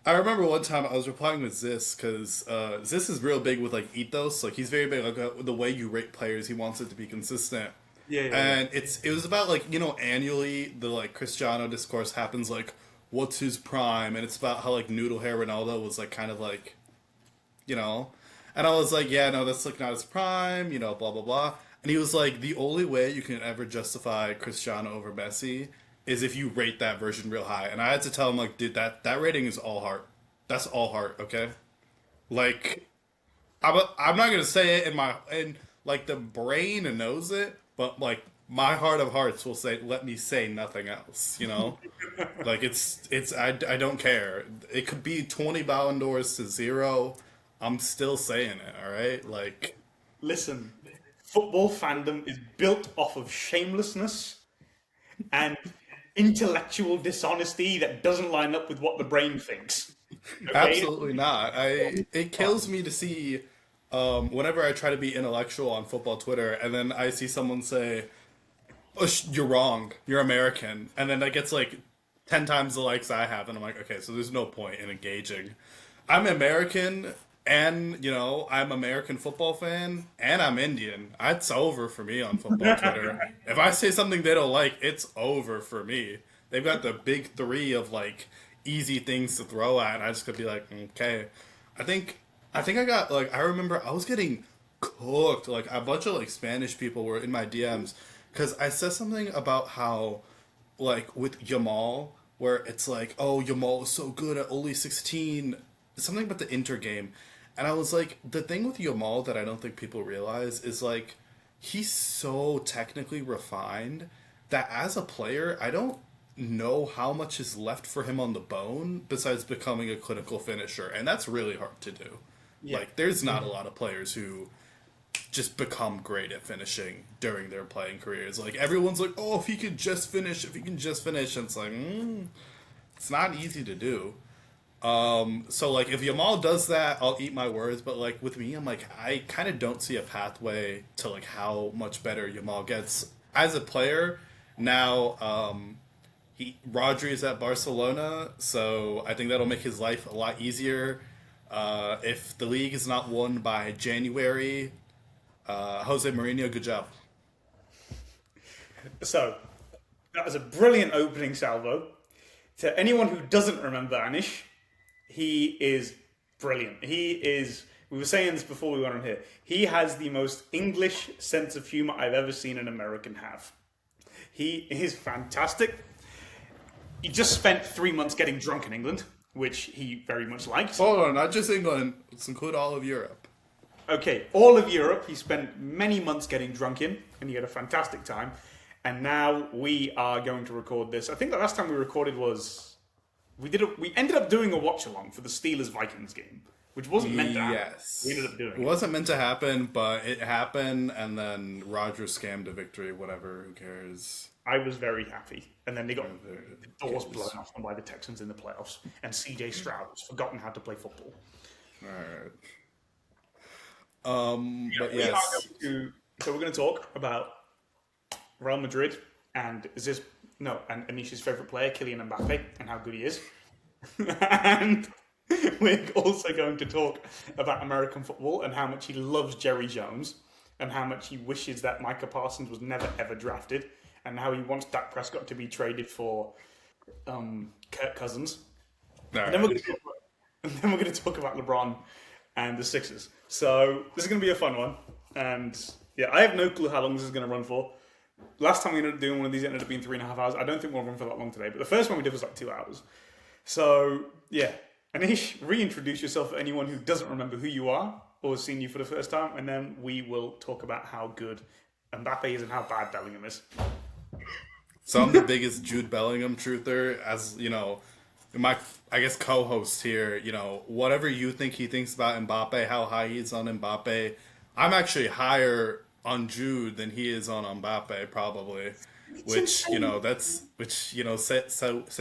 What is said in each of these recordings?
I remember one time I was replying with Zis because Zis is real big with like ethos. Like he's very big like the way you rate players. He wants it to be consistent, Yeah, yeah, yeah. and it was about like annually the like Cristiano discourse happens like what's his prime, and it's about how like noodle hair Ronaldo was like kind of like you know, and I was like yeah no that's like not his prime blah blah blah, and he was like the only way you can ever justify Cristiano over Messi is if you rate that version real high, and I had to tell him like dude that rating is all heart, that's all heart, okay, like I'm not gonna say it in like the brain knows it, but like my heart of hearts will say let me say nothing else. Like I don't care. It could be 20 Ballon d'Ors to zero. I'm still saying it. All right. Like Listen, football fandom is built off of shamelessness and intellectual dishonesty that doesn't line up with what the brain thinks. Okay? absolutely not. It kills me to see whenever I try to be intellectual on football Twitter, and then I see someone say, "Oh, you're wrong. You're American," and then that gets like 10 times the likes I have, and I'm like, okay, so there's no point in engaging. I'm American, and I'm American football fan, and I'm Indian. It's over for me on football Twitter. If I say something they don't like, it's over for me. They've got the big three of like easy things to throw at, and I just could be like, okay. I think I got like I remember I was getting cooked. Like a bunch of like Spanish people were in my DMs because I said something about how like with Yamal, where it's like, oh, Yamal is so good at only 16. Something about the Inter game. And I was like, the thing with Yamal that I don't think people realize is like, he's so technically refined that as a player, I don't know how much is left for him on the bone besides becoming a clinical finisher. And that's really hard to do. Yeah. Like, there's not a lot of players who just become great at finishing during their playing careers. Like everyone's like, "Oh, if he could just finish, if he can just finish," and it's like, it's not easy to do. So like, if Yamal does that, I'll eat my words. But like with me, I'm like, I kind of don't see a pathway to like how much better Yamal gets as a player. Now, Rodri is at Barcelona, so I think that'll make his life a lot easier. If the league is not won by January, Jose Mourinho, good job. So, that was a brilliant opening salvo. To anyone who doesn't remember Anish, he is brilliant. We were saying this before we went on here, he has the most English sense of humor I've ever seen an American have. He is fantastic. He just spent 3 months getting drunk in England, which he very much likes. Hold on, not just England. Let's include all of Europe. Okay, all of Europe, he spent many months getting drunk in, and he had a fantastic time. And now we are going to record this. I think the last time we recorded was we ended up doing a watch along for the Steelers Vikings game, which wasn't meant to happen. Yes. We ended up doing It wasn't meant to happen, but it happened, and then Roger scammed a victory, whatever, who cares? I was very happy. And then they got Who the doors cares? blown off them by the Texans in the playoffs, and CJ Stroud has forgotten how to play football. Alright. But We are yes. so we're going to talk about Real Madrid and and Anish's favorite player, Kylian Mbappe, and how good he is. And we're also going to talk about American football and how much he loves Jerry Jones and how much he wishes that Micah Parsons was never ever drafted and how he wants Dak Prescott to be traded for Kirk Cousins. And then we're Alright. going to talk about, and then we're going to talk about LeBron and the Sixers. So this is going to be a fun one. And yeah, I have no clue how long this is going to run for. Last time we ended up doing one of these, it ended up being 3.5 hours. I don't think we'll run for that long today, but the first one we did was like 2 hours. So yeah, Anish, reintroduce yourself for anyone who doesn't remember who you are or has seen you for the first time, and then we will talk about how good Mbappe is and how bad Bellingham is. So I'm the biggest Jude Bellingham truther, as my I guess co-host here. Whatever you think he thinks about Mbappe, how high he's on Mbappe, I'm actually higher on Jude than he is on Mbappe, probably. Which say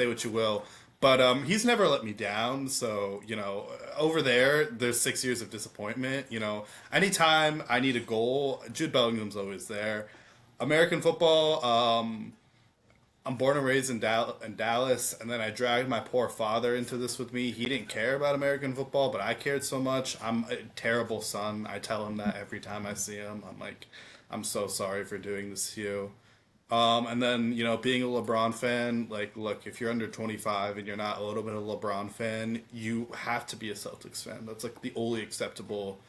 what you will, but he's never let me down. So over there's 6 years of disappointment. Anytime I need a goal, Jude Bellingham's always there. American football. I'm born and raised in Dallas, and then I dragged my poor father into this with me. He didn't care about American football, but I cared so much. I'm a terrible son. I tell him that every time I see him. I'm like, I'm so sorry for doing this to you. And then, being a LeBron fan, like, look, if you're under 25 and you're not a little bit of a LeBron fan, you have to be a Celtics fan. That's like the only acceptable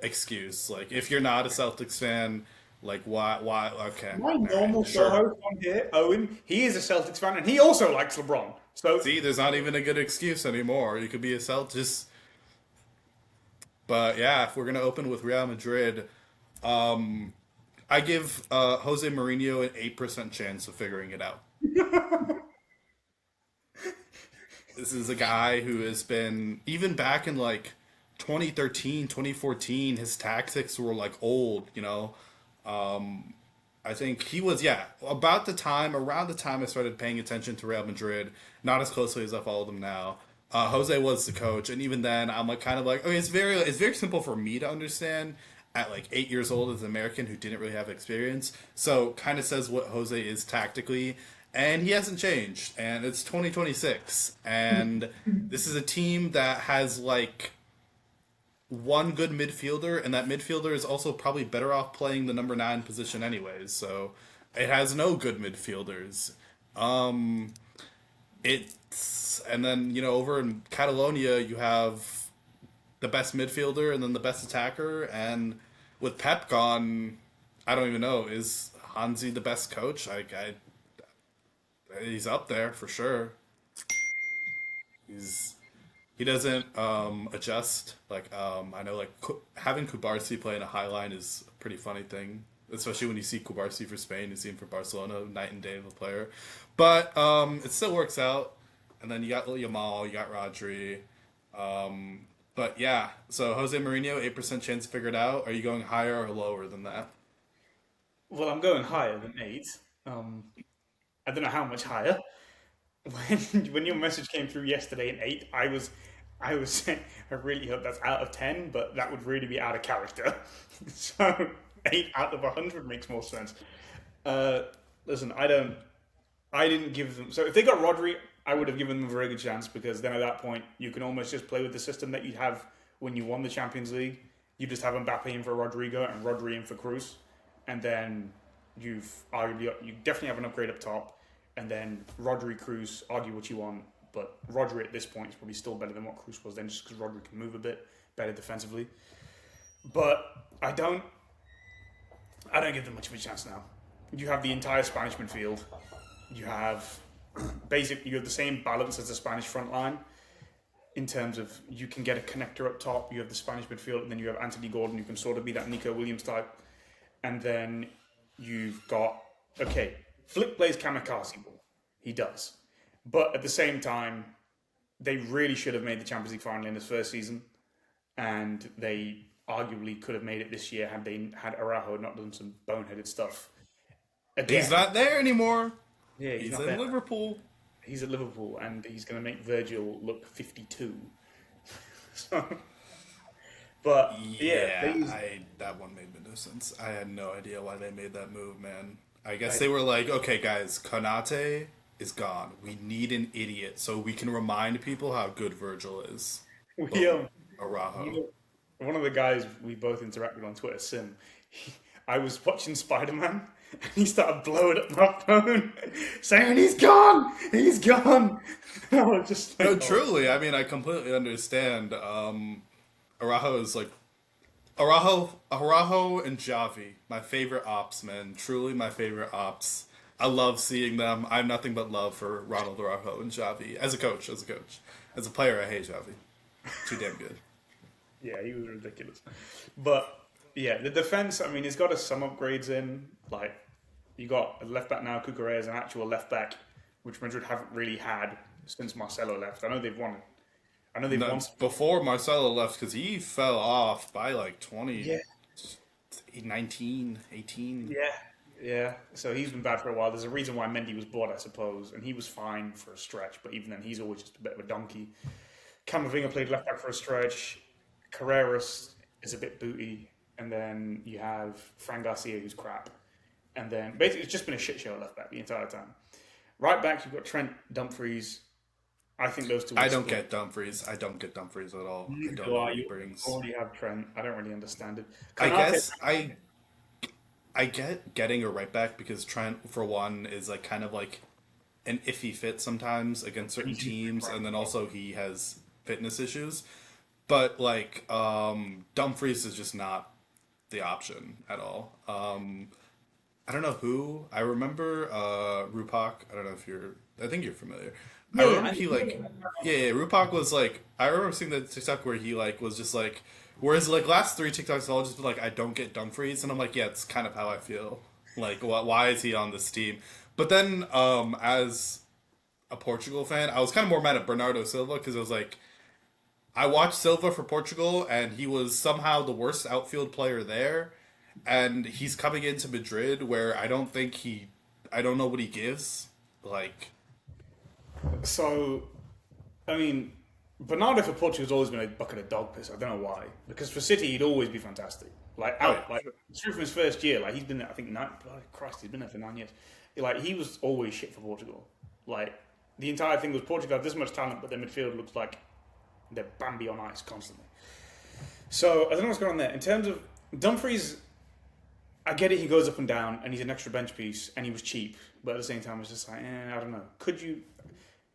excuse. Like, if you're not a Celtics fan, like, why? Okay, My all right, normal sure. co-host on here, Owen, he is a Celtics fan and he also likes LeBron. So See, there's not even a good excuse anymore. You could be a Celtics. But yeah, if we're gonna open with Real Madrid, I give Jose Mourinho an 8% chance of figuring it out. This is a guy who has been, even back in like 2013, 2014, his tactics were like old. I think he was, yeah, around the time I started paying attention to Real Madrid, not as closely as I follow them now. Jose was the coach, and even then, I'm like kind of like, okay, it's very simple for me to understand at like 8 years old as an American who didn't really have experience. So kind of says what Jose is tactically, and he hasn't changed. And it's 2026, and this is a team that has like one good midfielder, and that midfielder is also probably better off playing the number 9 position anyways. So it has no good midfielders. Um, it's and then over in Catalonia you have the best midfielder and then the best attacker, and with Pep gone, I don't even know, is Hansi the best coach? He's up there for sure. He's he doesn't adjust. Like I know like having Kubarsi play in a high line is a pretty funny thing, especially when you see Kubarsi for Spain, you see him for Barcelona, night and day of a player. But it still works out. And then you got Yamal, you got Rodri. But yeah, so Jose Mourinho, 8% chance to figure it out. Are you going higher or lower than that? well, I'm going higher than 8. Um, I don't know how much higher. When your message came through yesterday in 8, I was saying I really hope that's out of 10, but that would really be out of character. So 8 out of 100 makes more sense. Uh, Listen, I didn't give them. So if they got Rodri, I would have given them a very good chance because then at that point you can almost just play with the system that you have when you won the Champions League. You just have Mbappe in for Rodrigo and Rodri in for Cruz, and then you definitely have an upgrade up top, and then Rodri, Cruz, argue what you want, but Rodri at this point is probably still better than what Cruz was then, just because Rodri can move a bit better defensively. But I don't give them much of a chance now. You have the entire Spanish midfield. You have you have the same balance as the Spanish front line in terms of you can get a connector up top. You have the Spanish midfield, and then you have Anthony Gordon, who can sort of be that Nico Williams type. And then you've got Flick plays kamikaze ball. He does, but at the same time, they really should have made the Champions League final in his first season, and they arguably could have made it this year had Araujo not done some boneheaded stuff He's again. not there anymore. Yeah, he's He's not in there. Liverpool. He's at Liverpool, and he's going to make Virgil look 52. So, but yeah, Yeah, I that one made no sense. I had no idea why they made that move, man. I guess I, they were like, okay, guys, Konate is gone. We need an idiot so we can remind people how good Virgil is. we Boom. Araujo. you know, one of the guys we both interacted on Twitter, Sim. I was watching Spider Man, and he started blowing up my phone, saying he's gone. And I was just like, No, oh, truly. I mean, I completely understand. Araujo is like Araujo and Javi, my favorite ops, man. Truly my favorite ops. I love seeing them. I have nothing but love for Ronald Araujo and Javi as a coach. As a player, I hate Javi. Too damn good. yeah, he was ridiculous. But yeah, the defense. I mean, he's got some upgrades in. Like you got a left back now. Cucurella is an actual left back, which Madrid haven't really had since Marcelo left. I know they've won. I know they've No, won. before Marcelo left, because he fell off by like 20, Yeah, 19, 18. yeah, yeah. So he's been bad for a while. There's a reason why Mendy was bought, I suppose, and he was fine for a stretch. But even then, he's always just a bit of a donkey. Camavinga played left back for a stretch. Carreras is a bit booty, and then you have Fran Garcia, who's crap. And then basically, it's just been a shit show at left back the entire time. Right back, you've got Trent, Dumfries. I think those two will I don't split. get Dumfries. I don't get Dumfries at all. I Neither don't do know I. what he You brings. already have Trent. I don't really understand it. I Konate, guess I get getting a right back because Trent, for one, is like kind of like an iffy fit sometimes against certain he's usually teams, prime and then as well. also he has fitness issues. But like Dumfries is just not the option at all. I don't know who. I remember Rupak. I don't know if you're. I think you're familiar. I Yeah, yeah. remember he like, yeah, Rupak was like. I remember seeing the TikTok where he like was just like. Whereas like last three TikToks, all just been like, I don't get Dumfries, and I'm like, yeah, it's kind of how I feel. Like, why is he on this team? But then, as a Portugal fan, I was kind of more mad at Bernardo Silva because it was like, I watched Silva for Portugal, and he was somehow the worst outfield player there. And he's coming into Madrid, where I don't think I don't know what he gives. Like, So, I mean, Bernardo for Portugal's always been a bucket of dog piss. I don't know why. Because for City, he'd always be fantastic. Like oh yeah, out, like through from his first year, like he's been there. I think nine. Bloody Christ, he's been there for 9 years. Like he was always shit for Portugal. Like the entire thing was Portugal had this much talent, but their midfield looks like they're Bambi on ice constantly. So I don't know what's going on there. In terms of Dumfries, I get it. He goes up and down, and he's an extra bench piece, and he was cheap. But at the same time, it's just like, I don't know. Could you?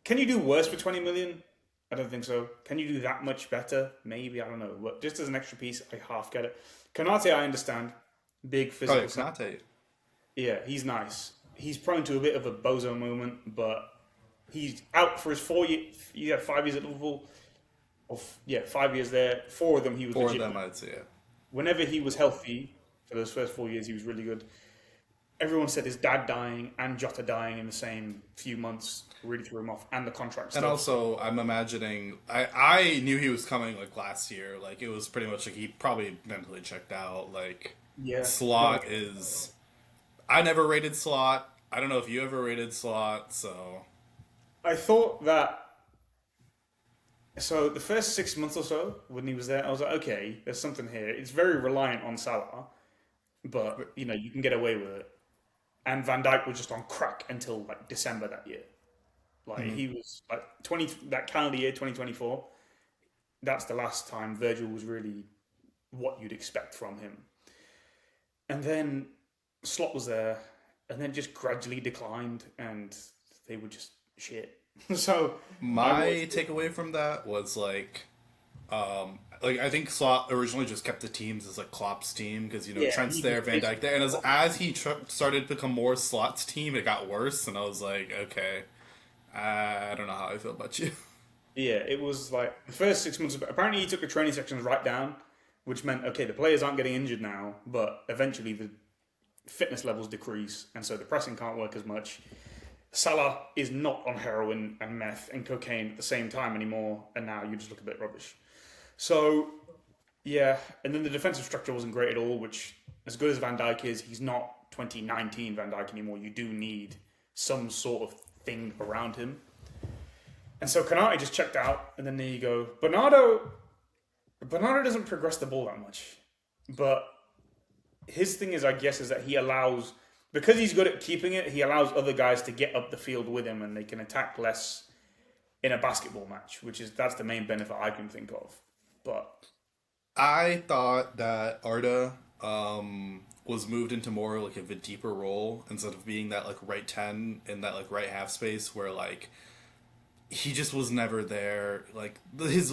Can you do worse for 20 million? I don't think so. Can you do that much better? Maybe, I don't know. But just as an extra piece, I half get it. Kanate, I understand. Big oh yeah, physical. Konate. Yeah, he's nice. He's prone to a bit of a bozo moment, but he's out for his 4 year. He had 5 years at Liverpool. Yeah, 5 years there. Four of them he was Four of legit. them, I'd say. Yeah. Whenever he was healthy for those first 4 years, he was really good. Everyone said his dad dying and Jota dying in the same few months really threw him off, and the contract And stuff. also, I'm imagining I knew he was coming like last year. Like it was pretty much like he probably mentally checked out. Like Yeah, Slot is. I never rated Slot. I don't know if you ever rated Slot. So I thought that. So the first 6 months or so when he was there, I was like, okay, there's something here. It's very reliant on Salah, but you can get away with it. And Van Dijk was just on crack until like December that year. Like he was like 20 that calendar year 2024. That's the last time Virgil was really what you'd expect from him. And then Slot was there, and then just gradually declined, and they were just shit. So my takeaway from that was like I think Slot originally just kept the teams as like Klopp's team because Yeah, Trent's he there, was Van Dyke there, and as he started to become more Slot's team, it got worse, and I was like, okay, I don't know how I feel about you. Yeah, it was like the first 6 months. Apparently, he took the training sections right down, which meant okay, the players aren't getting injured now, but eventually the fitness levels decrease, and so the pressing can't work as much. Salah is not on heroin and meth and cocaine at the same time anymore, and now you just look a bit rubbish. So, yeah, and then the defensive structure wasn't great at all, which, as good as Van Dijk is, he's not 2019 Van Dijk anymore. You do need some sort of thing around him. And so Konate just checked out, and then there you go. Bernardo doesn't progress the ball that much, but his thing is, I guess, is that he allows, because he's good at keeping it, he allows other guys to get up the field with him, and they can attack less in a basketball match, that's the main benefit I can think of. But I thought that Arda was moved into more like of a deeper role instead of being that like right 10 in that like right half space where like he just was never there. His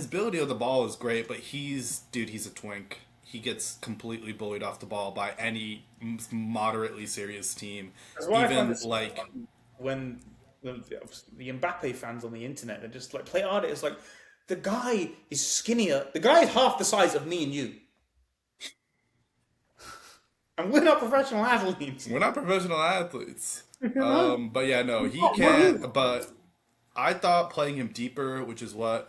ability on the ball is great, but he's a twink. He gets completely bullied off the ball by any moderately serious team. that's why I find Even this like when the Mbappe fans on the internet, they're just like, play Arda. It's like, the guy is skinnier. The guy is half the size of me and you. And we're not professional athletes. we're not professional athletes. But yeah, no, he can't. But I thought playing him deeper, which is what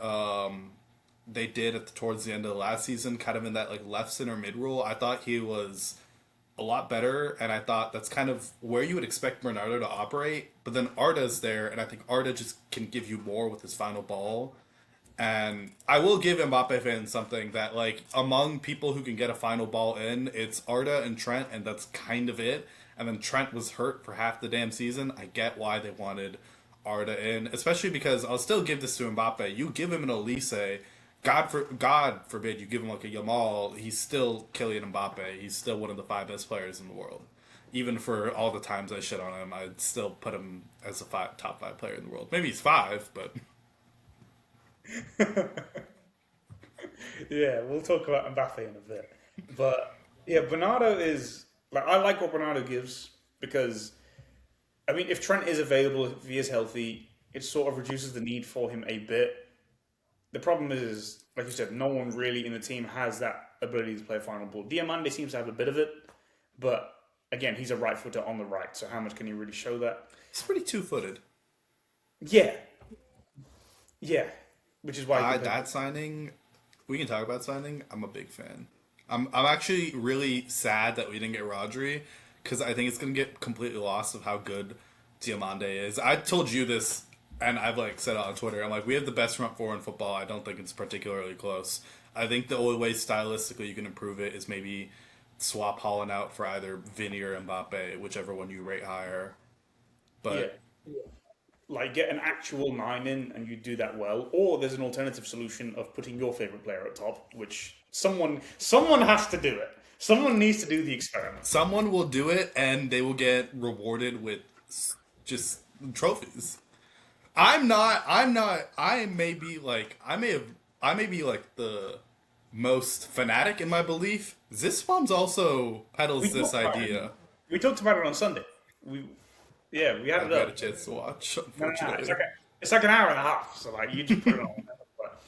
they did towards the end of the last season, kind of in that like left center mid role. I thought he was a lot better, and I thought that's kind of where you would expect Bernardo to operate. But then Arda's there, and I think Arda just can give you more with his final ball. And I will give Mbappe fans something that, like, among people who can get a final ball in, it's Arda and Trent, and that's kind of it. and then Trent was hurt for half the damn season. I get why they wanted Arda in, especially because I'll still give this to Mbappe. You give him an Elise, God forbid you give him like a Yamal, he's still Kylian Mbappe. He's still one of the 5 best players in the world. Even for all the times I shit on him, I'd still put him as a top 5 player in the world. Maybe he's 5, but Yeah, we'll talk about Mbappe in a bit. But yeah, Bernardo is like I like what Bernardo gives because I mean if Trent is available, if he is healthy, it sort of reduces the need for him a bit. The problem is, like you said, no one really in the team has that ability to play final ball. Diamande seems to have a bit of it, but again, he's a right footer on the right, so how much can he really show that? he's pretty 2-footed. Yeah. Yeah. Which is why That signing, we can talk about signing. I'm a big fan. I'm actually really sad that we didn't get Rodri because I think it's gonna get completely lost of how good Diamande is. I told you this, and I've like said it on Twitter. I'm like, we have the best front four in football. I don't think it's particularly close. I think the only way stylistically you can improve it is maybe swap Holland out for either Vinny or Mbappe, whichever one you rate higher. But like get an actual 9 in and you do that well, or there's an alternative solution of putting your favorite player at top, which someone has to do it. Someone needs to do the experiment. someone will do it, and they will get rewarded with just trophies. I'm not. I may be like. I may be like the most fanatic in my belief. Ziswam's also peddles this idea. We talked about it on Sunday. We had I it haven't had up. a chance to watch, No, unfortunately. it's like an hour and a half. So like you just put it on. But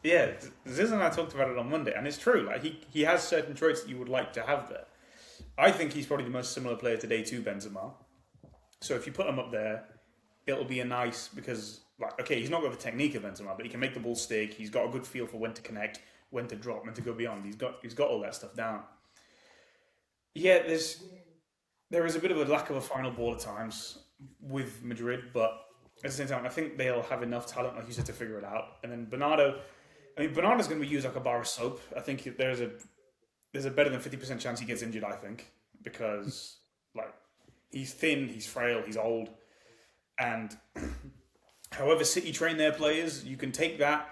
yeah, Ziz and I talked about it on Monday, and it's true. Like he has certain traits that you would like to have there. I think he's probably the most similar player today to Benzema. So if you put him up there, it'll be a nice because like okay, he's not got the technique of Benzema, but he can make the ball stick. He's got a good feel for when to connect, when to drop, when to go beyond. He's got all that stuff down. Yeah, there is a bit of a lack of a final ball at times with Madrid, but at the same time, I think they'll have enough talent, like you said, to figure it out. And then Bernardo's going to be used like a bar of soap. I think there's a better than 50% chance he gets injured. I think because like he's thin, he's frail, he's old, and however City train their players, you can take that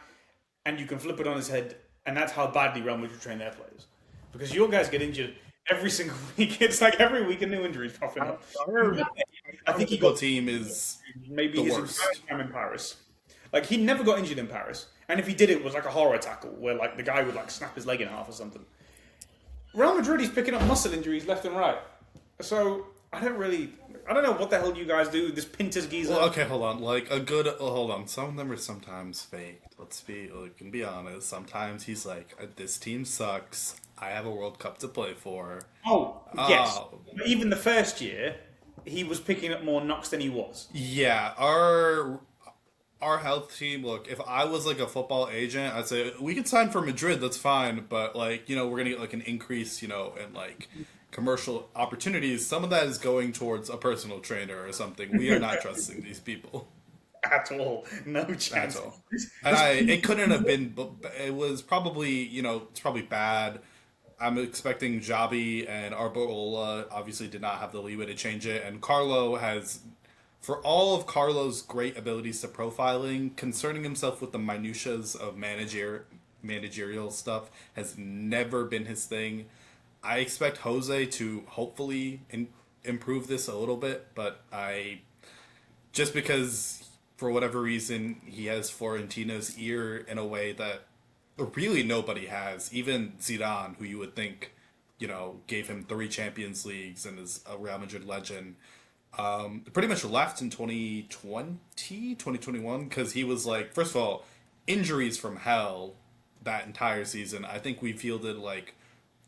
and you can flip it on his head, and that's how badly Real Madrid train their players. Because your guys get injured every single week. It's like every week a new injury is popping up. I think he got team is maybe the his worst. entire time in Paris. Like he never got injured in Paris, and if he did, it was like a horror tackle where like the guy would like snap his leg in half or something. Real Madrid, he's picking up muscle injuries left and right. So I don't know what the hell you guys do. This Pinter's geezer. Well, okay, hold on. Like a good. Hold on. Some of them are sometimes faked. We can be honest. Sometimes he's like, "This team sucks. I have a World Cup to play for." Oh, yes. Oh. But even the first year, he was picking up more knocks than he was. Yeah, our health team. Look, if I was like a football agent, I'd say we can sign for Madrid. That's fine, but like we're gonna get like an increase, in like commercial opportunities. Some of that is going towards a personal trainer or something. We are not trusting these people At all. No chance. at all. And it couldn't have been. It was probably it's probably bad. I'm expecting Javi and Arbola obviously did not have the leeway to change it, and Carlo has, for all of Carlo's great abilities to profiling, concerning himself with the minutiae of managerial stuff has never been his thing. I expect Jose to hopefully improve this a little bit, but just because for whatever reason he has Florentino's ear in a way that really nobody has. Even Zidane, who you would think, gave him 3 Champions Leagues and is a Real Madrid legend, pretty much left in 2021, because he was like, first of all, injuries from hell that entire season. I think we fielded like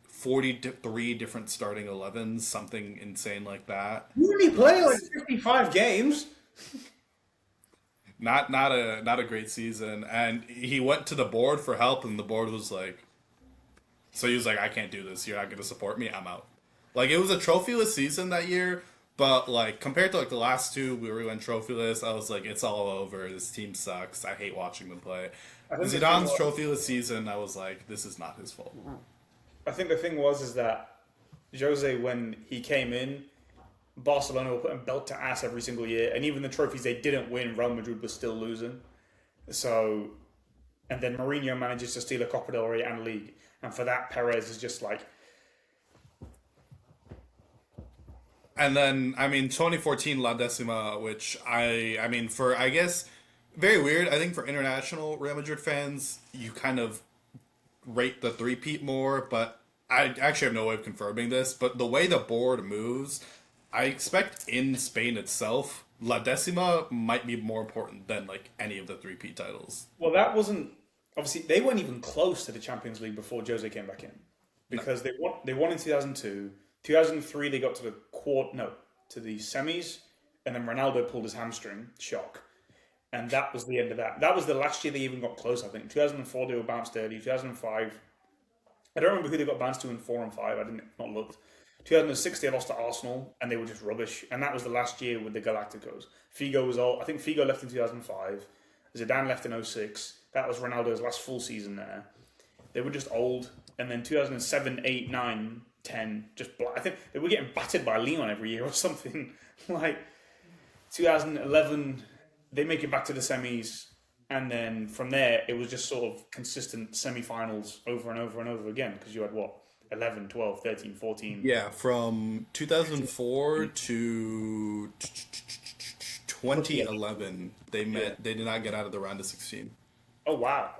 43 different starting 11s, something insane like that. You only play like 55 games. Not a great season, and he went to the board for help, and the board was like, so he was like, I can't do this. You're not going to support me. I'm out. Like, it was a trophyless season that year, but like compared to like the last 2 where we went trophyless, I was like, it's all over. This team sucks. I hate watching them play. Zidane's trophyless season, I was like, this is not his fault. I think the thing was that Jose, when he came in, Barcelona were putting belt to ass every single year, and even the trophies they didn't win, Real Madrid was still losing. So, and then Mourinho manages to steal a Copa del Rey and league, and for that, Perez is just like, And then, I mean, 2014 La Decima, which I mean, for, I guess, very weird. I think for international Real Madrid fans, you kind of rate the three-peat more, but I actually have no way of confirming this. But the way the board moves, I expect in Spain itself, La Decima might be more important than, like, any of the three-peat titles. well, that wasn't obviously they weren't even close to the Champions League before Jose came back in, No. because they won in 2002, 2003 they got to the to the semis, and then Ronaldo pulled his hamstring, shock, and that was the end of that. That was the last year they even got close. I think 2004 they were bounced early. 2005, I don't remember who they got bounced to in 4 and 5. I didn't not looked. 2006 they lost to Arsenal and they were just rubbish. And that was the last year with the Galacticos. Figo was all. I think Figo left in 2005. Zidane left in 2006. That was Ronaldo's last full season there. They were just old. And then 2007, 8, 9, 10, I think they were getting battered by Lyon every year or something. Like 2011, they make it back to the semis. And then from there, it was just sort of consistent semi-finals over and over and over again. Because you had what? 11, 12, 13, 14. Yeah, from 2004 to 2011, they met. They did not get out of the round of 16. Oh, wow.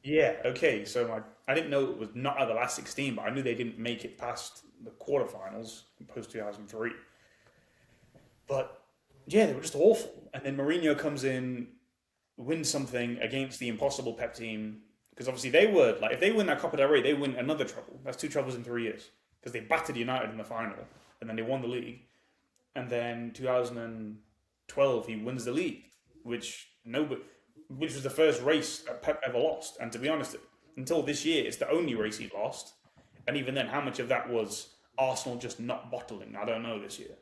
Yeah, okay. So I didn't know it was not out of the last 16, but I knew they didn't make it past the quarterfinals post 2003. But yeah, they were just awful. And then Mourinho comes in, wins something against the impossible Pep team. Because obviously they were, like, if they win that Copa del Rey, they win another treble. That's 2 trebles in 3 years. Because they battered United in the final. And then they won the league. And then 2012, he wins the league. Which was the first race that Pep ever lost. And to be honest, until this year, it's the only race he lost. And even then, how much of that was Arsenal just not bottling? I don't know this year.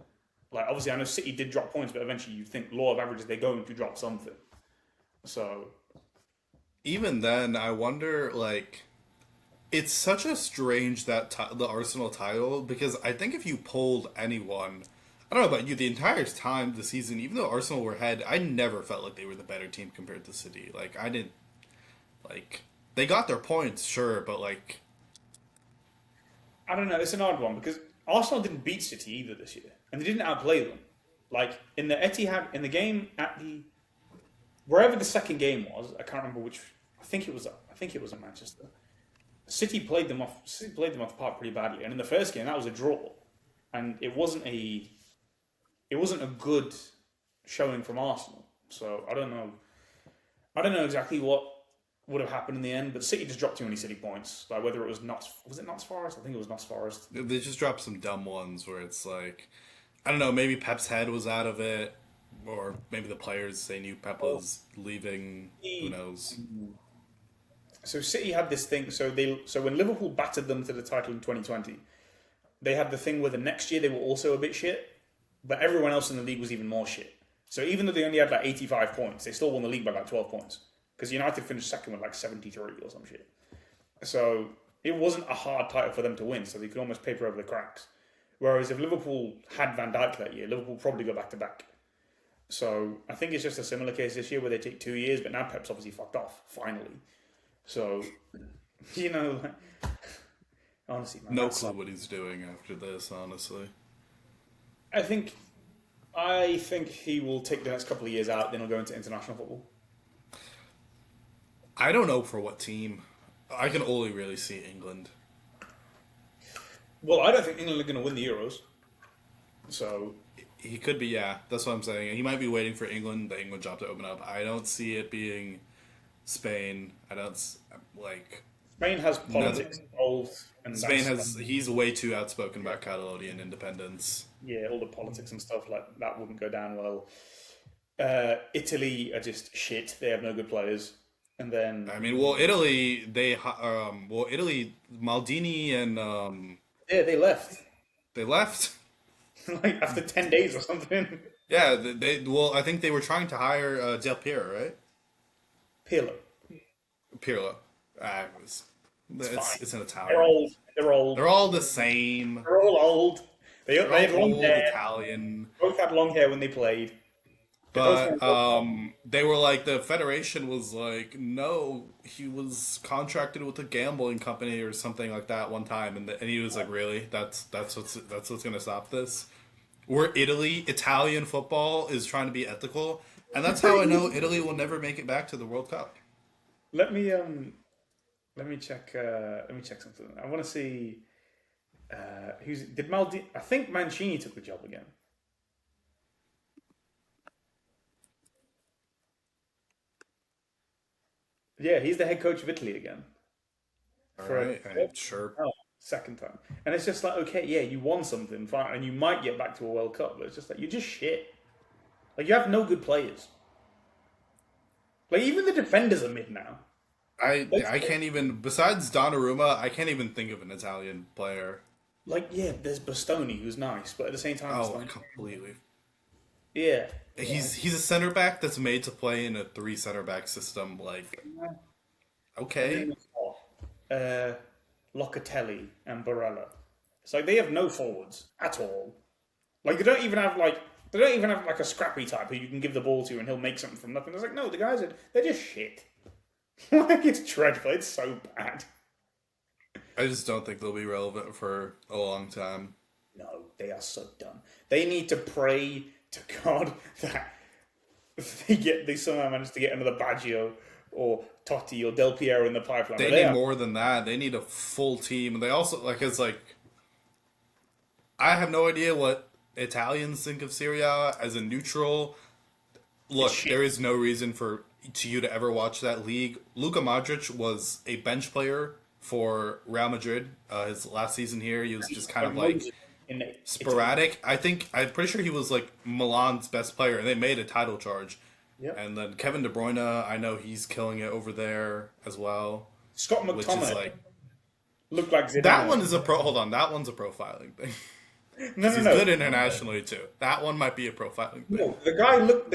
Like, obviously, I know City did drop points, but eventually you think, law of averages, they're going to drop something. So Even then, I wonder, like, it's such a strange the Arsenal title, because I think if you polled anyone, I don't know about you, the entire time the season, even though Arsenal were ahead, I never felt like they were the better team compared to City. Like, I didn't, like, they got their points, sure, but, like, I don't know. It's an odd one because Arsenal didn't beat City either this year, and they didn't outplay them. Like in the Etihad, in the game at the wherever the second game was, I can't remember which. I think it was in Manchester. City played them off. City played them off the park pretty badly, and in the first game that was a draw, and it wasn't a good showing from Arsenal. So I don't know. I don't know exactly what would have happened in the end, but City just dropped too many City points. Like whether it was it Notts Forest? I think it was Notts Forest. they just dropped some dumb ones where it's like, I don't know, maybe Pep's head was out of it, or maybe the players, they knew Pep was leaving, who knows. So City had this thing. So when Liverpool battered them to the title in 2020, they had the thing where the next year they were also a bit shit, but everyone else in the league was even more shit. So even though they only had like 85 points, they still won the league by like 12 points. Because United finished second with like 73 or some shit. So it wasn't a hard title for them to win, so they could almost paper over the cracks. Whereas if Liverpool had Van Dijk that year, Liverpool probably go back to back. So I think it's just a similar case this year where they take 2 years, but now Pep's obviously fucked off, finally. So, you know, honestly, man, No clue what he's doing after this, honestly. I think he will take the next couple of years out, then he'll go into international football. I don't know for what team. I can only really see England. Well, I don't think England are going to win the Euros. So He could be, yeah. That's what I'm saying. He might be waiting for the England job to open up. I don't see it being Spain. I don't like. Spain has politics involved, and He's way too outspoken about Catalonian independence. Yeah, all the politics and stuff like that wouldn't go down well. Italy are just shit. They have no good players. And then I mean, Italy, Maldini and yeah, they left they left. like after 10 days or something. Yeah, I think they were trying to hire Del Piero, right? Pirlo. Pirlo. It's fine. an Italian. They're old. They're all the same. They're all old. They're they all had long old hair. Italian. Both had long hair when they played. They both But won World Cup. they were like the federation was like, no, he was contracted with a gambling company or something like that one time, and he was like, really, that's what's gonna stop this. Where Italian football is trying to be ethical, and that's how I know Italy will never make it back to the World Cup. Let me let me check something. I want to see who's did Maldini. I think Mancini took the job again. Yeah, he's the head coach of Italy again All for right, I'm sure. oh, second time. And it's just like, okay, yeah, you won something, fine, and you might get back to a World Cup, but it's just like you're just shit. Like you have no good players. Like even the defenders are mid now. I can't even besides Donnarumma, I can't even think of an Italian player. Like yeah, there's Bastoni who's nice, but at the same time, it's Oh, like completely. yeah, He's a center back that's made to play in a three center back system. Like, and okay, then Locatelli and Barella. It's like they have no forwards at all. Like they don't even have like a scrappy type who you can give the ball to and he'll make something from nothing. It's like no, the guys are they're just shit. Like it's dreadful. It's so bad. I just don't think they'll be relevant for a long time. No, they are so dumb. They need to pray to God that they somehow manage to get another Baggio or Totti or Del Piero in the pipeline. They But they need are more than that. They need a full team. And they also like it's like I have no idea what Italians think of Serie A as a neutral. Look, shit. there is no reason for you to ever watch that league. Luka Modric was a bench player for Real Madrid. His last season here, he was just kind of like in sporadic. I'm pretty sure he was like Milan's best player, and they made a title charge. Yep. And then Kevin De Bruyne, I know he's killing it over there as well. Scott Which is McTominay like looked like Zidane. that one is a pro. Hold on, that one's a profiling thing. No, He's good internationally too. That one might be a profiling thing. No, the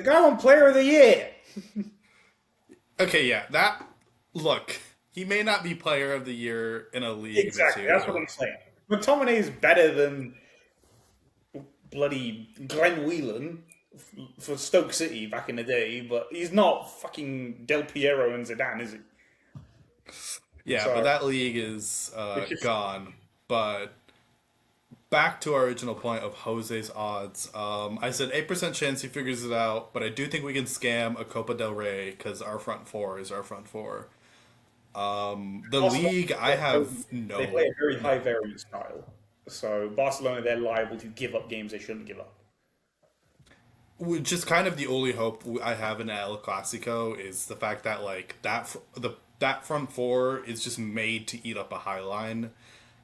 guy won Player of the Year. Okay, yeah, that look. He may not be Player of the Year in a league. Exactly, that's what I'm saying. McTominay is better than bloody Glenn Whelan for Stoke City back in the day, but he's not fucking Del Piero and Zidane, is he? Yeah, So- but that league is just- gone. But back to our original point of Jose's odds. I said 8% chance he figures it out, but I do think we can scam a Copa del Rey because our front four is our front four. The Also, league, I have no. They play a very high variance style. So Barcelona, they're liable to give up games they shouldn't give up. Which is kind of the only hope I have in El Clasico is the fact that like that front four is just made to eat up a high line,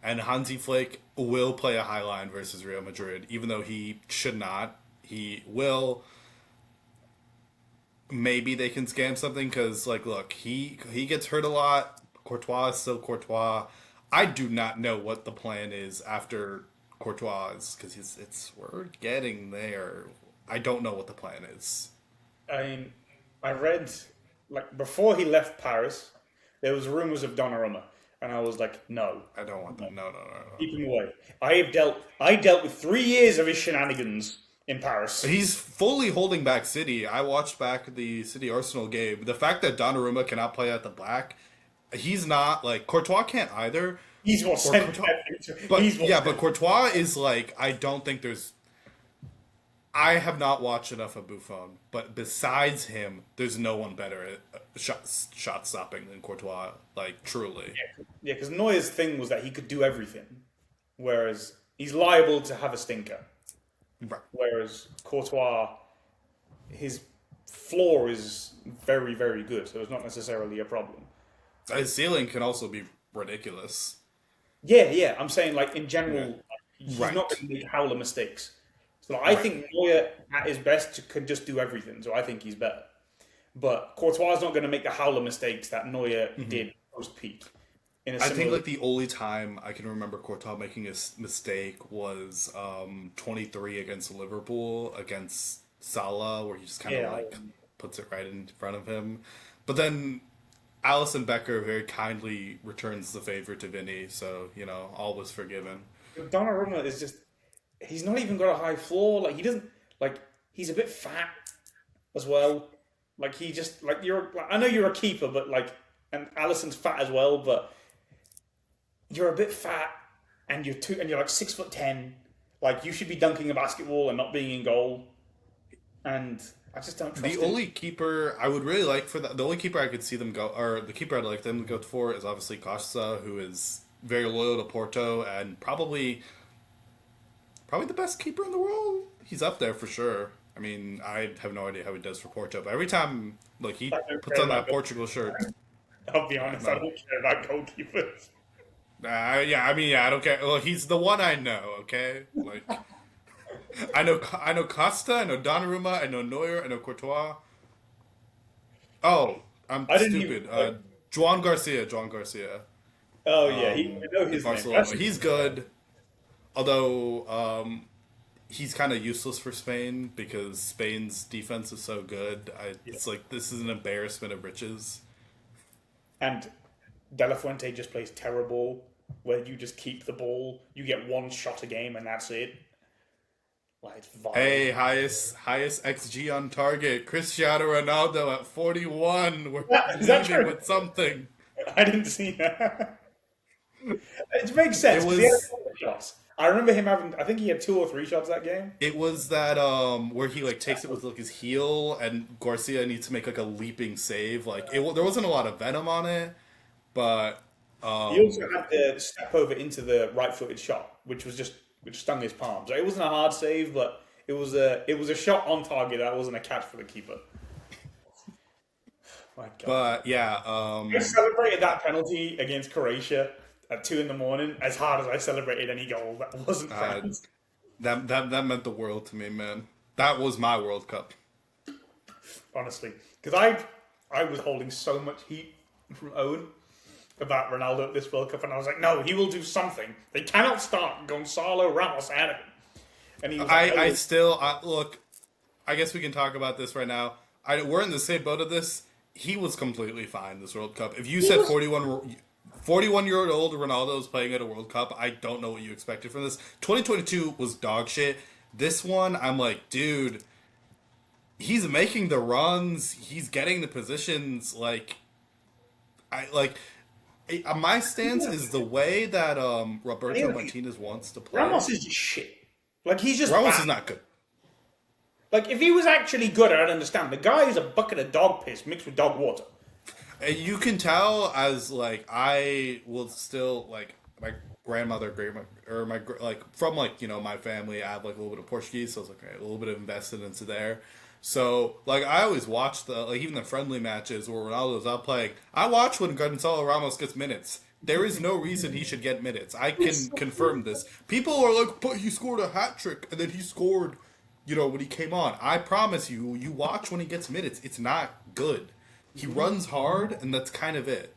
and Hansi Flick will play a high line versus Real Madrid, even though he should not. He will. Maybe they can scam something because like look, he gets hurt a lot. Courtois is still Courtois. I do not know what the plan is after Courtois because we're getting there. I don't know what the plan is. I mean, I read like before he left Paris, there was rumors of Donnarumma, and I was like, no, I don't want that. No. keep him away. I dealt with 3 years of his shenanigans in Paris. He's fully holding back City. I watched back the City Arsenal game. The fact that Donnarumma cannot play at the back, he's not like Courtois can't either. He's what sent But he's what yeah, but Courtois is like I don't think there's. I have not watched enough of Buffon, but besides him, there's no one better at shot stopping than Courtois. Like truly, yeah, because Neuer's thing was that he could do everything, whereas he's liable to have a stinker. right. Whereas Courtois, his floor is very, very good, so it's not necessarily a problem. His ceiling can also be ridiculous. Yeah, I'm saying like in general, he's Right. not going to make howler mistakes. So like, I think Neuer at his best can just do everything, so I think he's better. But Courtois is not going to make the howler mistakes that Neuer did post-peak. I think like the only time I can remember Courtois making a mistake was 23 against Liverpool against Salah, where he just kind of like puts it right in front of him. But then Alisson Becker very kindly returns the favor to Vinny, so all was forgiven. Donnarumma is just he's not even got a high floor. Like he doesn't like he's a bit fat as well. Like he just like you're. Like, I know you're a keeper, but like, and Allison's fat as well, but you're a bit fat, and you're like 6'10". Like you should be dunking a basketball and not being in goal. And I just don't trust The him. only keeper I would really like for that, the only keeper I could see them go, or the keeper I'd like them to go for is obviously Costa, who is very loyal to Porto and probably the best keeper in the world. He's up there for sure. I mean, I have no idea how he does for Porto, but every time like he I don't puts care on that about Portugal shirt, I'll be honest, I no. don't care about goalkeepers. Yeah, I mean, yeah, I don't care. Well, he's the one I know. Okay, like I know Costa, I know Donnarumma, I know Neuer, I know Courtois. Oh, I'm I didn't even stupid. like. Juan Garcia, Oh yeah, I know in his name. Barcelona. He's good, although he's kind of useless for Spain because Spain's defense is so good. Yeah. It's like this is an embarrassment of riches. And De La Fuente just plays terrible. Where you just keep the ball, you get one shot a game, and that's it. Like it's vile. Hey, highest XG on target, Cristiano Ronaldo at 41. We're Is that leading true? with something. I didn't see that. It makes sense It because he had a was couple of shots. I remember him having. I think he had 2 or 3 shots that game. that where he like takes it with like his heel and Garcia needs to make like a leaping save. Like there wasn't a lot of venom on it, but He also had the step over into the right-footed shot, which stung his palm. So it wasn't a hard save, but it was a shot on target. That wasn't a catch for the keeper. My God. but yeah, I celebrated that penalty against Croatia at 2 in the morning as hard as I celebrated any goal that wasn't uh, France. that meant the world to me, man. That was my World Cup. Honestly, because I was holding so much heat from Owen about Ronaldo at this World Cup, and I was like, no, he will do something. They cannot start Gonzalo Ramos at him. And he was like, Look. I guess we can talk about this right now. We're in the same boat of this. He was completely fine this World Cup. If you said 41-year-old Ronaldo is playing at a World Cup, I don't know what you expected from this. 2022 was dog shit. This one, I'm like, dude, he's making the runs. He's getting the positions. My stance is the way that Roberto Martinez wants to play. Ramos is just shit. Like he's just Ramos bad. is not good. Like if he was actually good, I'd understand. The guy is a bucket of dog piss mixed with dog water. And you can tell as like I will still like my grandmother, from my family. I have like a little bit of Portuguese, so I was like a little bit of invested into there. So like I always watch even the friendly matches where Ronaldo's out playing. I watch when Gonzalo Ramos gets minutes. There is no reason he should get minutes. I can confirm this. People are like, but he scored a hat trick and then he scored, when he came on. I promise you watch when he gets minutes. It's not good. He runs hard, and that's kind of it.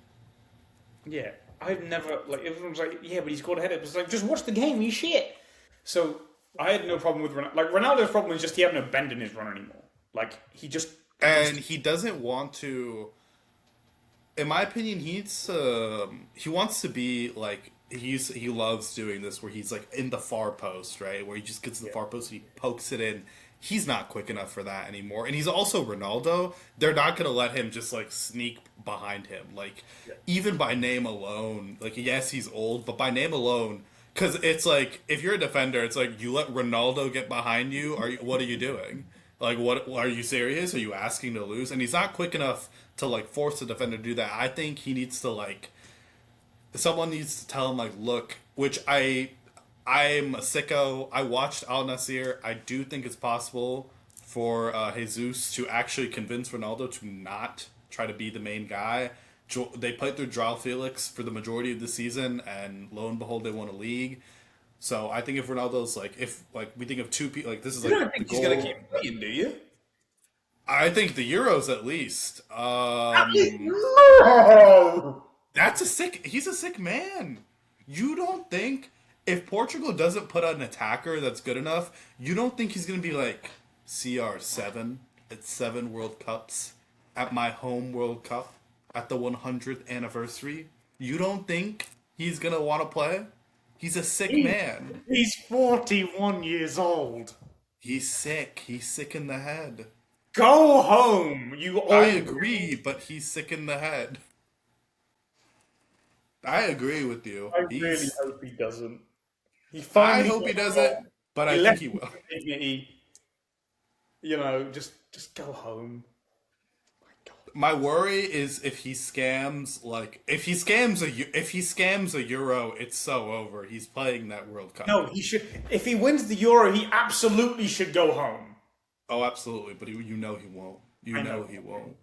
Yeah, I've never everyone's like, yeah, but he scored a header. It's like just watch the game. He's shit. So I had no problem with Ronaldo. Like Ronaldo's problem is just he had no bend in his run anymore. Like And he doesn't want to. In my opinion, he wants to be like he loves doing this where he's like in the far post, right? Where he just gets to the far post and he pokes it in. He's not quick enough for that anymore. And he's also Ronaldo. They're not going to let him just like sneak behind him. Like even by name alone, like yes, he's old, but by name alone, cuz it's like if you're a defender, it's like you let Ronaldo get behind you, what are you doing? Like what are you serious? Are you asking to lose? And he's not quick enough to like force the defender to do that. I think he needs to someone needs to tell him look, which I'm a sicko. I watched Al Nasir. I do think it's possible for Jesus to actually convince Ronaldo to not try to be the main guy. They played through Joao Felix for the majority of the season, and lo and behold, they won a league. So I think if Ronaldo's if we think of two people, this is you don't think he's gonna keep playing, do you? I think the Euros at least. No! He's a sick man. You don't think if Portugal doesn't put out an attacker that's good enough, you don't think he's going to be like CR7 at 7 World Cups, at my home World Cup, at the 100th anniversary? You don't think he's going to want to play? He's a sick He- man. He's 41 years old. He's sick. He's sick in the head. Go home, you I old. agree, but he's sick in the head. I agree with you. I really hope he doesn't. He I finally hope he got does wrong. it, but He I think left he with will. dignity. You know, just go home. My God. My worry is if he scams, like if he scams a Euro, it's so over. He's playing that World Cup. No, he should. If he wins the Euro, he absolutely should go home. Oh, absolutely, but you know he won't. You I know know. he won't.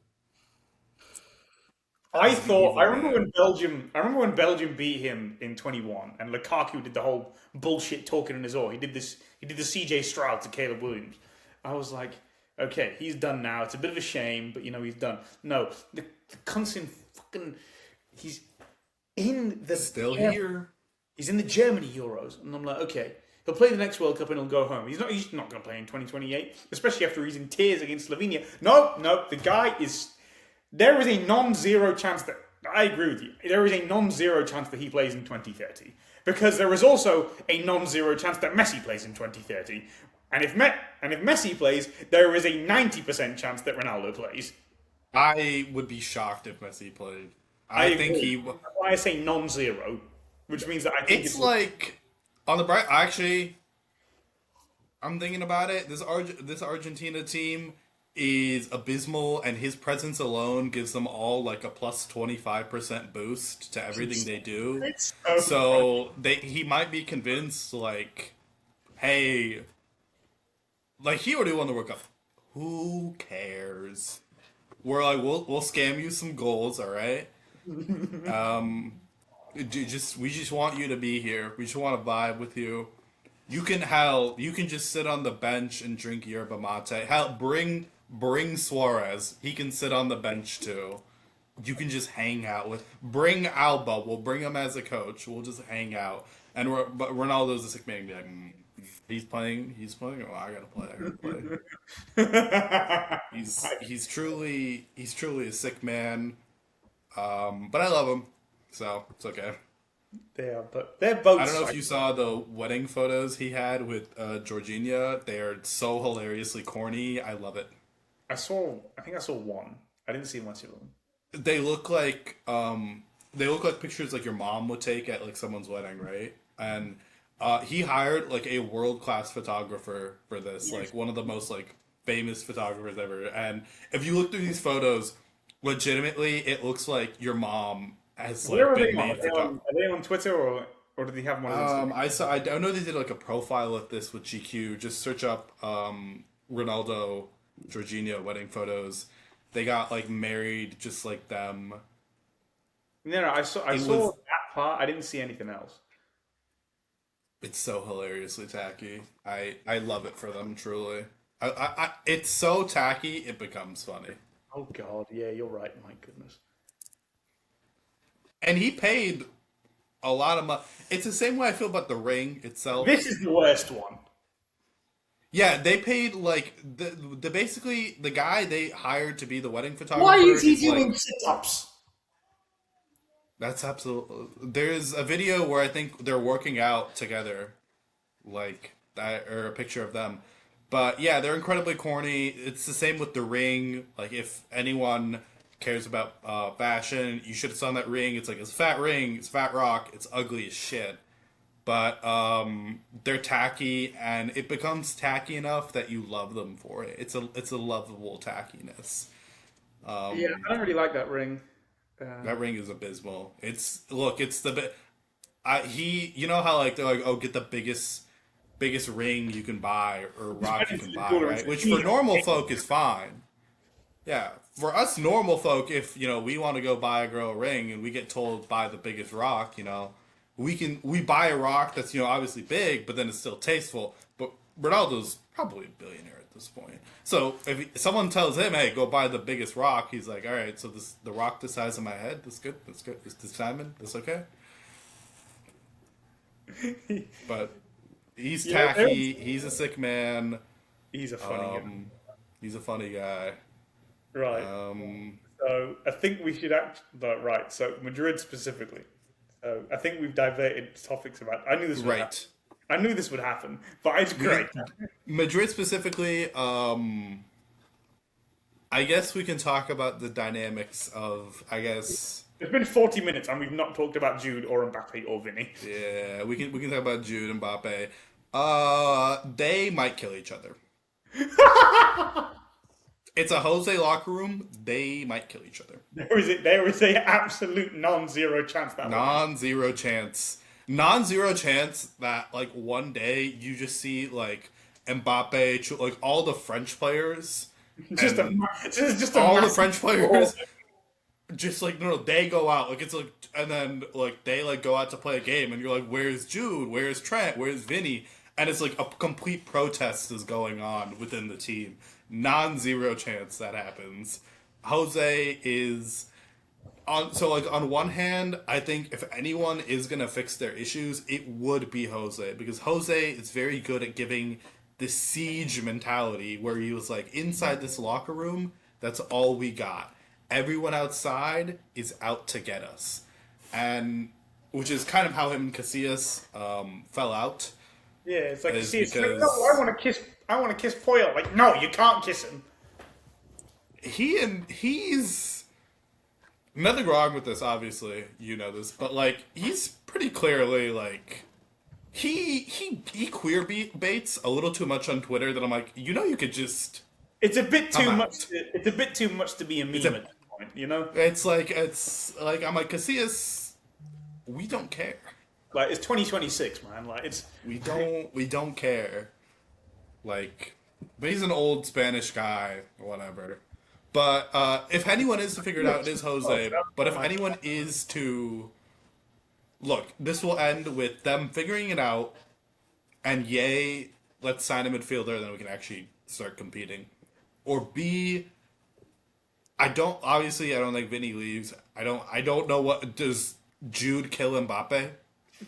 I He's the thought. I evil remember man. when Belgium. I remember when Belgium beat him in 21, and Lukaku did the whole bullshit talking in his oar. He did this. He did the CJ Stroud to Caleb Williams. I was like, okay, he's done now. It's a bit of a shame, but you know he's done. No, the cunt's in fucking. He's in the. Still here. He's in the Germany Euros, and I'm like, okay, he'll play the next World Cup and he'll go home. He's not. He's not going to play in 2028, especially after he's in tears against Slovenia. No, no, the guy is. There is a non-zero chance that I agree with you. There is a non-zero chance that he plays in 2030 because there is also a non-zero chance that Messi plays in 2030. And if Messi plays, there is a 90% chance that Ronaldo plays. I would be shocked if Messi played. I I think agree. he. That's why I say non-zero, which means that I think It's like on the bright. Actually, I'm thinking about it. This Argentina team is abysmal, and his presence alone gives them all like a plus 25% boost to everything they do. it's so funny. So he might be convinced like, hey, like he already won the World Cup. Who cares? We're like we'll scam you some goals, all right? We just want you to be here. We just want to vibe with you. You can just sit on the bench and drink yerba mate. Hell, bring Suarez. He can sit on the bench too. You can just hang out with. Bring Alba. We'll bring him as a coach. We'll just hang out. And but Ronaldo's a sick man. Be like, he's playing. He's playing. Oh, I gotta play. I gotta play. He's truly a sick man. But I love him, so it's okay. They are, but they're both. I don't know if psych- you saw the wedding photos he had with Georgina. They are so hilariously corny. I love it. I saw. I think I saw one. I didn't see much of them. They look like pictures like your mom would take at like someone's wedding, right? And he hired like a world class photographer for this, like one of the most like famous photographers ever. And if you look through these photos, legitimately, it looks like your mom has Where like are they been on? made Are they on Twitter or do they have one on Instagram? I know they did like a profile of this with GQ. Just search up Ronaldo Jorginho wedding photos. They got like married just like them. No, I saw. I saw that part. I didn't see anything else. It's so hilariously tacky. I love it for them truly. It's so tacky it becomes funny. Oh God, yeah, you're right. My goodness. And he paid a lot of money. It's the same way I feel about the ring itself. This is the worst one. Yeah, they paid like the basically the guy they hired to be the wedding photographer. Why is he is, doing like, sit-ups? That's absolutely. There's a video where I think they're working out together, like that, or a picture of them. But yeah, they're incredibly corny. It's the same with the ring. Like if anyone cares about fashion, you should have saw that ring. It's like it's a fat ring, it's fat rock, it's ugly as shit. But they're tacky, and it becomes tacky enough that you love them for it. It's a lovable tackiness. Yeah, I don't really like that ring. That ring is abysmal. It's the bit. You know how like they're like, oh, get the biggest ring you can buy or rock you can buy, right? Which for normal folk is fine. Yeah, for us normal folk, if we want to go buy a girl a ring and we get told buy the biggest rock, we buy a rock that's obviously big, but then it's still tasteful. But Ronaldo's probably a billionaire at this point. So if someone tells him, "Hey, go buy the biggest rock," he's like, "All right, so the rock the size of my head. That's good. That's good. This diamond. That's okay." But he's tacky. He's a sick man. He's a funny guy. He's a funny guy. Right. So I think we should act. But right. So Madrid specifically. I think we've diverted topics about. I knew this would happen. Right. I knew this would happen, but it's great. Madrid specifically, I guess we can talk about the dynamics of, I guess, It's been 40 minutes and we've not talked about Jude or Mbappe or Vinny. yeah, we can talk about Jude and Mbappe. They might kill each other. It's a Jose locker room. They might kill each other. There is a absolute non-zero chance that Non-zero chance. Non-zero chance that like one day you just see like Mbappe, like all the French players, just and just a all the massive French players, just like no, they go out like it's like, and then like they like go out to play a game, and you're like, where's Jude? Where's Trent? Where's Vinny? And it's like a complete protest is going on within the team. Non-zero chance that happens. Jose is on. So like on one hand, I think if anyone is gonna fix their issues, it would be Jose, because Jose is very good at giving the siege mentality where he was like, inside this locker room, that's all we got. Everyone outside is out to get us, and which is kind of how him and Casillas fell out. Yeah, it's like, Is see, it's like, because- no, I want to kiss Poyal. Like, no, you can't kiss him. He's nothing wrong with this, obviously, you know this, but like he's pretty clearly like he queer baits a little too much on Twitter that I'm like, you know, you could just It's a bit too I'm much. It's a bit too much to be a meme at this point, you know. it's like I'm like, Casillas, we don't care. Like, it's 2026, man. Like, it's We don't care. Like, but he's an old Spanish guy, whatever. But if anyone is to figure it out, it is Jose. But if anyone is to look, this will end with them figuring it out, and yay, let's sign a midfielder, then we can actually start competing. Or B, I don't think Vinny leaves. I don't know what does Jude kill Mbappe?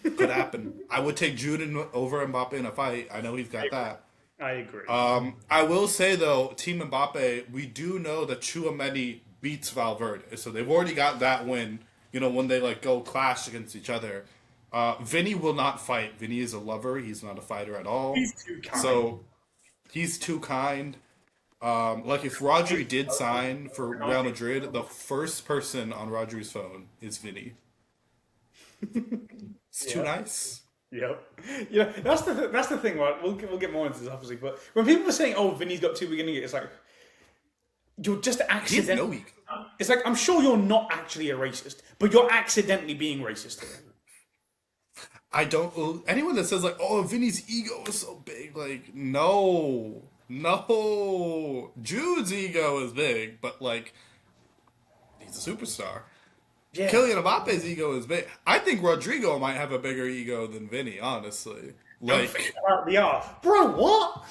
Could happen. I would take Jude over Mbappe in a fight. I know he's got that. I agree. I will say though, Team Mbappe, we do know that Tchouaméni beats Valverde, so they've already got that win. You know, when they like go clash against each other. Vinny will not fight. Vinny is a lover. He's not a fighter at all. He's too kind. So he's too kind. Like if Rodri did sign for Real Madrid, the first person on Rodri's phone is Vinny. It's too nice. Yep. Yeah, that's the thing, right? We'll get more into this, obviously. But when people are saying, "Oh, Vinny's got too big an ego," it's like you're just He has accidentally. no ego. It's like, I'm sure you're not actually a racist, but you're accidentally being racist here. I don't. Anyone that says like, "Oh, Vinny's ego is so big," like, no. Jude's ego is big, but like, he's a superstar. Yeah. Kylian Mbappe's ego is big. I think Rodrigo might have a bigger ego than Vinny, honestly. Like, About the art. Bro, what?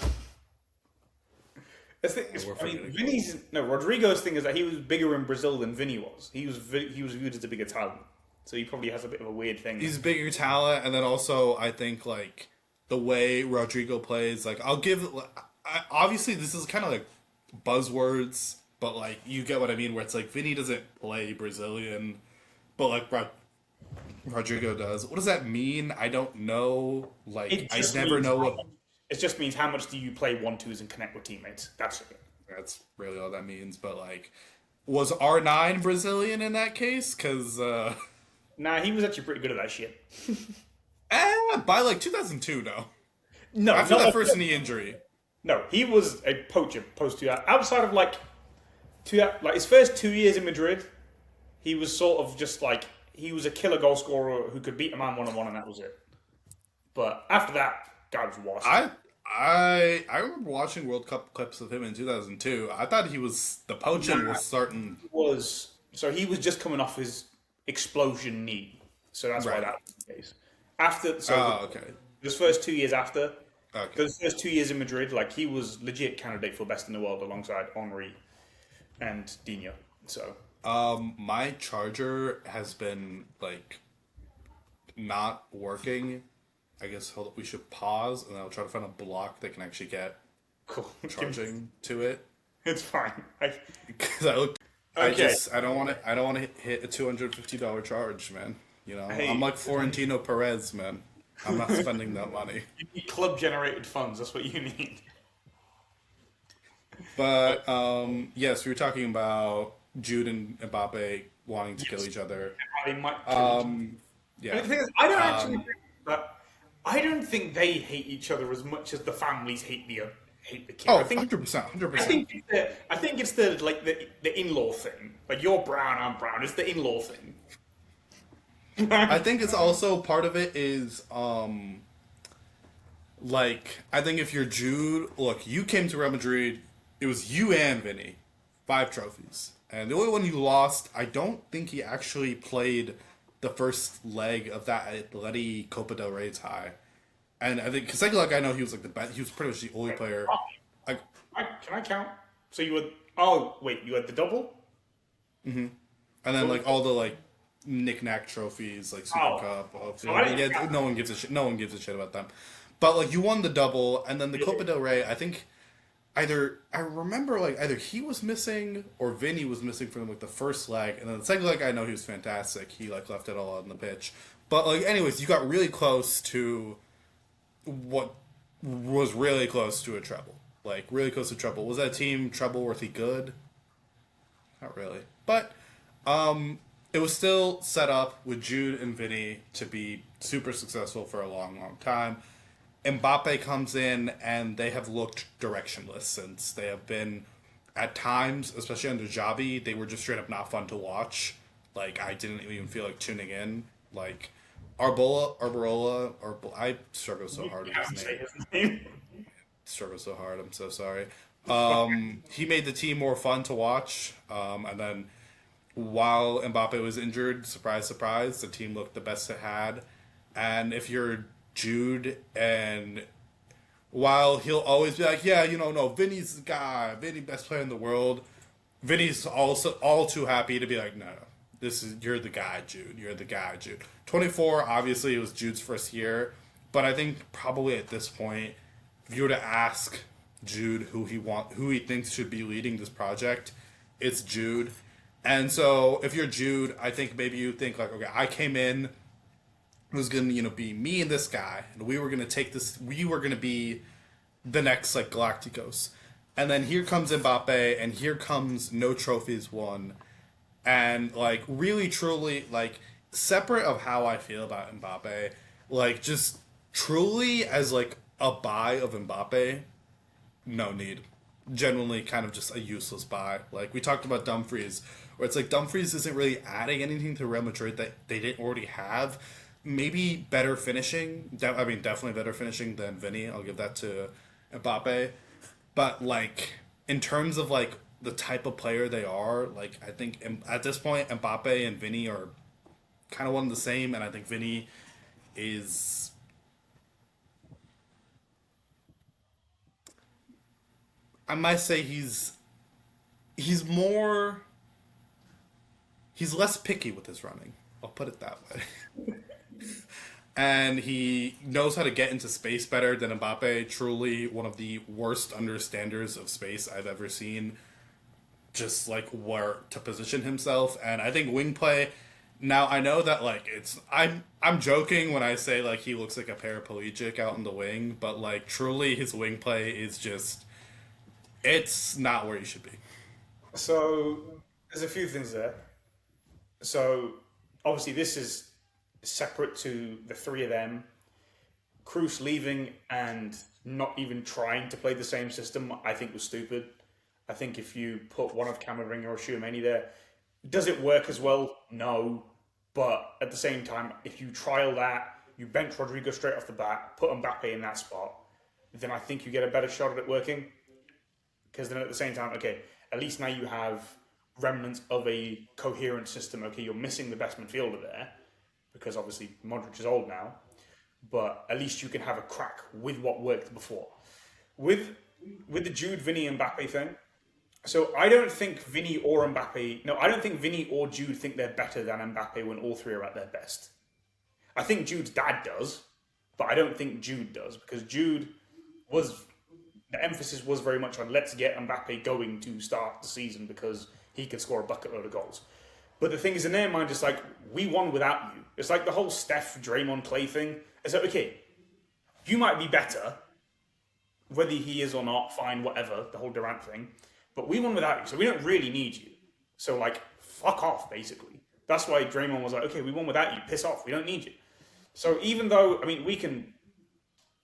Rodrigo's thing is that he was bigger in Brazil than Vinny was. He was viewed as a bigger talent, so he probably has a bit of a weird thing. he's bigger talent, and then also I think like the way Rodrigo plays, like obviously this is kind of like buzzwords, but like you get what I mean, where it's like Vinny doesn't play Brazilian, but like Rodrigo does. What does that mean? I don't know. Like I never know what. It just means how much do you play 1-2s and connect with teammates. That's it. That's really all that means. But like, was R9 Brazilian in that case? Because Nah, he was actually pretty good at that shit. by like 2002, no. No, After not that like- first knee injury. No, he was a poacher post to that. Outside of like his first 2 years in Madrid, he was sort of just like he was a killer goal scorer who could beat a man 1-on-1, and that was it. But after that, guy was washed. I remember watching World Cup clips of him in 2002. I thought he was the poaching was starting. He was just coming off his explosion knee, so that's why Right. that was the case. Okay. His first 2 years after. Okay. Those first 2 years in Madrid, like he was legit candidate for best in the world alongside Henry and Dino. So My charger has been like not working. I guess we should pause and I'll try to find a block that can actually get cool. charging to it. It's fine. Because I looked. Okay. I don't want to hit a $250 charge, man. You know, I'm Hey, like Florentino Perez, man. I'm not spending that money. you need club-generated funds. That's what you need. But yes, we were talking about Jude and Mbappe wanting to kill Yes, each other. they might kill each other. Um, And yeah. the thing is, I don't actually think that. I don't think they hate each other as much as the families hate the kid. Oh, I think 100%, I 100%. think it's the like the in-law thing. Like you're brown, I'm brown. It's the in-law thing. I think it's also part of it is like I think if you're Jude, look, you came to Real Madrid, it was you and Vinny, 5 trophies, and the only one you lost, I don't think he actually played the first leg of that Atleti Copa del Rey tie, and I think because like I know he was like the best, he was pretty much the only player. Like, Can I count? So you were. Oh wait, you had the double. and then like all the like knick-knack trophies, like Super Oh. Cup. So I didn't Yeah, count. no one gives a shit. No one gives a shit about them. But like you won the double, and then the Copa del Rey. I think either I remember like either he was missing or Vinny was missing from like the first leg, and then the second leg I know he was fantastic. He like left it all out on the pitch. But like anyways, you got really close to what was really close to a treble. Like really close to treble. Was that team treble worthy good? Not really. But it was still set up with Jude and Vinny to be super successful for a long, long time. Mbappe comes in and they have looked directionless since they have been at times, especially under Xavi, they were just straight up not fun to watch. Like I didn't even feel like tuning in. Like Arbola, I struggle so hard with Yeah, his say name. his name. Struggle so hard. I'm so sorry. He made the team more fun to watch, and then while Mbappe was injured, surprise, surprise, the team looked the best it had. And if you're Jude, and while he'll always be like, yeah, you know, no, Vinny's the guy, Vinny best player in the world. Vinny's also all too happy to be like, no, you're the guy, Jude. You're the guy, Jude. 24, obviously, it was Jude's first year, but I think probably at this point, if you were to ask Jude who he thinks should be leading this project, it's Jude. And so if you're Jude, I think maybe you think like, okay, I came in, it was gonna be me and this guy, and we were gonna take this. We were gonna be the next like Galacticos, and then here comes Mbappe, and here comes no trophies won, and like really truly like separate of how I feel about Mbappe, like just truly as like a buy of Mbappe, no need. Genuinely kind of just a useless buy. Like we talked about Dumfries, where it's like Dumfries isn't really adding anything to Real Madrid that they didn't already have. Maybe better finishing. I mean, definitely better finishing than Vinny. I'll give that to Mbappe. But like in terms of like the type of player they are, like I think at this point Mbappe and Vinny are kind of one and the same, and I think Vinny is I might say he's more he's less picky with his running. I'll put it that way. And he knows how to get into space better than Mbappe. Truly one of the worst understanders of space I've ever seen. Just like where to position himself, and I think wing play. Now I know that like I'm joking when I say like he looks like a paraplegic out on the wing, but like truly his wing play is just it's not where he should be. So there's a few things there. So obviously this is separate to the three of them. Cruz leaving and not even trying to play the same system, I think was stupid. I think if you put one of Camavinga or Tchouaméni there, does it work as well? No. But at the same time, if you trial that, you bench Rodrigo straight off the bat, put Mbappe in that spot, then I think you get a better shot at it working. Because then at the same time, okay, at least now you have remnants of a coherent system. Okay, you're missing the best midfielder there, because obviously Modric is old now, but at least you can have a crack with what worked before. With the Jude, Vinny, Mbappe thing, so I don't think Vinny or Mbappe, no, I don't think Vinny or Jude think they're better than Mbappe when all three are at their best. I think Jude's dad does, but I don't think Jude does, because Jude was, the emphasis was very much on let's get Mbappe going to start the season because he could score a bucket load of goals. But the thing is, in their mind, it's like, we won without you. It's like the whole Steph, Draymond, Clay thing. It's like, okay, you might be better, whether he is or not, fine, whatever, the whole Durant thing. But we won without you, so we don't really need you. So, like, fuck off, basically. That's why Draymond was like, okay, we won without you, piss off, we don't need you. So even though, I mean, we can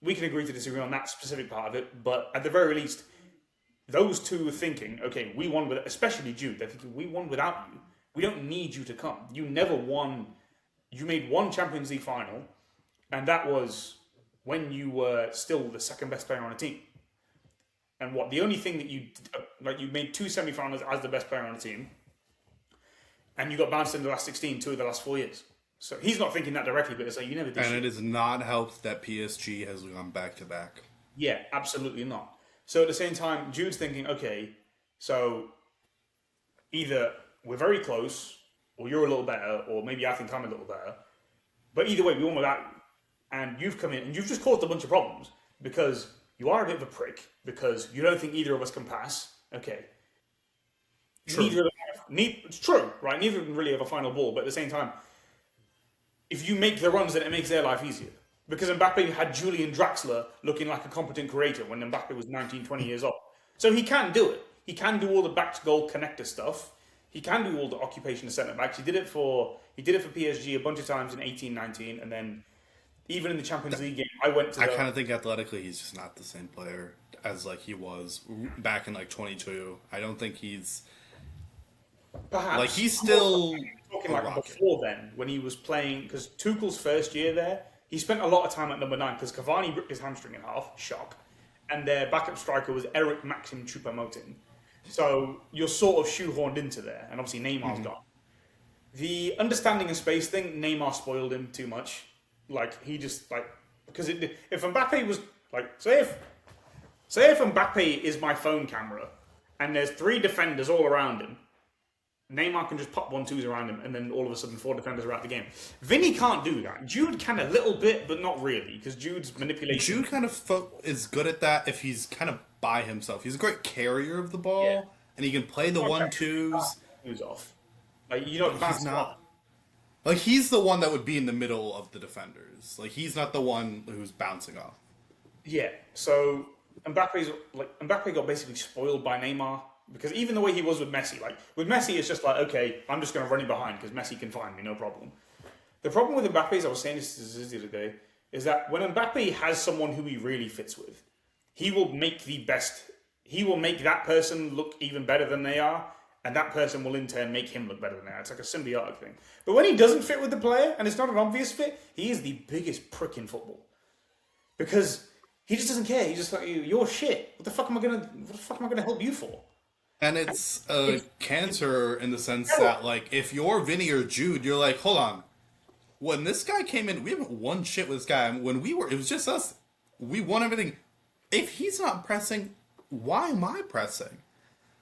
agree to disagree on that specific part of it, but at the very least, those two are thinking, okay, we won with, especially Jude, they're thinking, we won without you. We don't need you to come. You never won. You made one Champions League final, and that was when you were still the second best player on a team. And the only thing that you made 2 semi-finals as the best player on a team, and you got bounced in the last 16 2 of the last 4 years. So he's not thinking that directly, but it's like, you never did. And it has not helped that PSG has gone back to back. Yeah, absolutely not. So at the same time, Jude's thinking, okay, so either we're very close, or you're a little better, or maybe I think I'm a little better. But either way, we won without you. And you've come in and you've just caused a bunch of problems because you are a bit of a prick, because you don't think either of us can pass. Okay. True. It's true, right? Neither of them really have a final ball, but at the same time, if you make the runs, then it makes their life easier. Because Mbappe had Julian Draxler looking like a competent creator when Mbappe was 19, 20 years old. So he can do it. He can do all the back-to-goal connector stuff. He can do all the occupation of centre-backs. He did it for PSG a bunch of times in 18, 19, and then even in the Champions League game, I kind of think athletically he's just not the same player as like he was back in like 22. I don't think he's... Perhaps. Like, he's still... Talking like before then, when he was playing, because Tuchel's first year there, he spent a lot of time at number 9 because Cavani ripped his hamstring in half, shock, and their backup striker was Eric Maxim Choupo-Moting. So you're sort of shoehorned into there, and obviously Neymar's gone. The understanding of space thing, Neymar spoiled him too much. Like, he just, like, because if Mbappe was, like, say if Mbappe is my phone camera, and there's 3 defenders all around him, Neymar can just pop 1-2s around him, and then all of a sudden 4 defenders are out the game. Vinny can't do that. Jude can a little bit, but not really, because Jude's manipulation. Jude kind of is good at that if he's kind of by himself. He's a great carrier of the ball, and he can play the 1-2s. Who's off? Like, you don't bounce not. Like, he's the one that would be in the middle of the defenders. Like, he's not the one who's bouncing off. Yeah. So Mbappe got basically spoiled by Neymar. Because even the way he was with Messi, like, with Messi, it's just like, okay, I'm just going to run him behind because Messi can find me, no problem. The problem with Mbappe, as I was saying this the other day, is that when Mbappe has someone who he really fits with, he will make that person look even better than they are, and that person will in turn make him look better than they are. It's like a symbiotic thing. But when he doesn't fit with the player, and it's not an obvious fit, he is the biggest prick in football. Because he just doesn't care. He's just like, you're shit. What the fuck am I gonna help you for? And it's a cancer in the sense that, like, if you're Vinny or Jude, you're like, hold on. When this guy came in, we haven't won shit with this guy. When it was just us. We won everything. If he's not pressing, why am I pressing?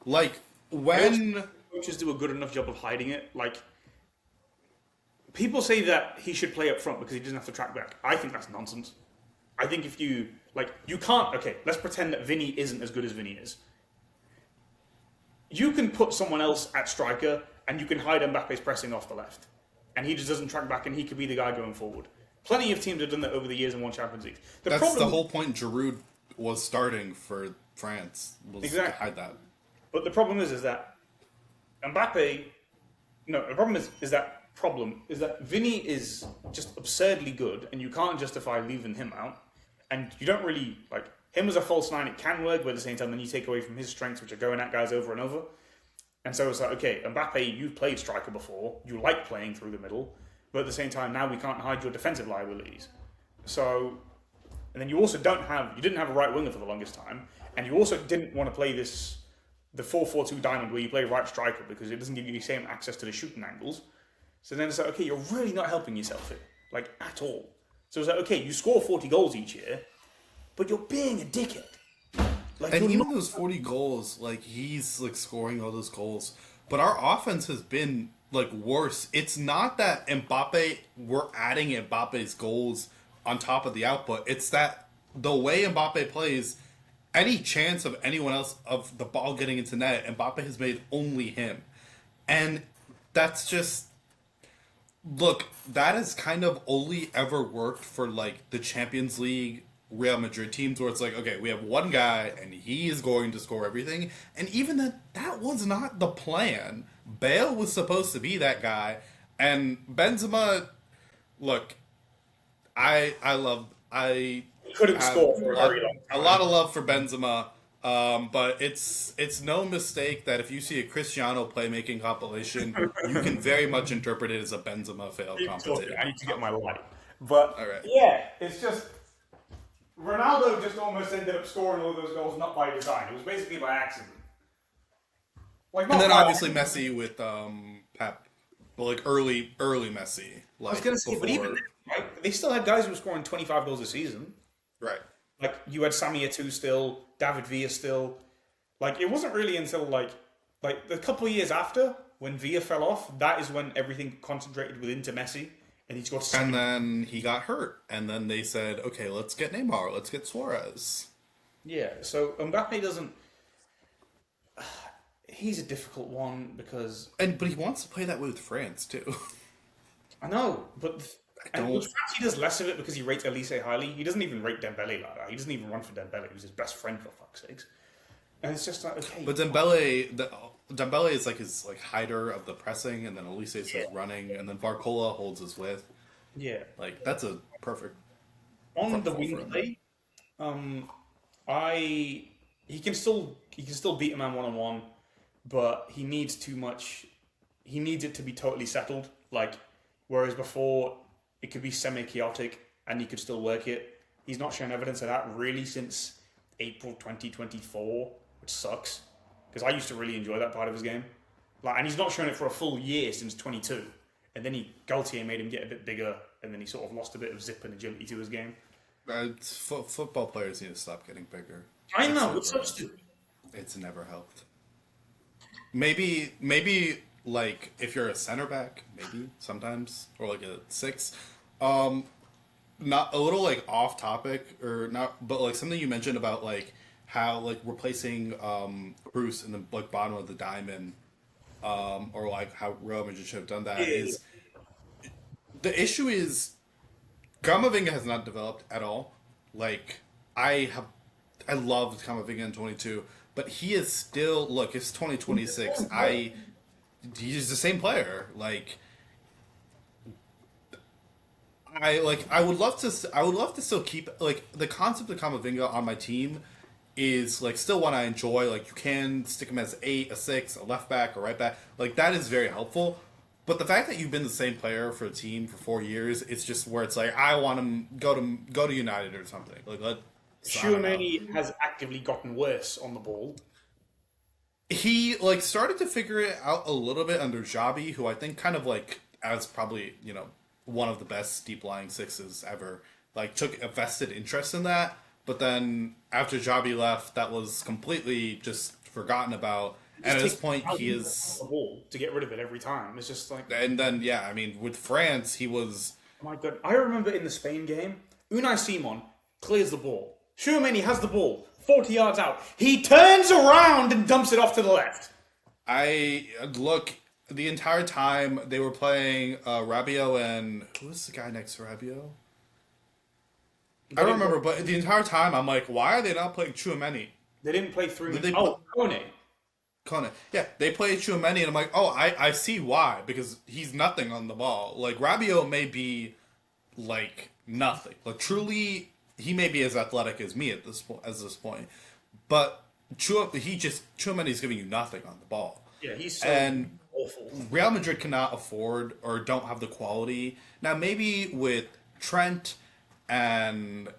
Like, when... Coaches do a good enough job of hiding it. Like, people say that he should play up front because he doesn't have to track back. I think that's nonsense. I think if you can't... Okay, let's pretend that Vinny isn't as good as Vinny is. You can put someone else at striker, and you can hide Mbappe's pressing off the left. And he just doesn't track back, and he could be the guy going forward. Plenty of teams have done that over the years and won Champions League. That's the whole point Giroud was starting for France, was to hide that. But the problem is that Mbappe... No, the problem is that Vinny is just absurdly good, and you can't justify leaving him out. And you don't really... like. Him as a false 9, it can work, but at the same time, then you take away from his strengths, which are going at guys over and over. And so it's like, okay, Mbappe, you've played striker before. You like playing through the middle. But at the same time, now we can't hide your defensive liabilities. So, and then you also didn't have a right winger for the longest time. And you also didn't want to play the 4-4-2 diamond where you play right striker because it doesn't give you the same access to the shooting angles. So then it's like, okay, you're really not helping yourself here, like, at all. So it's like, okay, you score 40 goals each year, but you're being a dickhead. Like, and even those 40 goals, like, he's, like, scoring all those goals. But our offense has been, like, worse. It's not that we're adding Mbappe's goals on top of the output. It's that the way Mbappe plays, any chance of anyone else of the ball getting into net, Mbappe has made only him. And that's just... look, that has kind of only ever worked for like the Champions League Real Madrid teams where it's like, okay, we have one guy and he is going to score everything. And even that was not the plan. Bale was supposed to be that guy. And Benzema, look, I He couldn't have score for a very long a time. lot of love for Benzema. But it's no mistake that if you see a Cristiano playmaking compilation, you can very much interpret it as a Benzema failed Keep talking. competition. I need to get my light. But All right. yeah, it's just Ronaldo just almost ended up scoring all those goals not by design. It was basically by accident. Like not And then by obviously Messi with Pep, but like early Messi. Like I was gonna say, but even before- then, right, they still had guys who were scoring 25 goals a season. right. Like you had Sammy Eto'o still, David Villa still. Like it wasn't really until like a couple of years after when Villa fell off, that is when everything concentrated within to Messi, and he's got. And then he got hurt, and then they said, okay, let's get Neymar, let's get Suarez. Yeah, so Mbappe doesn't. He's a difficult one because But he wants to play that way with France too. I know, but and don't- with France he does less of it because he rates Elise highly. He doesn't even rate Dembele like that. He doesn't even run for Dembele, who's his best friend for fuck's sakes. And it's just like okay, But Dembele is like his like hider of the pressing, and then Elise is his running, and then Barcola holds his width. yeah. Like that's a perfect. On the for wing him. play, he can still beat a man 1-on-1, but he needs too much. He needs it to be totally settled. Like whereas before it could be semi-chaotic and he could still work it. He's not shown evidence of that really since April 2024, which sucks because I used to really enjoy that part of his game. Like, and he's not shown it for a full year since 22. And then Gaultier made him get a bit bigger, and then he sort of lost a bit of zip and agility to his game. Football players need to stop getting bigger. I know, it's so stupid. It's never helped. Maybe like if you're a center back, maybe sometimes, or like a six. Not a little like off topic or not, but like something you mentioned about like how like replacing Bruce in the like bottom of the diamond, or like how Real Madrid should have done that is the issue is Kamavinga has not developed at all. Like I loved Kamavinga in 22, but he is still look. It's 2026. He's the same player. Like I would love to still keep like the concept of Kamavinga on my team is like still one I enjoy. Like you can stick him as 8, a 6, a left back, a right back. Like that is very helpful. But the fact that you've been the same player for a team for 4 years, it's just where it's like I want him go to United or something. Like Tchouaméni has actively gotten worse on the ball. he like started to figure it out a little bit under Xabi, who I think kind of like as probably one of the best deep lying sixes ever. Like took a vested interest in that, but then after Xabi left, that was completely just forgotten about. And at this point, he is the ball to get rid of it every time. It's just like, and then yeah, I mean with France, he was oh my god! I remember in the Spain game, Unai Simon clears the ball. Tchouaméni has the ball, 40 yards out. He turns around and dumps it off to the left. I look the entire time they were playing Rabiot and who was the guy next to Rabiot? I don't remember, but the entire time I'm like, why are they not playing Tchouaméni? They didn't play through. Did they Kone. Kone. Yeah, they play Tchouaméni, and I'm like, oh, I see why, because he's nothing on the ball. Like, Rabiot may be, like, nothing. Like, truly, he may be as athletic as me at this point. But Tchouaméni's giving you nothing on the ball. Yeah, he's so And awful. Real Madrid cannot afford or don't have the quality. Now, maybe with Trent and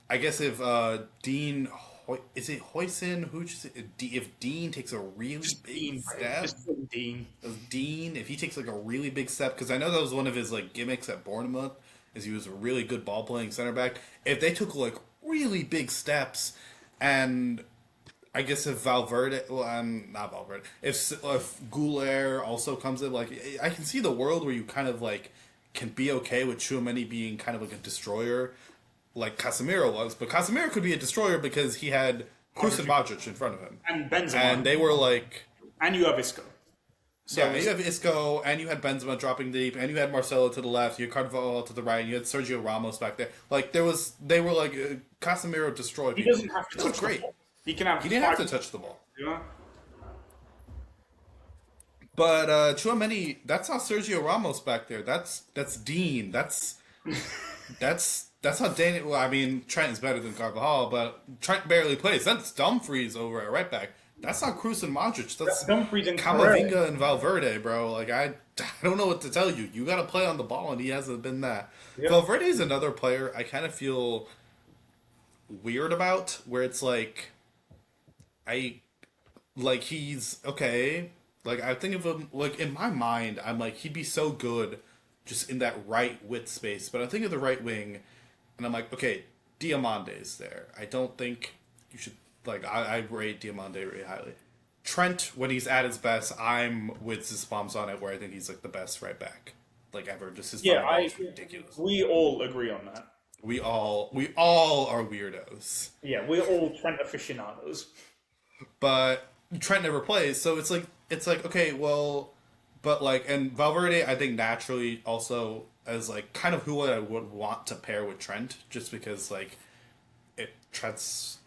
I guess if Dean, is it Hoyson? If Dean takes a really big step, Dean, if he takes like a really big step, because I know that was one of his like gimmicks at Bournemouth, is he was a really good ball playing center back. If they took like really big steps, and I guess if Valverde, well, not Valverde, if Goulart also comes in, like I can see the world where you kind of like can be okay with Tchouaméni being kind of like a destroyer, like Casemiro was, but Casemiro could be a destroyer because he had Kroos and Modric in front of him, And Benzema. and they were like, And you have Isco. Yeah, So you have Isco, and you had Benzema dropping deep, and you had Marcelo to the left, you had Carvajal to the right, and you had Sergio Ramos back there. Like they were like Casemiro destroy he people. doesn't have to It was touch the great. ball. He can have He didn't have five. to touch the ball. You know? But Chouameni, that's not Sergio Ramos back there. That's Dean. That's how Daniel. Well, I mean, Trent is better than Carvajal, but Trent barely plays. That's Dumfries over at right back. That's not Cruz and Modric. That's Dumfries and Pereira. Camavinga and Valverde, bro. Like I don't know what to tell you. You got to play on the ball, and he hasn't been that. Yep. Valverde is another player I kind of feel weird about, where it's like I like he's okay. Like I think of him like in my mind, I'm like he'd be so good just in that right width space. But I think of the right wing, and I'm like, okay, Diamande's there. I don't think you should like I rate Diamande really highly. Trent, when he's at his best, I'm with Zispom's on it, where I think he's like the best right back like ever. Just his Yeah, volleyball is ridiculous. we all agree on that. We all are weirdos. Yeah, we're all Trent aficionados. But Trent never plays, so it's like okay, well, but like and Valverde, I think naturally also as like kind of who I would want to pair with Trent, just because like Trent's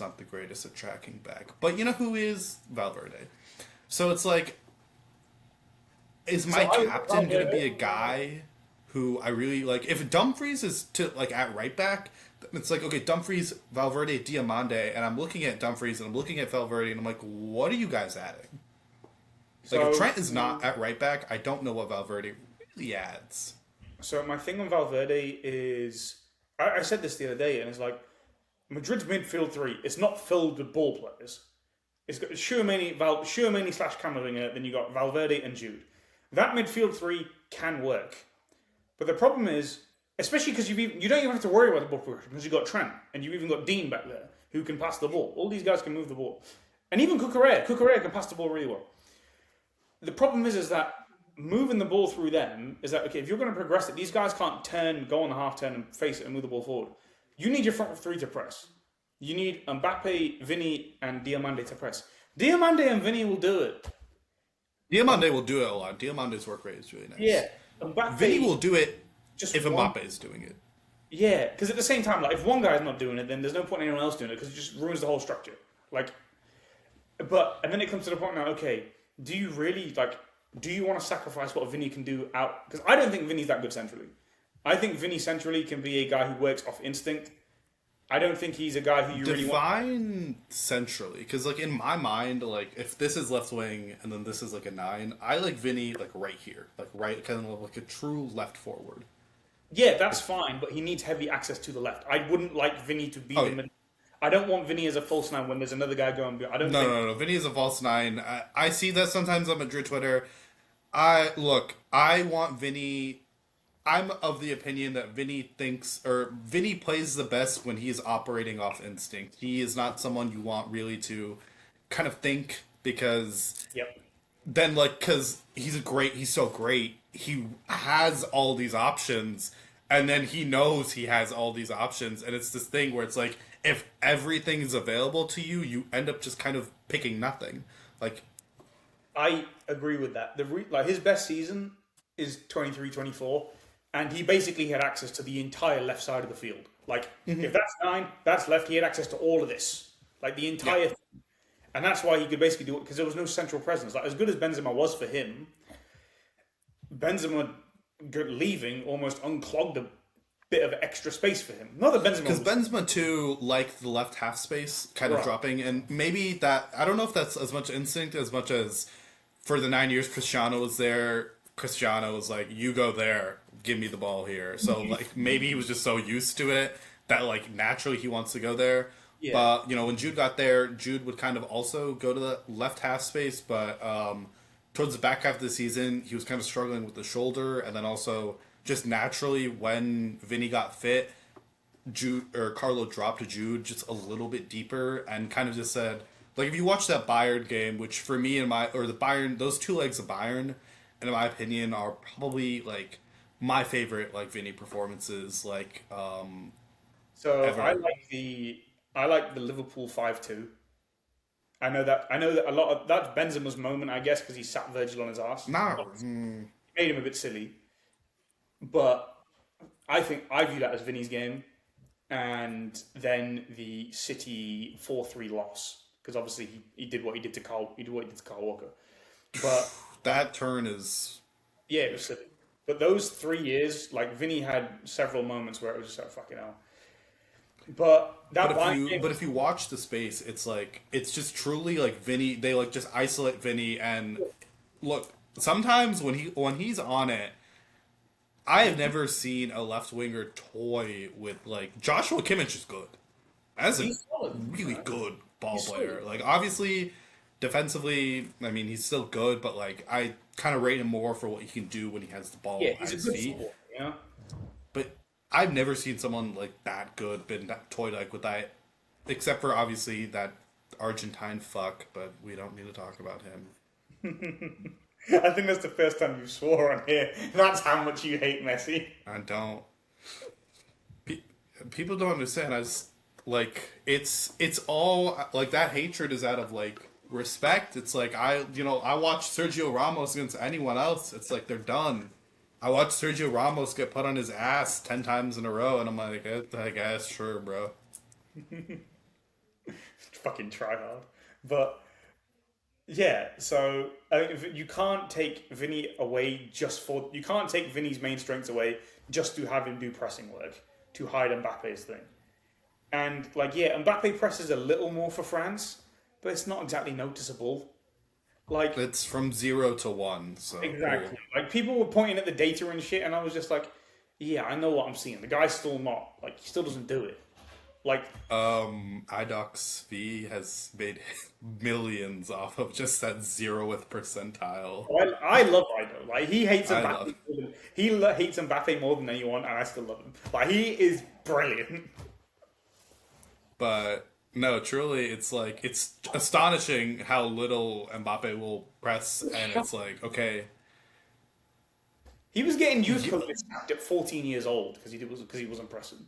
not the greatest at tracking back, but you know who is Valverde, so it's like is my captain gonna be a guy who I really like? If Dumfries is to like at right back, it's like okay, Dumfries, Valverde, Diamande, and I'm looking at Dumfries and I'm looking at Valverde and I'm like, what are you guys adding? Like if Trent is not at right back, I don't know what Valverde really adds. So my thing on Valverde is, I said this the other day, and it's like Madrid's midfield three. It's not filled with ball players. It's got Tchouaméni slash Camavinga. Then you got Valverde and Jude. That midfield three can work, but the problem is, especially because you don't even have to worry about the ball progression because you got Trent and you've even got Dean back there who can pass the ball. All these guys can move the ball, and even Cucurella can pass the ball really well. The problem is that moving the ball through them is that, okay, if you're going to progress it, these guys can't go on the half turn and face it and move the ball forward. You need your front three to press. You need Mbappe, Vinny, and Diamande to press. Diamande and Vinny will do it. Diamande will do it a lot. Diamande's work rate is really nice. Yeah. Mbappe, Vinny will do it just if Mbappe is doing it. Yeah, because at the same time, like if one guy's not doing it, then there's no point in anyone else doing it because it just ruins the whole structure. And then it comes to the point now, okay, do you really do you want to sacrifice what Vinny can do out? Because I don't think Vinny's that good centrally. I think Vinny centrally can be a guy who works off instinct. I don't think he's a guy who you really want. Define centrally, because like in my mind, like if this is left wing and then this is like a 9, I like Vinny like right here, like right kind of like a true left forward. Yeah, that's fine, but he needs heavy access to the left. I wouldn't like Vinny to be the middle. I don't want Vinny as a false 9 when there's another guy going. I don't. No. Vinny is a false 9. I see that sometimes on Madrid Twitter. I want Vinny. I'm of the opinion that Vinny plays the best when he's operating off instinct. He is not someone you want really to kind of think because then because he's so great, he has all these options and then he knows he has all these options and it's this thing where it's like if everything is available to you, you end up just kind of picking nothing. Like I agree with that. His best season is 23-24. And he basically had access to the entire left side of the field. If that's 9, that's left, he had access to all of this. Like, the entire thing. And that's why he could basically do it, because there was no central presence. Like, as good as Benzema was for him, Benzema leaving almost unclogged a bit of extra space for him. Not that Benzema because Benzema, too, liked the left half space kind of dropping. And maybe that, I don't know if that's as much instinct as much as for the 9 years Cristiano was there, Cristiano was like, you go there, give me the ball here. So like maybe he was just so used to it that like naturally he wants to go there. Yeah. But when Jude got there, Jude would kind of also go to the left half space, but towards the back half of the season he was kind of struggling with the shoulder, and then also just naturally when Vinny got fit, Carlo dropped Jude just a little bit deeper and kind of just said, like, if you watch that Bayern game, which for me those two legs of Bayern, and in my opinion, are probably like my favorite like Vinny performances. Like, so ever. I like the Liverpool 5-2. I know that a lot of that's Benzema's moment, I guess, because he sat Virgil on his ass. Nah, Made him a bit silly, but I view that as Vinny's game, and then the City 4-3 loss because obviously he did what he did to Carl Walker, but that turn is. yeah, it was silly. But those 3 years, like Vinny had several moments where it was just like fucking hell. But that Bayern game, But if you watch the space, it's like it's just truly like Vinny. They like just isolate Vinny and look. Sometimes when he's on it, I have never seen a left winger toy with like Joshua Kimmich is good. As a he's solid. really good ball He's player. solid. Like obviously, defensively, I mean he's still good, but like I kind of rate him more for what he can do when he has the ball Yeah, at he's a his good feet. footballer, you know. But I've never seen someone like that good been that toy like with that, except for obviously that Argentine fuck. But we don't need to talk about him. I think that's the first time you swore on here. That's how much you hate Messi. I don't. People don't understand. I just it's all like that hatred is out of like respect. It's like I watch Sergio Ramos against anyone else. It's like they're done. I watched Sergio Ramos get put on his ass 10 times in a row, and I'm like, I guess sure, bro. Fucking try hard. But yeah, so you can't take Vinny away you can't take Vinny's main strengths away just to have him do pressing work to hide Mbappe's thing. And like yeah, Mbappe presses a little more for France, but it's not exactly noticeable. Like It's from 0 to 1, so exactly. cool. Like people were pointing at the data and shit, and I was just like, yeah, I know what I'm seeing. The guy's still not like he still doesn't do it. Like Idox V has made millions off of just that 0th percentile. I love Ido. Like he hates I Mbappe. love. Hates Mbappe more than anyone, and I still love him. Like he is brilliant. But no, truly, it's like it's astonishing how little Mbappe will press, and it's like okay, He was getting youth COVID snapped at 14 years old because he wasn't pressing.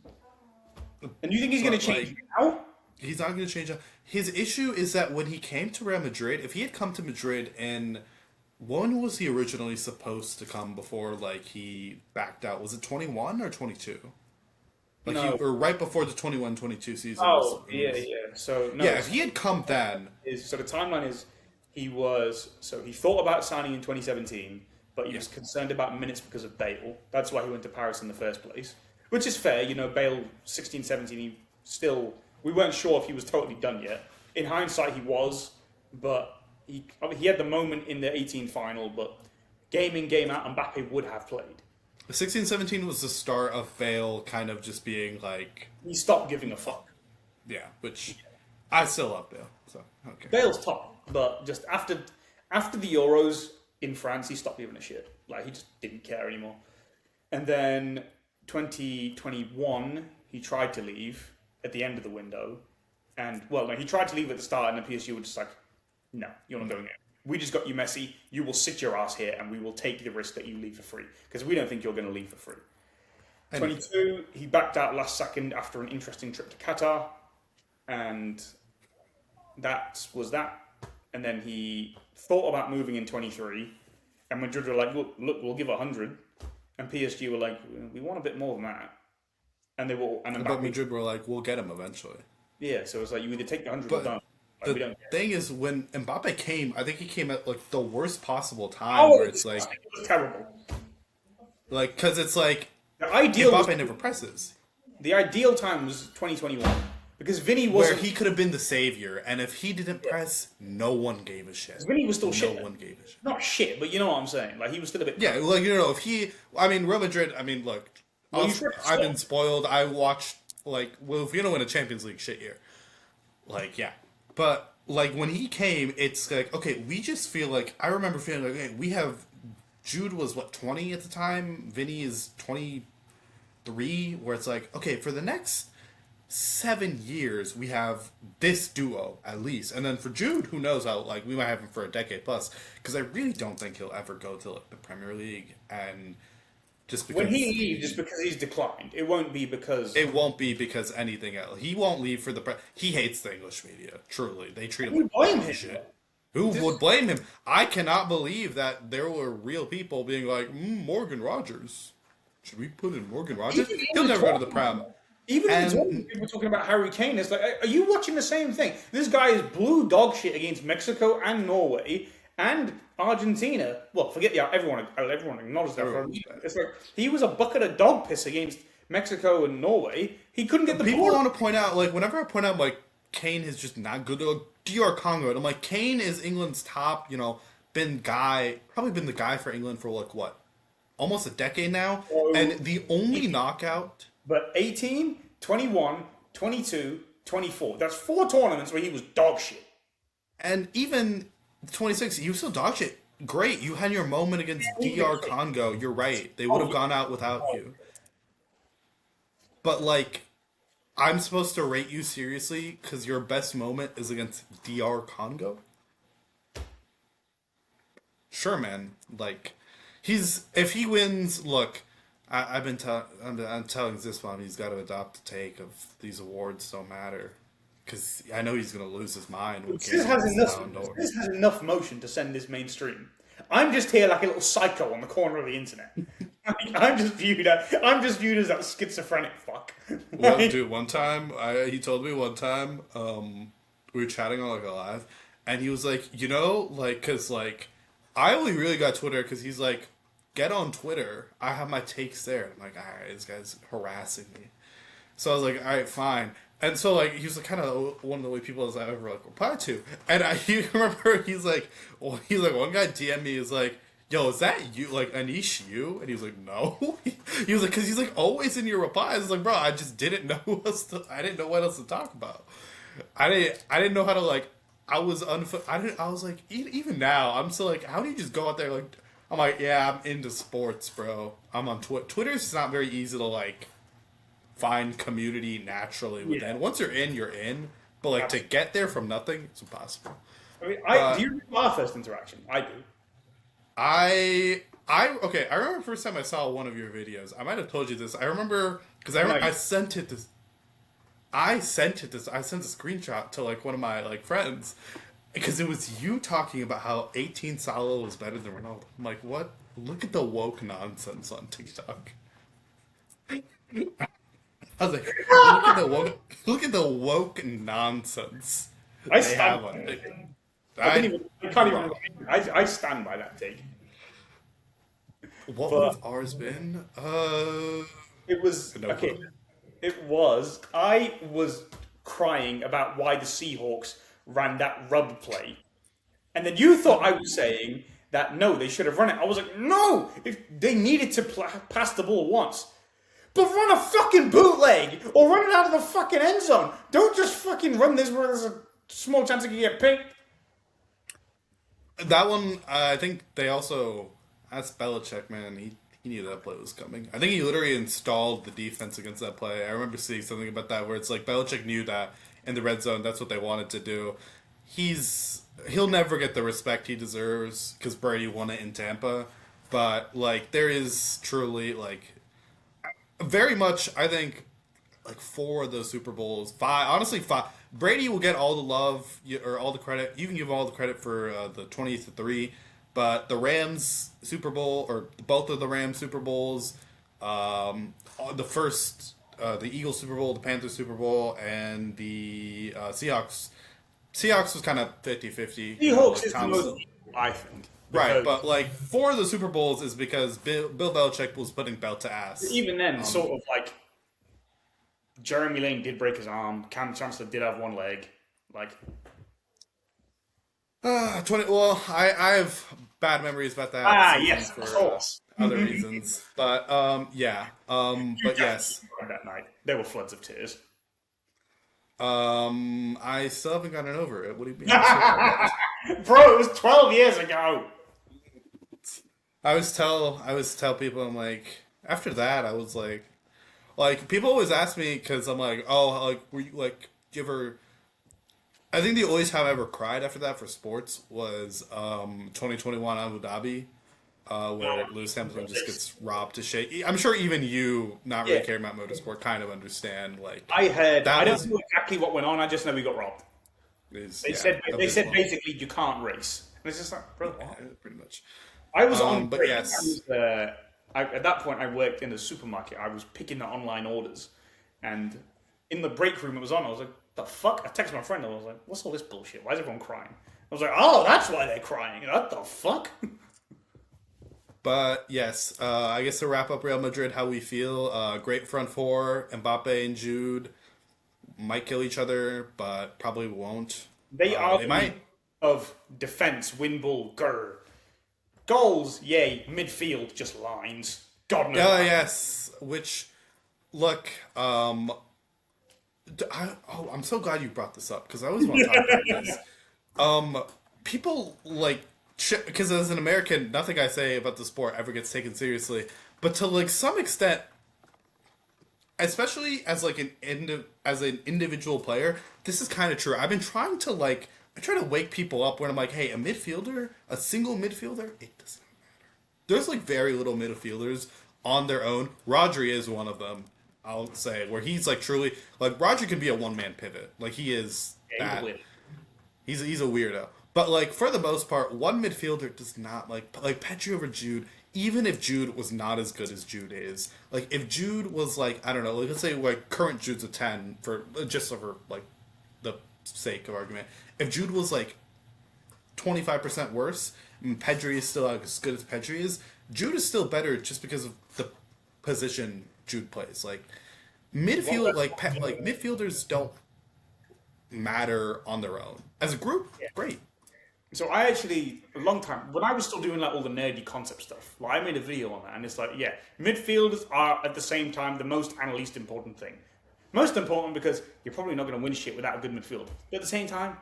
And you think he's going to But, change like, now? he's not going to change. His issue is that when he came to Real Madrid, if he had come to Madrid in when was he originally supposed to come before like he backed out? Was it 21 or 22? Like No. or right before the 21-22 season. Oh, was- yeah. So no. Yeah, if he had come then, So the timeline is he thought about signing in 2017, but he was concerned about minutes because of Bale. That's why he went to Paris in the first place. Which is fair, Bale 16, 17, we weren't sure if he was totally done yet. In hindsight, he was, but he had the moment in the 18 final, but game in, game out, Mbappe would have played. 16-17 was the start of Bale kind of just being like, He stopped giving a fuck. yeah, which I still love Bale. So okay. Bale's top, but just after the Euros in France, he stopped giving a shit. Like he just didn't care anymore. And then 2021, he tried to leave at the end of the window, and well, no, he tried to leave at the start, and the PSG were just like, "No, you're not going in. We just got you, Messi. You will sit your ass here, and we will take the risk that you leave for free because we don't think you're going to leave for free." 22, he backed out last second after an interesting trip to Qatar, and that was that. And then he thought about moving in 23, and Madrid were like, "Look, we'll give 100," and PSG were like, "We want a bit more than that." And they were, and But Madrid were like, we'll get him eventually. yeah, so it's like you either take the 100 or But don't. Like, we don't care. thing is, when Mbappe came, I think he came at like the worst possible time, Oh, where it's like, it was terrible. because it's like The ideal Mbappe never presses, the ideal time was 2021 because Vinny where wasn't. he could have been the savior, and if he didn't press, no one gave a shit. Vinny was still No shit. one gave a shit. Not shit, but you know what I'm saying. Like he was still a bit. Yeah, like if he, I mean, Real Madrid. I mean, look, Well, you I've been spoiled. I watched if you're gonna win a Champions League shit year, like yeah, but like when he came, it's like okay, we just feel like I remember feeling like okay, we have Jude was what 20 at the time, Vinny is 23, where it's like okay, for the next 7 years we have this duo at least, and then for Jude, who knows how like we might have him for a decade plus, because I really don't think he'll ever go to like the Premier League, and just When he because leaves, it's because he's declined. It won't be because it won't be because anything else. He won't leave for the he hates the English media. Truly, they treat him we like blame dog him. shit. Who This would blame him? I cannot believe that there were real people being like, Morgan Rogers. Should we put in Morgan Rogers? even He'll in the never go to the tournament, Prem. even in the And tournament, people talking about Harry Kane. It's like, are you watching the same thing? This guy is blue dog shit against Mexico and Norway and Argentina. Well, forget everyone acknowledges that. Everyone was bad. It's like he was a bucket of dog piss against Mexico and Norway. He couldn't get the people ball. want to point out, like, whenever I point out, like, Kane is just not good. Like, DR Congo, and I'm like, Kane is England's top, probably been the guy for England for, like, what? Almost a decade now. And the only knockout. But 18, 21, 22, 24. That's 4 tournaments where he was dog shit. And even 26, you still dog shit. Great, you had your moment against DR Congo. You're right. They would have gone out without you. But, like, I'm supposed to rate you seriously because your best moment is against DR Congo? Sure, man. Like, if he wins, look, I'm telling Zisman he's got to adopt the take of these awards don't matter. Because I know he's going to lose his mind. When This has enough motion to send this mainstream. I'm just here like a little psycho on the corner of the internet. I'm just viewed as that schizophrenic fuck. Well, dude, one time, he told me one time, we were chatting on like a live, and he was like, because like, I only really got Twitter because he's like, get on Twitter. I have my takes there. I'm like, all right, this guy's harassing me. So I was like, all right, fine. And so like, he was like, kind of one of the only people I ever like replied to. And you remember he's like, one guy DM me is like, yo, is that you? Like, Anish, you? And he was like, no. He was like, because he's like always in your replies. It's like, bro, I just didn't know I didn't know what else to talk about. I didn't know how to like. I was like, even now, I'm still like, how do you just go out there like? I'm like, yeah, I'm into sports, bro. I'm on Twitter. Twitter's not very easy to like find community naturally within. Yeah. Once you're in, you're in. But like to get there from nothing, it's impossible. I mean, do you remember our first interaction? I do. Okay, I remember the first time I saw one of your videos. I might have told you this. I remember because I sent it this. I sent a screenshot to like one of my like friends because it was you talking about how 18 Salah was better than Ronaldo. I'm like, what? Look at the woke nonsense on TikTok. I was like, look at the woke nonsense I they have on it. I stand by that take. What would have ours been? It was okay. It was. I was crying about why the Seahawks ran that rub play, and then you thought I was saying that no, they should have run it. I was like, no, if they needed to pass the ball once, but run a fucking bootleg or run it out of the fucking end zone. Don't just fucking run this where there's a small chance it can get picked. That one, I think they also asked Belichick, man. He knew that play was coming. I think he literally installed the defense against that play. I remember seeing something about that where it's like Belichick knew that in the red zone, that's what they wanted to do. He'll never get the respect he deserves because Brady won it in Tampa. But like there is truly like very much, I think, like 4 of those Super Bowls, 5. Honestly, 5. Brady will get all the love or all the credit. You can give all the credit for the 20-3. But the Rams Super Bowl, or both of the Rams Super Bowls, the first, the Eagles Super Bowl, the Panthers Super Bowl, and the Seahawks. Seahawks was kind of 50-50. Seahawks is the most, I think. Right, but like 4 of the Super Bowls is because Bill Belichick was putting belt to ass. Even then, sort of like, Jeremy Lane did break his arm. Cam Chancellor did have one leg. Like... 20. Well, I have bad memories about that. Yes, for, of course. Other reasons, but yeah. But yes. That night, there were floods of tears. I still haven't gotten over it. What do you mean? Bro, it was 12 years ago. I always tell people, I'm like, after that, I was like people always ask me because I'm like, oh, like were you like, do you ever? I think the only time I ever cried after that for sports was 2021 Abu Dhabi. where Lewis Hamilton just gets robbed to shake. I'm sure even you, not really caring about motorsport, kind of understand. Like I heard. that I don't know exactly what went on. I just know he got robbed. They said basically you can't race. And it's just like, bro, what? Pretty much. I was on but break. yes. At that point, I worked in a supermarket. I was picking the online orders, and in the break room it was on. I was like, "The fuck!" I texted my friend. I was like, "What's all this bullshit? Why is everyone crying?" I was like, "Oh, that's why they're crying." What the fuck? But yes, I guess to wrap up Real Madrid, how we feel. Great front four. Mbappe and Jude might kill each other, but probably won't. They are They might. of defense, win ball, grr. Goals, yay. Midfield, just lines. God knows. Yes. Which, look, I'm so glad you brought this up because I always want to talk about this. People like because as an American, nothing I say about the sport ever gets taken seriously. But to like some extent, especially as like as an individual player, this is kind of true. I've been trying to I try to wake people up when I'm like, hey, a single midfielder, it doesn't matter. There's like very little midfielders on their own. Rodri is one of them, I'll say, where he's like truly like Rodri can be a one-man pivot. Like he is that. He's a weirdo. But like for the most part, one midfielder does not like Pedri over Jude. Even if Jude was not as good as Jude is, like if Jude was like I don't know, like let's say like current Jude's a 10 for like the sake of argument. If Jude was like 25% worse, and Pedri is still as good as Pedri is, Jude is still better just because of the position Jude plays. Like midfield, midfielders don't matter on their own. As a group, great. So I actually, a long time, when I was still doing like all the nerdy concept stuff, like I made a video on that, and it's like, yeah, midfielders are at the same time the most and least important thing. Most important because you're probably not going to win shit without a good midfield. But at the same time,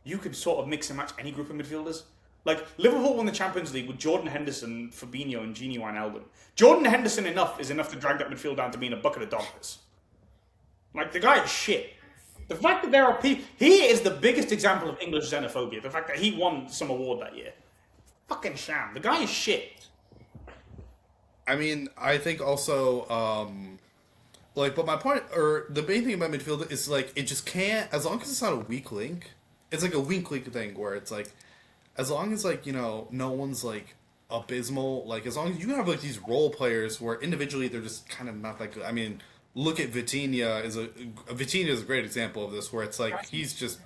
you could sort of mix and match any group of midfielders. Like, Liverpool won the Champions League with Jordan Henderson, Fabinho, and Gini Wijnaldum. Jordan Henderson is enough to drag that midfield down to being a bucket of dog piss. Like, the guy is shit. The fact that there are people... He is the biggest example of English xenophobia. The fact that he won some award that year. Fucking sham. The guy is shit. I mean, I think also... but my point, or the main thing about midfield is, like, it just can't... As long as it's not a weak link... It's like a weak link thing where it's, like... As long as, like, you know, no one's, like, abysmal... Like, as long as you have, like, these role players where individually they're just kind of not that good. I mean... Look at Vitinha Vitinha is a great example of this, where it's like he's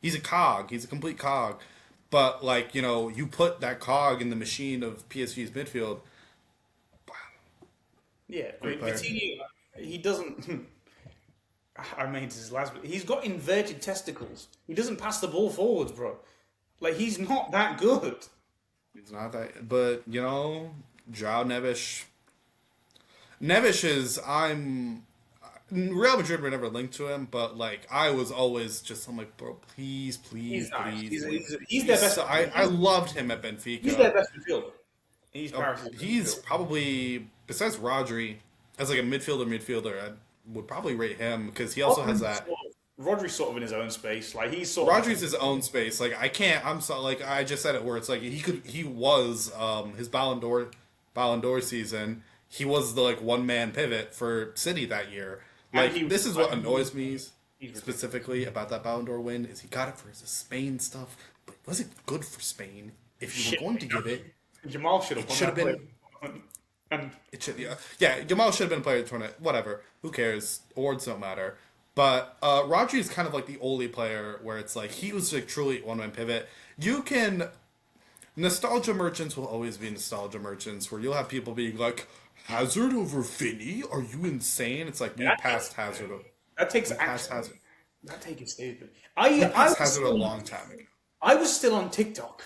a cog, he's a complete cog, but like you know you put that cog in the machine of PSG's midfield. Wow. Yeah, I mean, Vitinha, he doesn't. I mean, it's his last. He's got inverted testicles. He doesn't pass the ball forwards, bro. Like he's not that good. He's not that, but you know, João Neves. Neves is Real Madrid were never linked to him, but like I was always just I'm like, bro, please. He's their best. I loved him at Benfica. He's their best midfielder. He's probably besides Rodri as like a midfielder. I would probably rate him because he also has that. Rodri's sort of in his own space. Like he's sort Rodri's his own space. Like I can't. I'm so like I just said it where it's like he was his Ballon d'Or season. He was the like one man pivot for City that year. Like this is what annoys me specifically about that Ballon d'Or win is he got it for his Spain stuff, but was it good for Spain? If you were going to give it, Jamal should have been. And it should Jamal should have been player of the tournament. Whatever, who cares? Awards don't matter. But Rodri is kind of like the only player where it's like he was like truly one man pivot. You can nostalgia merchants will always be nostalgia merchants where you'll have people being like. Hazard over Finney? Are you insane? It's like we passed Hazard. That takes action. Hazard. That take is stupid. I passed Hazard a long time ago. I was still on TikTok,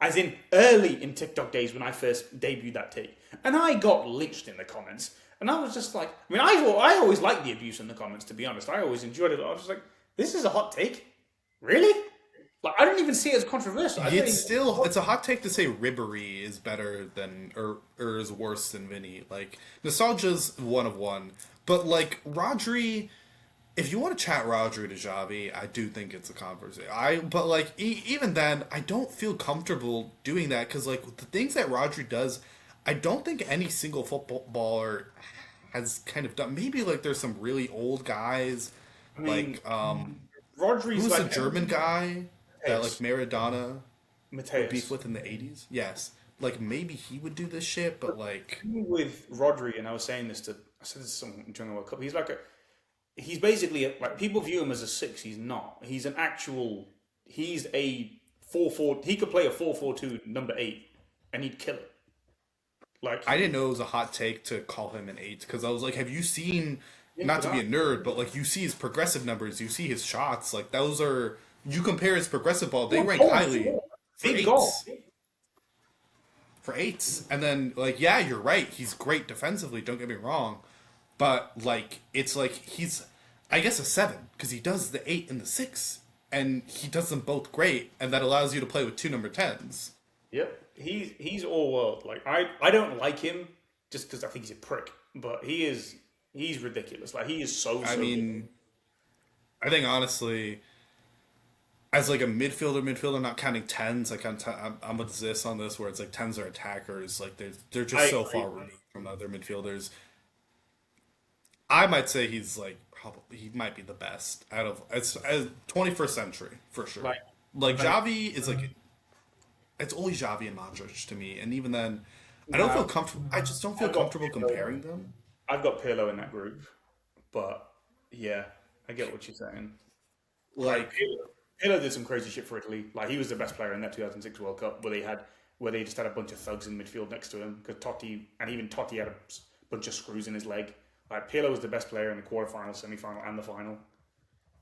as in early in TikTok days when I first debuted that take, and I got lynched in the comments. And I was just like, I mean, I always liked the abuse in the comments. To be honest, I always enjoyed it. I was just like, this is a hot take, really? Like, I don't even see it as controversial. It's a hot take to say Ribéry is better than or is worse than Vinny. Like nostalgia's one of one, but like Rodri, if you want to chat Rodri to Xavi, I do think it's a conversation. But like even then, I don't feel comfortable doing that because like the things that Rodri does, I don't think any single footballer has kind of done. Maybe like there's some really old guys, I mean, like Rodri's who's the like German guy that like Mateus. Maradona would beef Mateus. with in the '80s? Yes, like maybe he would do this shit, but like With Rodri, and I said this to someone during the World Cup. He's basically like people view him as a six. He's not. He's an actual. He's a 4-4. He could play a 4-4-2 number 8, and he'd kill it. Like I didn't know it was a hot take to call him an eight because I was like, have you seen? yeah, Not to be a nerd, but like you see his progressive numbers, you see his shots, like those are you compare his progressive ball, they rank highly for big goal. eights. For eights. And then like yeah, you're right, he's great defensively, don't get me wrong. But like it's like he's I guess a seven, because he does the eight and the six. And he does them both great, and that allows you to play with two number tens. Yep, he's all world. Like I don't like him just because I think he's a prick, but he's ridiculous. Like he is I so good. mean, I think honestly, as like a midfielder, not counting tens, like I'm with this on this where it's like tens are attackers, like they're I just so agree. far removed from other midfielders. I might say he's like probably he might be the best out of it's as 21st century for sure. Like Like Javi is like it's only Javi and Modric to me, and even then, I don't feel now comfortable. I just don't feel I've got comfortable Pirlo. comparing them. I've got Pirlo in that group, but yeah, I get what you're saying. Like Like Pirlo did some crazy shit for Italy. Like he was the best player in that 2006 World Cup, where they just had a bunch of thugs in midfield next to him because Totti and even Totti had a bunch of screws in his leg. Like Pirlo was the best player in the quarterfinal, semi-final, and the final,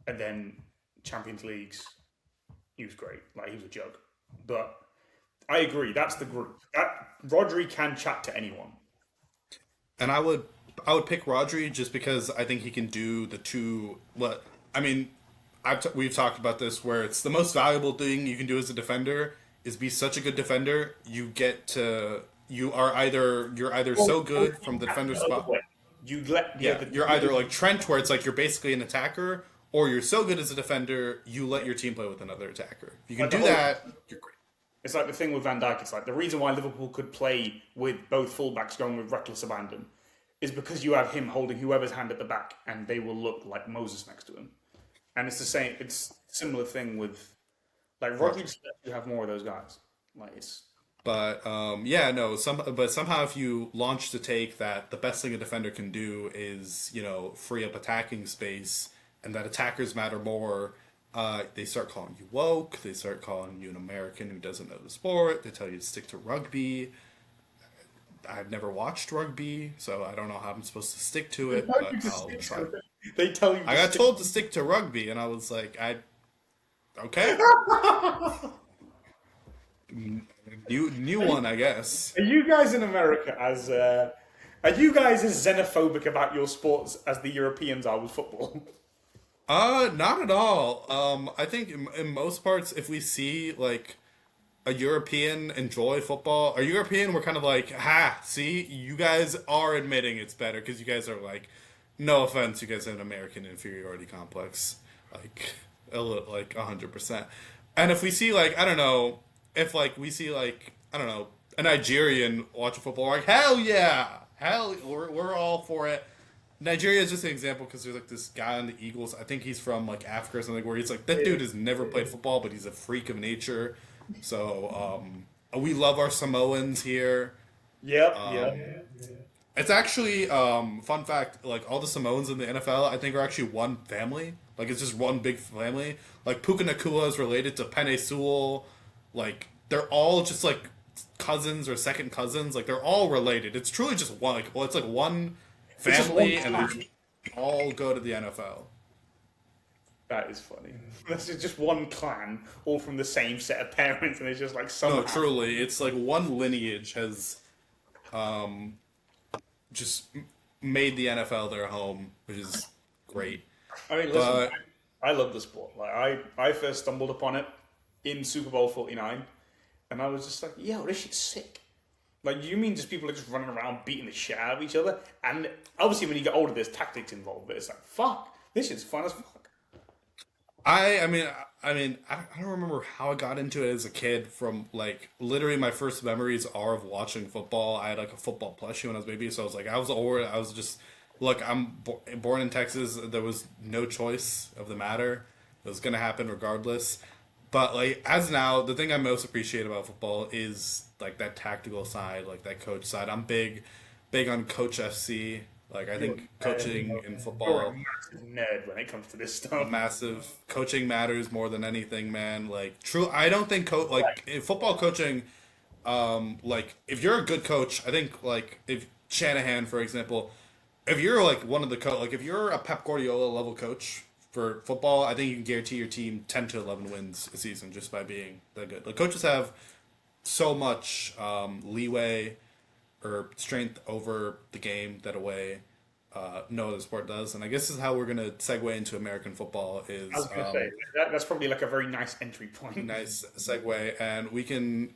and then Champions Leagues. He was great. Like he was a joke. But I agree. That's the group. That Rodri can chat to anyone. and I would pick Rodri just because I think he can do the two. What I mean, we've talked about this where it's the most valuable thing you can do as a defender is be such a good defender. You're either so good from the defender The other spot. way. You let the Yeah, other. you're either like Trent where it's like you're basically an attacker, or you're so good as a defender you let your team play with another attacker. If you can Like the do whole, that, you're great. it's like the thing with Van Dijk. It's like the reason why Liverpool could play with both fullbacks going with reckless abandon is because you have him holding whoever's hand at the back, and they will look like Moses next to him. And it's the same. It's a similar thing with like Rodri. Rodri. You have more of those guys. Like it's But yeah, no. But somehow, if you launch the take that the best thing a defender can do is free up attacking space, and that attackers matter more, they start calling you woke. They start calling you an American who doesn't know the sport. They tell you to stick to rugby. I've never watched rugby, so I don't know how I'm supposed to stick to they it, tell but you to I'll stick try. to it. They tell you I to got stick. told to stick to rugby, and I was like, okay, new one, I guess. Are you guys in America as? Are you guys as xenophobic about your sports as the Europeans are with football? Not at all. I think in most parts, if we see like a European enjoy football, a European, we're kind of like, ha, see, you guys are admitting it's better because you guys are like, no offense, you guys have an American inferiority complex, like like 100%. And if we see like, I don't know, if like we see like, I don't know, a Nigerian watching football, we're like, hell yeah, we're all for it. Nigeria is just an example because there's like this guy on the Eagles. I think he's from like Africa or something, where he's like that dude has never played football, but he's a freak of nature. So we love our Samoans here. Yep, Um, yep. it's actually fun fact. Like all the Samoans in the NFL, I think are actually one family. Like it's just one big family. Like Puka Nakua is related to Penei Sewell. Like they're all just like cousins or second cousins. Like they're all related. It's truly just one. Like well, it's like one It's just one family, and clan. they all go to the NFL. That is funny. This is just one clan, all from the same set of parents, and it's just like No, somehow. truly, it's like one lineage has just made the NFL their home, which is great. I mean, listen, But I love the sport. Like I first stumbled upon it in Super Bowl 49, and I was just like, yo, this shit's sick. Like, you mean just people are just running around beating the shit out of each other? And obviously, when you get older, there's tactics involved, but it's like, fuck, This shit's fun as fuck. I don't remember how I got into it as a kid. From like literally, my first memories are of watching football. I had like a football plushie when I was a baby, so I was just look. Born in Texas. There was no choice of the matter. It was gonna happen regardless. But like as now, the thing I most appreciate about football is like that tactical side, like that coach side. I'm big on Coach FC. Like I think coaching in You're a football massive nerd when it comes to this stuff. massive. Coaching matters more than anything, man. Like true, I don't think like in football coaching, like if you're a good coach, I think like if Shanahan, for example, if you're like one of the like if you're a Pep Guardiola level coach for football, I think you can guarantee your team 10 to 11 wins a season just by being that good. Like coaches have so much leeway or strength over the game that a way no other sport does. And I guess this is how we're gonna segue into American football. I Is was going to say that's probably like a very nice entry point. nice segue, and we can,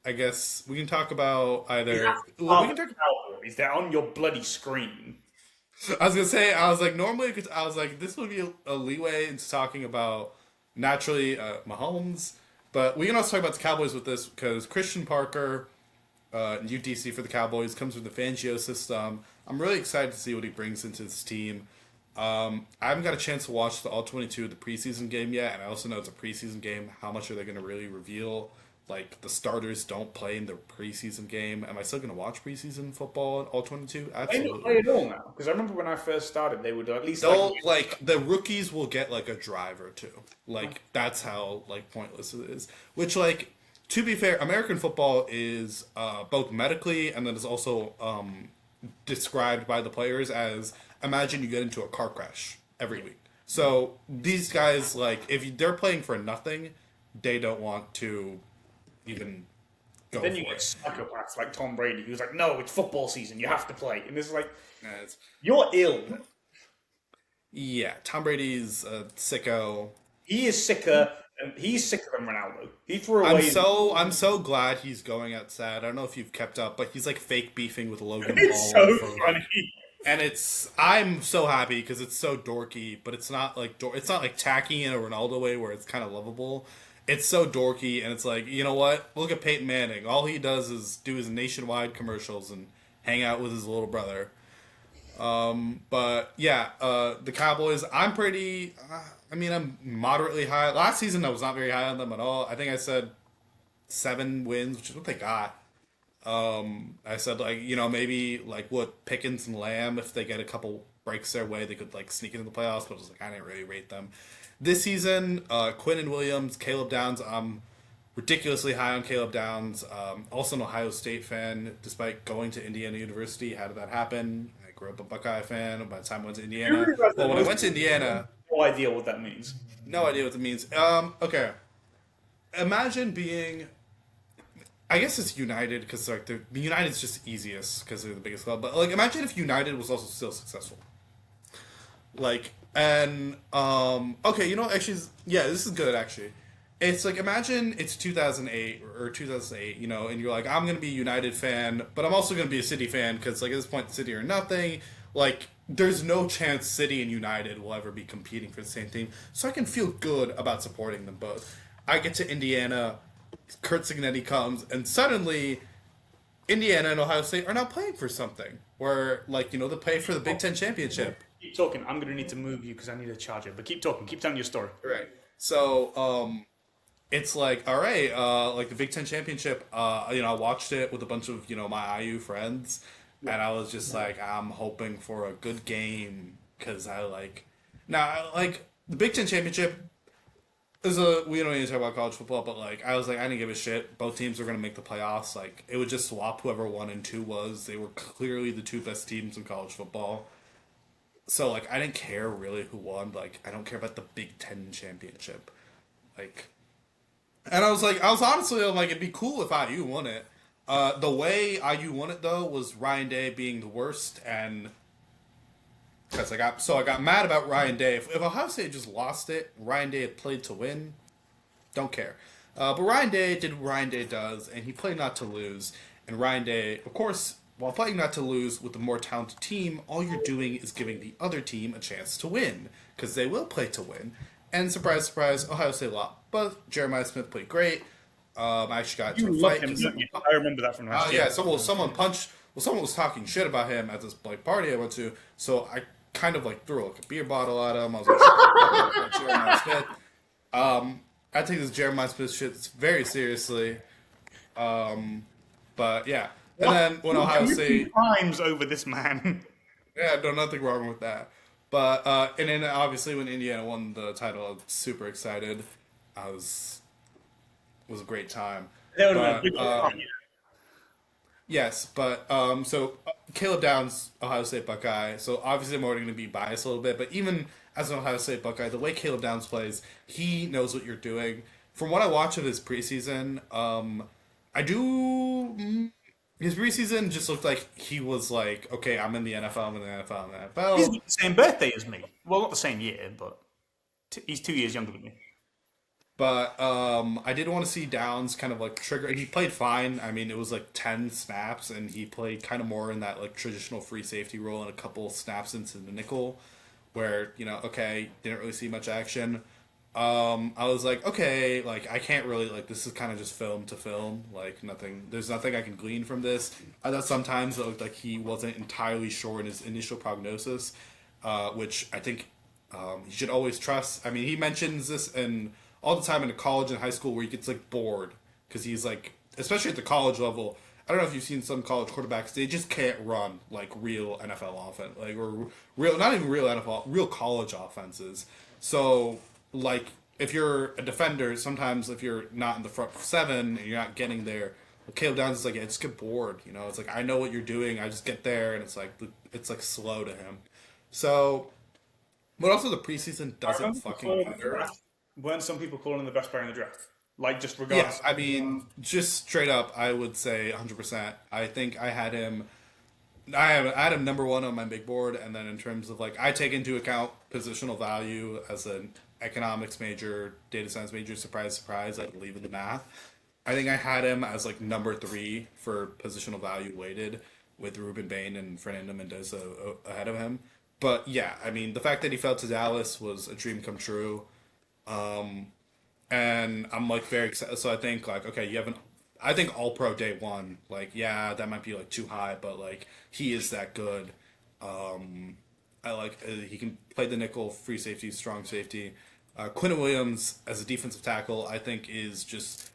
I guess, we can talk about You either. have to Well, we start can with talk. the Cowboys. They're on your bloody screen. I was gonna say, I was like, normally, I was like, this would be a leeway into talking about naturally Mahomes, but we can also talk about the Cowboys with this because Christian Parker, UDC for the Cowboys, comes with the Fangio system. I'm really excited to see what he brings into this team. I haven't got a chance to watch the All 22 of the preseason game yet, and I also know it's a preseason game. How much are they going to really reveal? Like, the starters don't play in the preseason game. Am I still going to watch preseason football at All 22? They not play Absolutely. at all now because I remember when I first started, they would at least like They'll, like, the rookies will get, like, a drive or two. Like, that's how, like, pointless it is. Which, like, to be fair, American football is both medically and then is also described by the players as imagine you get into a car crash every week. So these guys, like, they're playing for nothing, they don't want to even go then you for get it. psychopaths like Tom Brady who's like, no, it's football season, you have to play, and this is like, And it's- you're ill. yeah, Tom Brady's a sicko. He is sicker, and he's sicker than Ronaldo. He threw away. I'm so glad he's going outside. I don't know if you've kept up, but he's like fake beefing with Logan It's Paul so for funny. and I'm so happy because it's so dorky, but it's not like it's not like tacky in a Ronaldo way where it's kind of lovable. It's so dorky, and it's like, you know what? Look at Peyton Manning. All he does is do his nationwide commercials and hang out with his little brother. But yeah, the Cowboys. I'm pretty. I'm moderately high. Last season, I was not very high on them at all. I think I said 7 wins, which is what they got. I said like maybe like what Pickens and Lamb if they get a couple breaks their way they could like sneak into the playoffs, but it was like I didn't really rate them. This season, Quinn and Williams, Caleb Downs. I'm ridiculously high on Caleb Downs. Also an Ohio State fan, despite going to Indiana University. How did that happen? I grew up a Buckeye fan. By the time I went to You Indiana, realize that well, when I most went to people have Indiana, no idea what that means. no idea what it means. Okay. Imagine being I guess it's United because like the United's just easiest because they're the biggest club. But like, imagine if United was also still successful. Like, and okay, actually, yeah, this is good actually. It's like imagine it's 2008 or 2008, and you're like, I'm gonna be a United fan, but I'm also gonna be a City fan because like at this point, City are nothing. Like, there's no chance City and United will ever be competing for the same team, so I can feel good about supporting them both. I get to Indiana, Kurt Signetti comes, and suddenly Indiana and Ohio State are now playing for something. Where, like, they play for the Big Ten championship. Keep talking. I'm going to need to move you because I need a charger. But keep talking. Keep telling your story. Right. So, it's like, all right, like the Big Ten championship, I watched it with a bunch of, my IU friends, and I was just like, I'm hoping for a good game, because now, like, the Big Ten championship, we don't need to talk about college football, but like I was like I didn't give a shit. Both teams were gonna make the playoffs. Like it would just swap whoever 1 and 2 was. They were clearly the two best teams in college football. So like I didn't care really who won. Like I don't care about the Big Ten championship. Like, and I was honestly like it'd be cool if IU won it. The way IU won it though was Ryan Day being the worst, and because I got mad about Ryan Day. If Ohio State just lost it, Ryan Day had played to win. Don't care. But Ryan Day did what Ryan Day does, and he played not to lose. And Ryan Day, of course, while fighting not to lose with a more talented team, all you're doing is giving the other team a chance to win, because they will play to win. And surprise, surprise, Ohio State lost. But Jeremiah Smith played great. I actually got into You a love fight him, because don't you? I remember that from last year. yeah, someone punched. Well, someone was talking shit about him at this like party I went to. So I kind of like threw like a beer bottle at him. I was like, "Shut the fuck up, Jeremiah Smith." I take this Jeremiah Smith shit very seriously. But yeah, and then when Ohio State, crimes over this man. yeah, no, nothing wrong with that. But and then obviously when Indiana won the title, I was super excited. I was it was a great time. That would have But been a big fun, yes, but so Caleb Downs, Ohio State Buckeye. So obviously I'm already going to be biased a little bit, but even as an Ohio State Buckeye, the way Caleb Downs plays, he knows what you're doing. From what I watch of his preseason, I do. His preseason just looked like he was like, okay, I'm in the NFL, I'm in the NFL, I'm in the He's NFL. got the same birthday as me. Well, not the same year, but he's 2 years younger than me. But I did want to see Downs kind of like trigger. He played fine. I mean, it was like 10 snaps, and he played kind of more in that like traditional free safety role, and a couple snaps into the nickel, where okay, didn't really see much action. I was like, okay, like I can't really like this is kind of just film to film, like nothing. There's nothing I can glean from this. I thought sometimes it looked like he wasn't entirely sure in his initial prognosis, which I think you should always trust. I mean, he mentions this in all the time in college and high school where he gets like bored because he's like, especially at the college level. I don't know if you've seen some college quarterbacks; they just can't run like real NFL offense, like or real, not even real NFL, real college offenses. So, like, if you're a defender, sometimes if you're not in the front seven and you're not getting there, Caleb Downs is like, yeah, I just get bored. It's like I know what you're doing, I just get there, and it's like slow to him. So, but also the preseason doesn't fucking matter. Weren't some people calling him the best player in the draft? Like, just Yeah, regardless. I mean, just straight up, I would say 100%. I think I had him number one on my big board, and then in terms of like, I take into account positional value as an economics major, data science major. Surprise, surprise, I believe in the math. I think I had him as like number three for positional value weighted, with Ruben Bain and Fernando Mendoza ahead of him. But yeah, I mean, the fact that he fell to Dallas was a dream come true. And I'm like very excited. So I think like, okay, you have an, I think All Pro day one. Like, yeah, that might be like too high, but like he is that good. I like he can play the nickel, free safety, strong safety. Quinn Williams as a defensive tackle, I think is just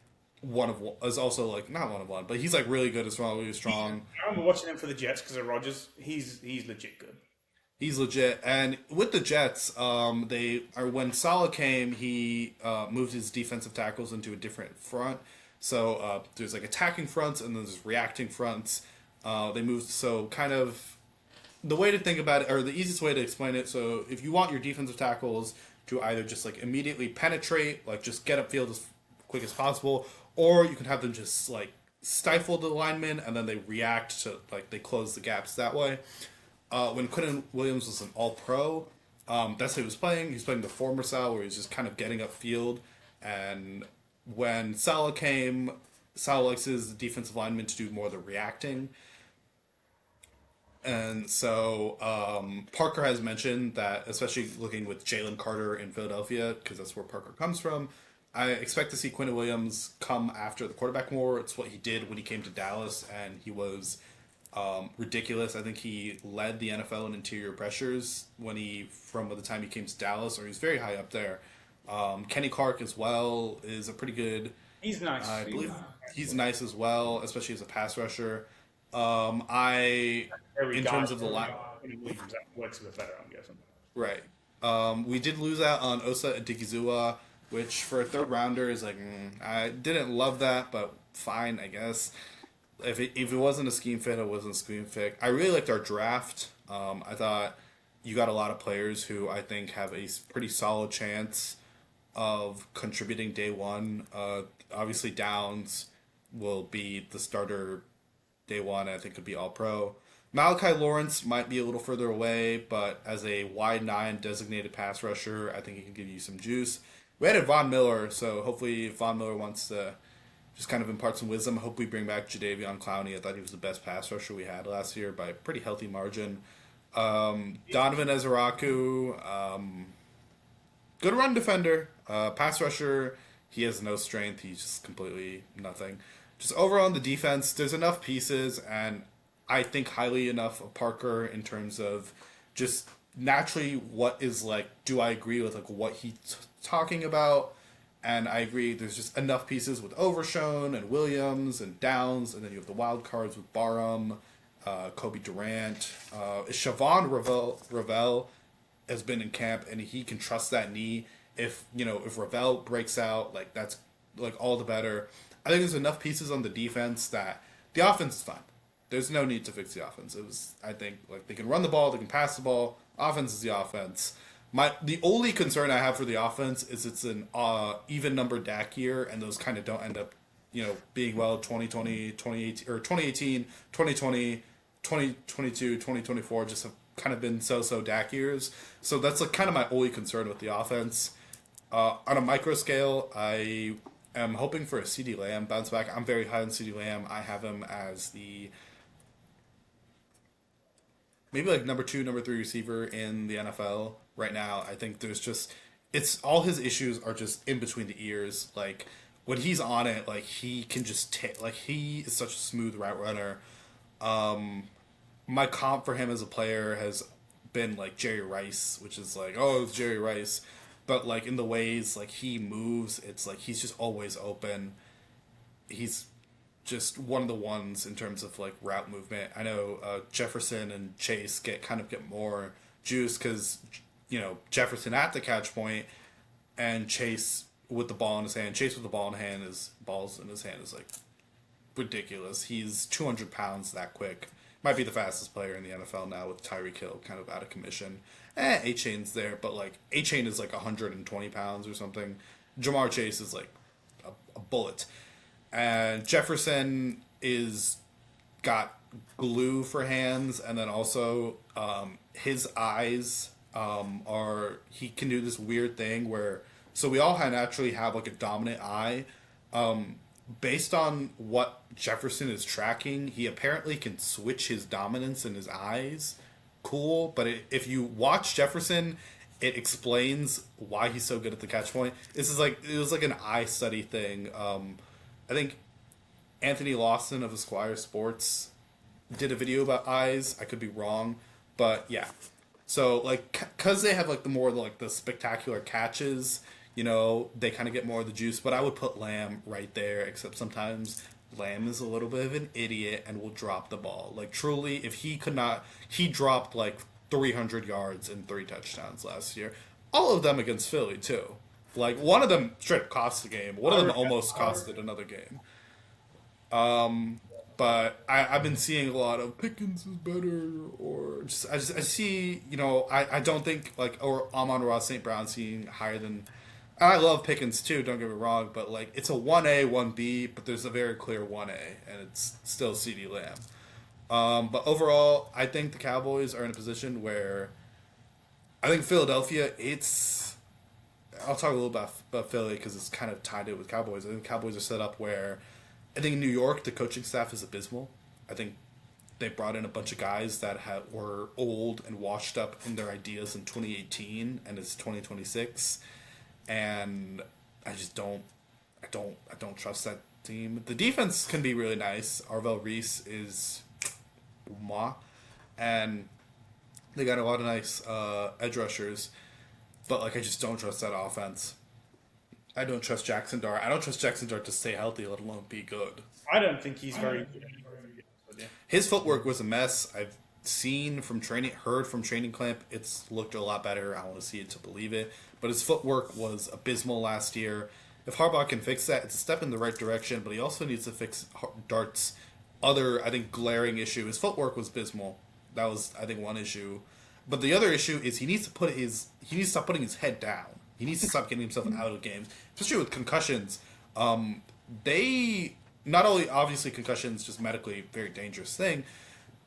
is also like not one of one, but he's like really good as well. Really strong. I remember watching him for the Jets because of Rodgers. He's legit good. He's legit, and with the Jets, they are when Saleh came, he moved his defensive tackles into a different front. So there's like attacking fronts and there's reacting fronts. They moved so kind of the way to think about it, or the easiest way to explain it. So if you want your defensive tackles to either just like immediately penetrate, like just get upfield as quick as possible, or you can have them just like stifle the linemen and then they react to like they close the gaps that way. When Quentin Williams was an All-Pro, that's how he was playing. He was playing the former style where he was just kind of getting upfield. And when Saleh came, Saleh likes his defensive lineman to do more of the reacting. And so Parker has mentioned that, especially looking with Jalen Carter in Philadelphia, because that's where Parker comes from, I expect to see Quentin Williams come after the quarterback more. It's what he did when he came to Dallas, and he was ridiculous. I think he led the NFL in interior pressures from the time he came to Dallas, or he's very high up there. Kenny Clark as well is a pretty good. He's nice. I believe he's nice as well, especially as a pass rusher. In terms of the line, Williams works a bit better, I'm guessing. right. We did lose out on Osa Adigizua, which for a third rounder is like I didn't love that, but fine, I guess. If it wasn't a scheme fit, it wasn't a scheme fit. I really liked our draft. I thought you got a lot of players who I think have a pretty solid chance of contributing day one. Obviously, Downs will be the starter day one. I think could be all pro. Malachi Lawrence might be a little further away, but as a wide nine designated pass rusher, I think he can give you some juice. We added Von Miller, so hopefully Von Miller wants to just kind of impart some wisdom. I hope we bring back Jadeveon Clowney. I thought he was the best pass rusher we had last year by a pretty healthy margin. Donovan Ezeraku, good run defender. Pass rusher, he has no strength. He's just completely nothing. Just overall in the defense, there's enough pieces, and I think highly enough of Parker in terms of just naturally what is like, do I agree with like what he's talking about? And I agree there's just enough pieces with Overshone and Williams and Downs, and then you have the wild cards with Barham, Kobe Durant. Siobhan Ravel has been in camp, and he can trust that knee. If Ravel breaks out, like that's like all the better. I think there's enough pieces on the defense that the offense is fine. There's no need to fix the offense. I think like they can run the ball, they can pass the ball. Offense is the offense. The only concern I have for the offense is it's an even number DAC year, and those kind of don't end up, being well 2020, 2018, or 2018, 2020, 2022, 2024 just have kind of been so DAC years. So that's like kind of my only concern with the offense. On a micro scale, I am hoping for a CeeDee Lamb bounce back. I'm very high on CeeDee Lamb. I have him as the maybe like number 2, number 3 receiver in the NFL right now. I think it's all his issues are just in between the ears. Like when he's on it, like he can just take, like he is such a smooth route runner. My comp for him as a player has been like Jerry Rice, which is like, oh, it's Jerry Rice. But like in the ways like he moves, it's like he's just always open. He's just one of the ones in terms of like route movement. I know Jefferson and Chase get more juice because Jefferson at the catch point and Chase with the ball in his hand. Chase with the ball in hand balls in his hand is like ridiculous. He's 200 pounds that quick. Might be the fastest player in the NFL now with Tyreek Hill kind of out of commission. A-Chain's there, but like A-Chain is like 120 pounds or something. Jamar Chase is like a bullet. And Jefferson is got glue for hands, and then also his eyes he can do this weird thing where, so we all naturally have like a dominant eye. Based on what Jefferson is tracking, he apparently can switch his dominance in his eyes. Cool, but if you watch Jefferson, it explains why he's so good at the catch point. It was like an eye study thing. I think Anthony Lawson of Esquire Sports did a video about eyes. I could be wrong, but yeah. So like, cause they have like the spectacular catches, they kind of get more of the juice. But I would put Lamb right there, except sometimes Lamb is a little bit of an idiot and will drop the ball. Like truly, if he dropped like 300 yards and 3 touchdowns last year. All of them against Philly too. Like one of them straight up cost the game. One of them almost costed another game. But I've been seeing a lot of Pickens is better, or I see, I don't think like, or Amon-Ra St. Brown seeing higher than. I love Pickens too, don't get me wrong, but like it's a 1A, 1B, but there's a very clear 1A, and it's still CeeDee Lamb. But overall, I think the Cowboys are in a position where I think Philadelphia, I'll talk a little about Philly because it's kind of tied in with Cowboys. I think Cowboys are set up where I think in New York, the coaching staff is abysmal. I think they brought in a bunch of guys that were old and washed up in their ideas in 2018, and it's 2026. And I just don't trust that team. The defense can be really nice. Arvell Reese is moi, and they got a lot of nice edge rushers, but like I just don't trust that offense. I don't trust Jackson Dart. I don't trust Jackson Dart to stay healthy, let alone be good. I don't think he's very good. His footwork was a mess. I've heard from training camp, it's looked a lot better. I want to see it to believe it. But his footwork was abysmal last year. If Harbaugh can fix that, it's a step in the right direction, but he also needs to fix Dart's other, I think, glaring issue. His footwork was abysmal. That was, I think, one issue. But the other issue is he needs to stop putting his head down. He needs to stop getting himself out of games, especially with concussions. They not only obviously concussions, just medically very dangerous thing,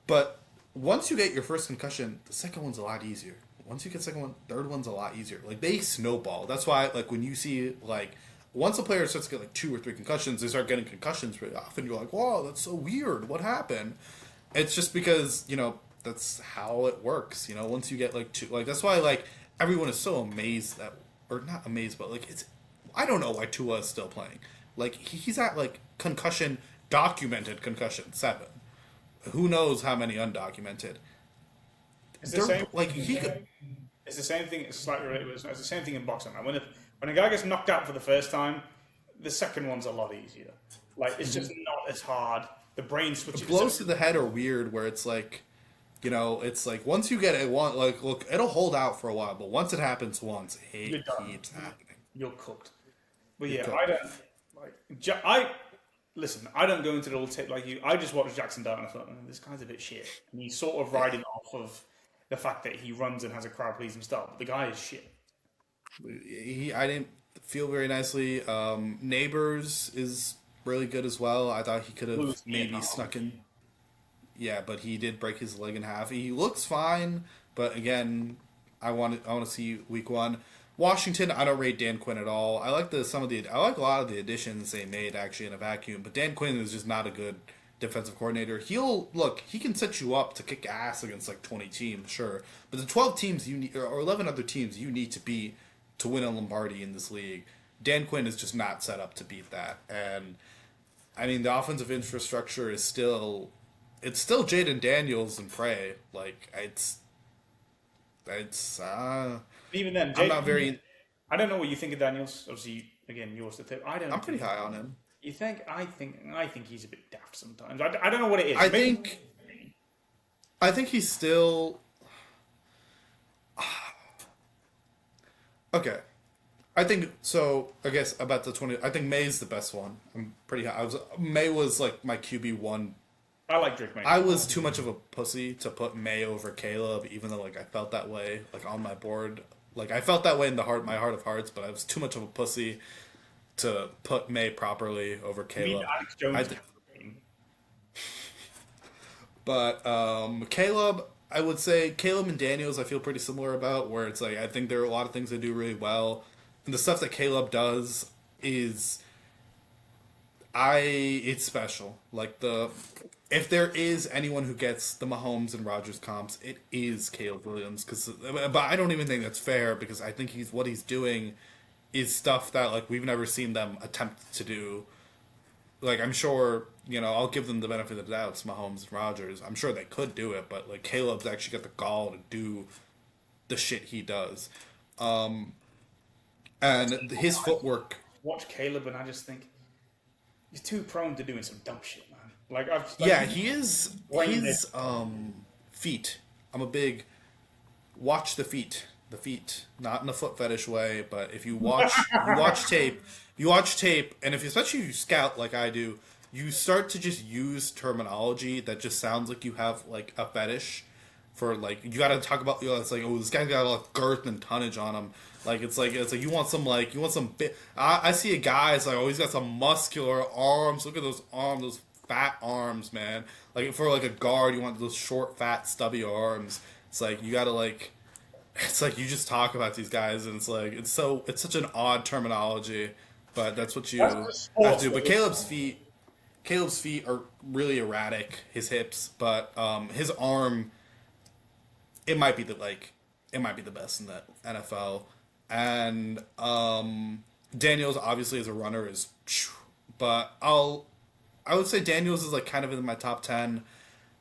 but once you get your first concussion, the second one's a lot easier. Once you get second one, third one's a lot easier. Like they snowball. That's why like when you see like once a player starts to get like 2 or 3 concussions, they start getting concussions really often. You're like, "Whoa, that's so weird. What happened?" It's just because that's how it works. Once you get like two, like that's why like everyone is so amazed that, or not amazed, but like it's, I don't know why Tua is still playing. Like he's at like documented concussion 7. Who knows how many undocumented? It's the same. Like he could. It's the same thing. It's slightly related. It's the same thing in boxing. Like when a guy gets knocked out for the first time, the second one's a lot easier. Like it's just not as hard. The brain switches. Blows to the head are weird, where it's like, it's like once you get it, look, it'll hold out for a while, but once it happens once, it keeps happening. You're cooked. But yeah, I don't like. Listen. I don't go into the old tape like you. I just watched Jackson Dart and I thought, this guy's a bit shit. And he's sort of riding off of the fact that he runs and has a crowd pleasing style. But the guy is shit. I didn't feel very nicely. Neighbors is really good as well. I thought he could have maybe snuck in. Yeah, but he did break his leg in half. He looks fine, but again, I want to see week 1. Washington, I don't rate Dan Quinn at all. I like I like a lot of the additions they made actually in a vacuum, but Dan Quinn is just not a good defensive coordinator. He can set you up to kick ass against like 20 teams, sure, but the 12 teams you need, or 11 other teams you need to beat to win a Lombardi in this league, Dan Quinn is just not set up to beat that. And I mean, the offensive infrastructure is still Jaden Daniels and Prey. Like it's even then, I'm not very. I don't know what you think of Daniels. Obviously, again, yours the tip. I'm pretty high on him. You think? I think he's a bit daft sometimes. I don't know what it is. I think he's still. Okay, I think so. I guess about the 20. I think May's the best one. I'm pretty high. May was like my QB1. I like Drake May. I was too much of a pussy to put May over Caleb, even though like I felt that way like on my board. Like I felt that way in my heart of hearts, but I was too much of a pussy to put May properly over Caleb. Alex Jones. But Caleb, I would say Caleb and Daniels I feel pretty similar about, where it's like I think there are a lot of things they do really well. And the stuff that Caleb does is it's special. Like if there is anyone who gets the Mahomes and Rodgers comps, it is Caleb Williams. But I don't even think that's fair, because I think what he's doing is stuff that like we've never seen them attempt to do. Like I'm sure, I'll give them the benefit of the doubt. It's Mahomes and Rodgers. I'm sure they could do it, but like Caleb's actually got the gall to do the shit he does. And his footwork. Watch Caleb, and I just think he's too prone to doing some dumb shit, man. He is. His feet. I'm a big watch the feet. The feet, not in a foot fetish way, but if you watch tape, and especially if you scout like I do, you start to just use terminology that just sounds like you have like a fetish for like you got to talk about. It's like, oh, this guy's got a lot of girth and tonnage on him. Like it's like you want some bit. I see a guy. It's like, oh, he's got some muscular arms. Look at those arms, those fat arms, man. Like for like a guard, you want those short, fat, stubby arms. It's like you gotta like. It's like you just talk about these guys, and it's like it's such an odd terminology, but that's what you have to do. But Caleb's feet are really erratic. His hips, but his arm, it might be the best in the NFL. And Daniels obviously as a runner is, but I would say Daniels is like kind of in my top 10,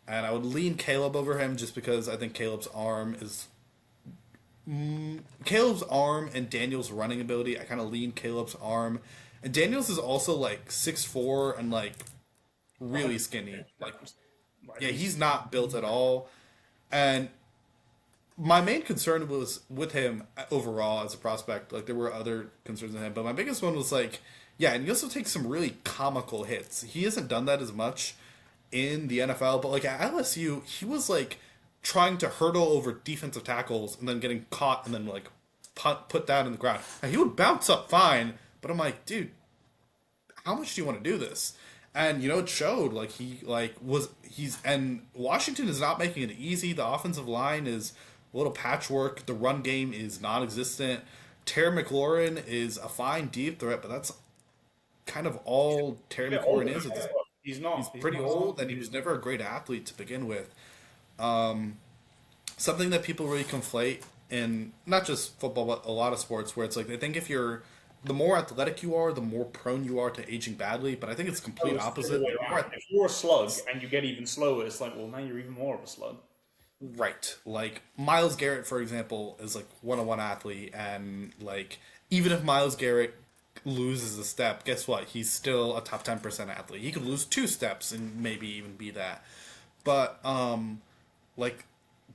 and I would lean Caleb over him just because I think Caleb's arm and Daniel's running ability. I kind of lean Caleb's arm, and Daniels is also like 6'4" and like really skinny. Like, yeah, he's not built at all. And my main concern was with him overall as a prospect. Like there were other concerns with him, but my biggest one was like, yeah, and he also takes some really comical hits. He hasn't done that as much in the NFL, but like at LSU, he was like trying to hurdle over defensive tackles and then getting caught and then like put down in the ground. And he would bounce up fine, but I'm like, dude, how much do you want to do this? And it showed. Like and Washington is not making it easy. The offensive line is a little patchwork. The run game is non-existent. Terry McLaurin is a fine deep threat, but that's kind of all Terry bit McLaurin older is as at this. well. He's He's not. He's pretty not. old, and he was never a great athlete to begin with. Something that people really conflate in not just football, but a lot of sports, where it's like they think if you're the more athletic you are, the more prone you are to aging badly. But I think it's complete It's the opposite. other way The around. more If you're a slug and you get even slower, it's like, well, now you're even more of a slug. Right. Like Miles Garrett, for example, is like one-on-one athlete, and like even if Miles Garrett loses a step, guess what? He's still a top 10% athlete. He could lose two steps and maybe even be that. But like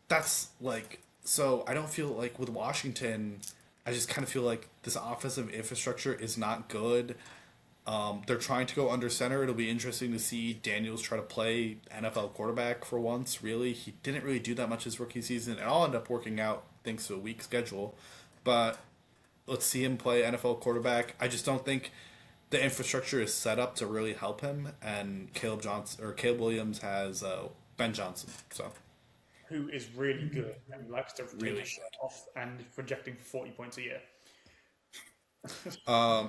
that's like so I don't feel like with Washington, I just kind of feel like this offensive infrastructure is not good. They're trying to go under center. It'll be interesting to see Daniels try to play NFL quarterback for once. Really, he didn't really do that much his rookie season. It all ended up working out thanks to a weak schedule. But let's see him play NFL quarterback. I just don't think the infrastructure is set up to really help him. And Caleb Williams has Ben Johnson. So Who is really good and likes to take really his shirt off and is projecting for 40 points a year.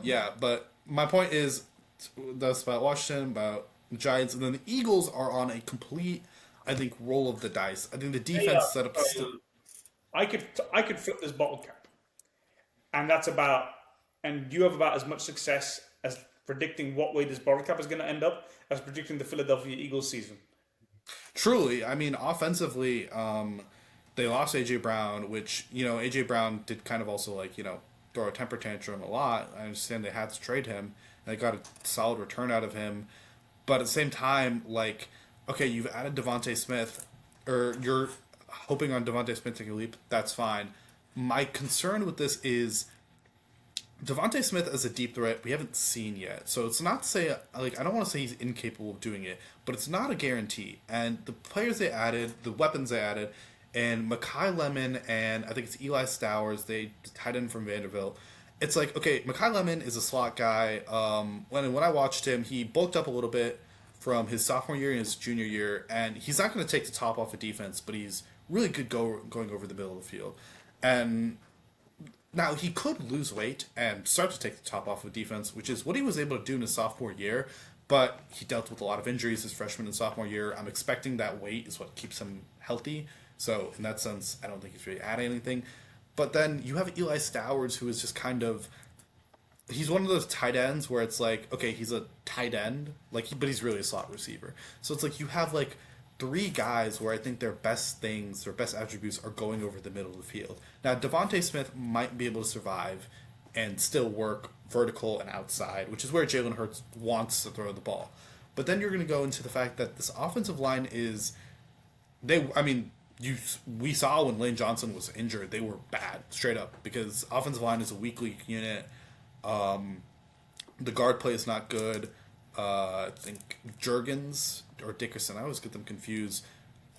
yeah. But my point is that's about Washington, about the Giants, and then the Eagles are on a complete, I think, roll of the dice. I think the defense set up still. I could flip this bottle cap, and that's about. And you have about as much success as predicting what way this bottle cap is going to end up as predicting the Philadelphia Eagles season. Truly, I mean, offensively, they lost AJ Brown, which AJ Brown did kind of also like throw a temper tantrum a lot. I understand they had to trade him. And they got a solid return out of him, but at the same time, like, okay, you've added Devontae Smith, or you're hoping on Devontae Smith taking a leap. That's fine. My concern with this is Devontae Smith as a deep threat, we haven't seen yet. So it's not to say, like, I don't want to say he's incapable of doing it, but it's not a guarantee. And the players they added, the weapons they added, and Makai Lemon and I think it's Eli Stowers, they tied in from Vanderbilt. It's like, okay, Makai Lemon is a slot guy. When I watched him, he bulked up a little bit from his sophomore year and his junior year, and he's not going to take the top off of defense, but he's really good going over the middle of the field. And now, he could lose weight and start to take the top off of defense, which is what he was able to do in his sophomore year, but he dealt with a lot of injuries his freshman and sophomore year. I'm expecting that weight is what keeps him healthy. So, in that sense, I don't think he's really adding anything. But then you have Eli Stowers, who is just kind of. He's one of those tight ends where it's like, okay, he's a tight end, but he's really a slot receiver. So it's like you have like three guys where I think their best attributes are going over the middle of the field. Now, Devontae Smith might be able to survive and still work vertical and outside, which is where Jalen Hurts wants to throw the ball. But then you're going to go into the fact that this offensive line is, we saw when Lane Johnson was injured, they were bad, straight up, because offensive line is a weak unit. The guard play is not good. I think Jurgens or Dickerson, I always get them confused,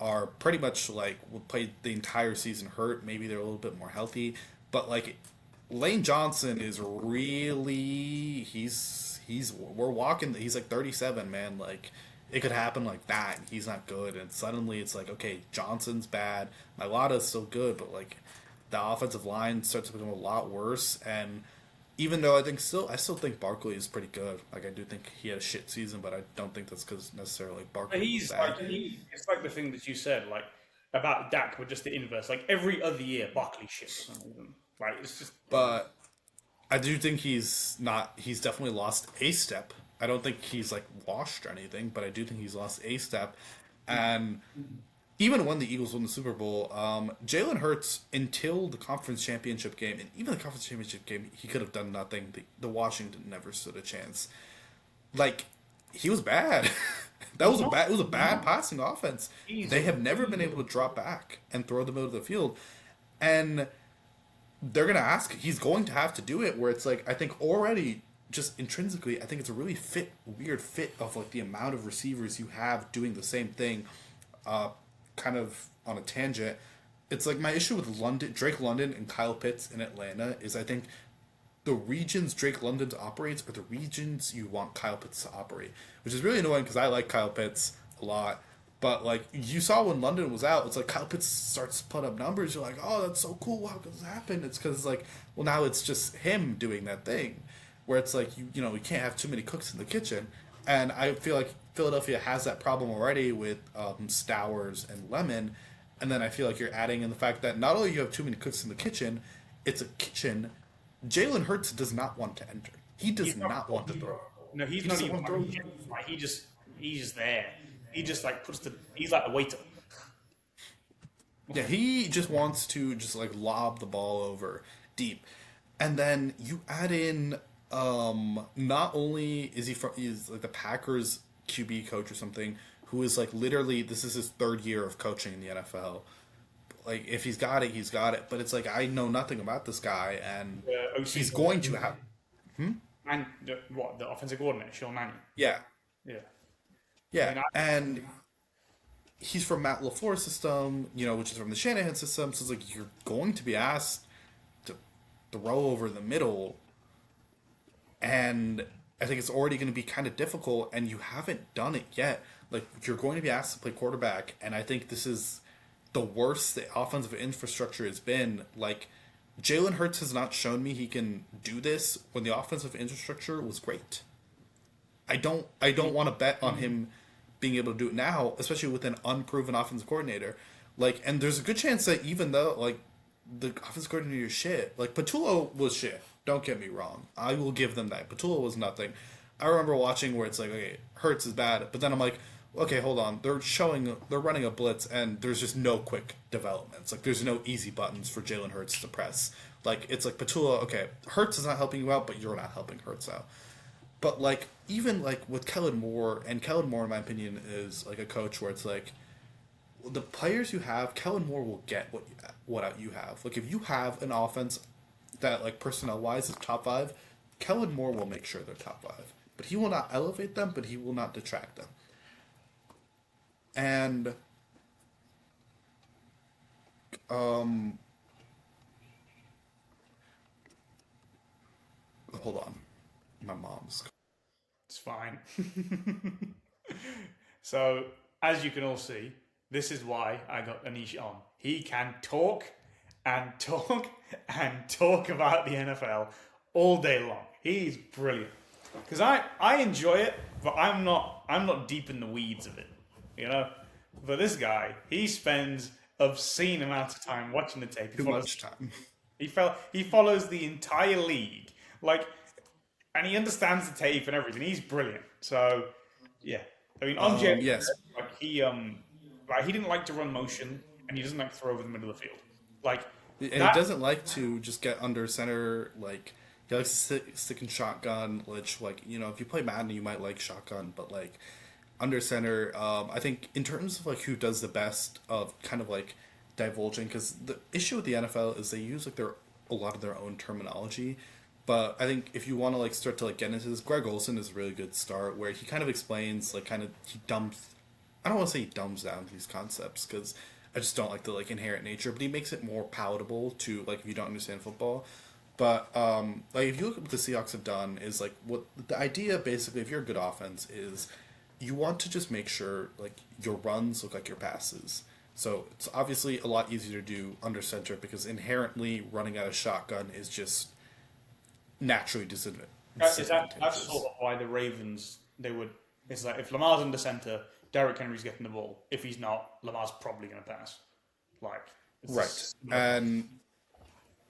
are pretty much like played the entire season hurt. Maybe they're a little bit more healthy, but like Lane Johnson is really we're walking. He's like 37, man. Like it could happen like that. And he's not good, and suddenly it's like, okay, Johnson's bad. Mailata's still good, but like the offensive line starts to become a lot worse. And even though I still think Barkley is pretty good. Like I do think he had a shit season, but I don't think that's because necessarily Barkley. But it's like the thing that you said, like about Dak, but just the inverse. Like every other year, Barkley shits. Like it's just. But I do think he's not. He's definitely lost a step. I don't think he's like washed or anything, but I do think he's lost a step. And even when the Eagles won the Super Bowl, Jalen Hurts, until the conference championship game, and even the conference championship game, he could have done nothing. The Washington never stood a chance. Like he was bad. It was a bad passing offense. They have never been able to drop back and throw the middle of the field, and he's going to have to do it. Where it's like, I think already just intrinsically, I think it's a really weird fit of like the amount of receivers you have doing the same thing. Kind of on a tangent, it's like my issue with Drake London and Kyle Pitts in Atlanta is I think the regions Drake London operates are the regions you want Kyle Pitts to operate, which is really annoying because I like Kyle Pitts a lot, But like you saw when London was out, it's like Kyle Pitts starts to put up numbers. You're like, oh, that's so cool. How could this happen? It's because like, well, now it's just him doing that thing, where it's like you can't have too many cooks in the kitchen, and I feel like Philadelphia has that problem already with Stowers and Lemon, and then I feel like you're adding in the fact that not only you have too many cooks in the kitchen, it's a kitchen Jalen Hurts does not want to enter. He does not want to throw. No, he's He not doesn't even. want to throw. Like, he's just there. He just like He's like the waiter. Yeah, he just wants to just like lob the ball over deep, and then you add in. Not only is he's like the Packers QB coach or something, who is like literally this is his third year of coaching in the NFL. Like if he's got it, he's got it. But it's like I know nothing about this guy, and he's going to have. And the offensive coordinator, Sean Mannion. Yeah, Yeah. yeah, and he's from Matt LaFleur's system, which is from the Shanahan system. So it's like you're going to be asked to throw over the middle, and I think it's already going to be kind of difficult, and you haven't done it yet. Like you're going to be asked to play quarterback, and I think this is the worst the offensive infrastructure has been. Like Jalen Hurts has not shown me he can do this when the offensive infrastructure was great. I don't want to bet on him being able to do it now, especially with an unproven offensive coordinator. Like, and there's a good chance that even though like the offensive coordinator is shit, like Patullo was shit. Don't get me wrong. I will give them that. Patullo was nothing. I remember watching where it's like, okay, Hurts is bad, but then I'm like, okay, hold on. They're running a blitz, and there's just no quick developments. Like, there's no easy buttons for Jalen Hurts to press. Like, it's like Patullo, okay, Hurts is not helping you out, but you're not helping Hurts out. But like, even like with Kellen Moore, and Kellen Moore, in my opinion, is like a coach where it's like, the players you have, Kellen Moore will get what you have. Like, if you have an offense that like personnel wise is top 5, Kellen Moore will make sure they're top 5. But he will not elevate them, but he will not detract them. And hold on. My mom's. It's fine. So, as you can all see, this is why I got Anish on. He can talk and talk and talk about the NFL all day long. He's brilliant. Because I enjoy it, but I'm not deep in the weeds of it. But this guy, he spends obscene amounts of time watching the tape. Too much time. He follows the entire league, and he understands the tape and everything. He's brilliant. So, yeah. I mean, on Jerry, yes. He didn't like to run motion, and he doesn't like to throw over the middle of the field. And he doesn't like to just get under center. Like, he likes to stick in shotgun. Which, if you play Madden, you might like shotgun, but under center. I think in terms of who does the best of kind of divulging, because the issue with the NFL is they use a lot of their own terminology. But I think if you want to start to get into this, Greg Olson is a really good start where he kind of explains he dumps. I don't want to say he dumbs down these concepts because I just don't like the inherent nature, but he makes it more palatable to if you don't understand football. But if you look at what the Seahawks have done is what the idea basically, if you're a good offense, is you want to just make sure your runs look like your passes. So it's obviously a lot easier to do under center because inherently running out of shotgun is just naturally disadvantageous. That's sort of why the Ravens it's if Lamar's under center, Derrick Henry's getting the ball. If he's not, Lamar's probably going to pass. Right. And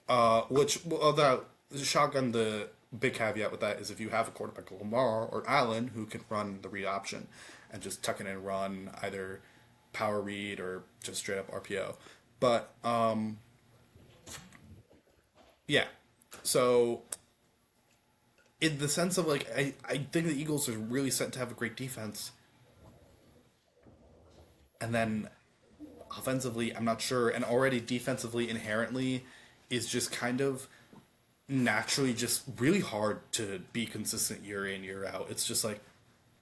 the shotgun, the big caveat with that is if you have a quarterback like Lamar or Allen who can run the read option and just tuck in and run either power read or just straight up RPO. But yeah. So in the sense of I think the Eagles are really set to have a great defense. And then offensively, I'm not sure. And already defensively, inherently, is just kind of naturally just really hard to be consistent year in, year out. It's just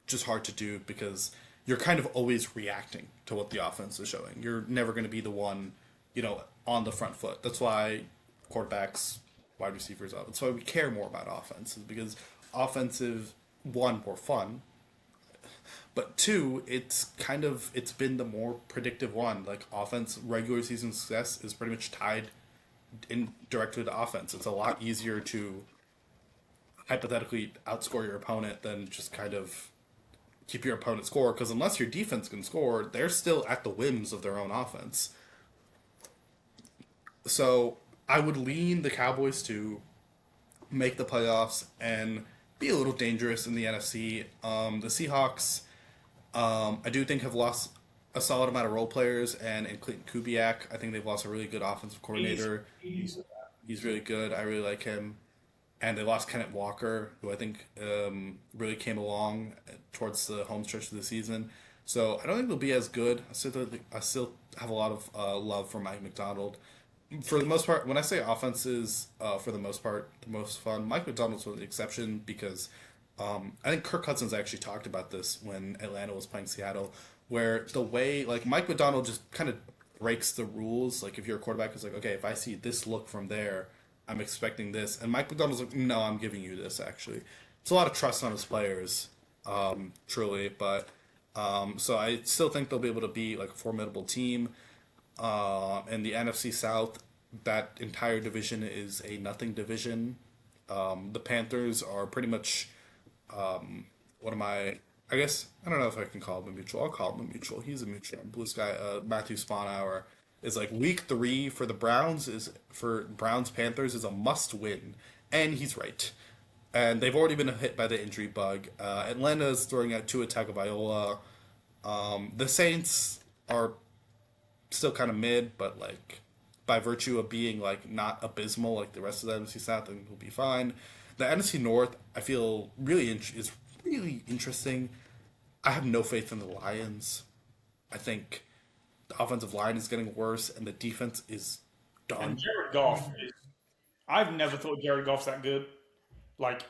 just hard to do because you're kind of always reacting to what the offense is showing. You're never going to be the one, on the front foot. That's why quarterbacks, wide receivers, that's why we care more about offenses because offensive, one, more fun. But two, it's been the more predictive one. Like offense, regular season success is pretty much tied in directly to offense. It's a lot easier to hypothetically outscore your opponent than just kind of keep your opponent score. Because unless your defense can score, they're still at the whims of their own offense. So I would lean the Cowboys to make the playoffs and be a little dangerous in the NFC. The Seahawks, I do think have lost a solid amount of role players, and in Clinton Kubiak, I think they've lost a really good offensive coordinator. He's really good. I really like him. And they lost Kenneth Walker, who I think really came along towards the home stretch of the season. So I don't think they'll be as good. I still have a lot of love for Mike McDonald. For the most part, when I say offenses, for the most part, the most fun, Mike McDonald's was the exception because I think Kirk Cousins actually talked about this when Atlanta was playing Seattle, where the way, like, Mike McDonald just kind of breaks the rules. Like, if you're a quarterback, it's like, okay, if I see this look from there, I'm expecting this. And Mike McDonald's like, no, I'm giving you this, actually. It's a lot of trust on his players, truly. But, so I still think they'll be able to be, like, a formidable team. In the NFC South, that entire division is a nothing division. The Panthers are pretty much, what am I guess, I don't know if I can call him a mutual. I'll call him a mutual. He's a mutual. Blue Sky, Matthew Spanauer is like week 3 for the Browns for Browns Panthers is a must win. And he's right. And they've already been hit by the injury bug. Atlanta is throwing out Tua Tagovailoa. The Saints are still kind of mid, but like by virtue of being like not abysmal like the rest of the NFC South, I think will be fine. The NFC North, I feel is really interesting. I have no faith in the Lions. I think the offensive line is getting worse, and the defense is done. And Jared Goff is. I've never thought Jared Goff's that good. Like,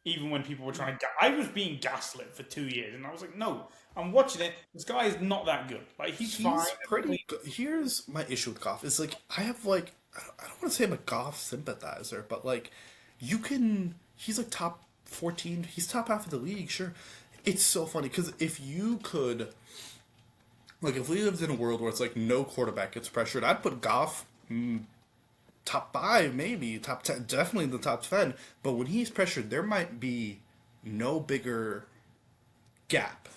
even when people were trying to. I was being gaslit for 2 years, and I was like, no, I'm watching it. This guy is not that good. Like, he's fine. Pretty good. Here's my issue with Goff. It's like, I have, like, I don't want to say I'm a Goff sympathizer, but, like, he's like top 14. He's top half of the league, sure. It's so funny, because if you could, like, if we lived in a world where it's like no quarterback gets pressured, I'd put Goff top 5, maybe top 10, definitely in the top 10. But when he's pressured, there might be no bigger gap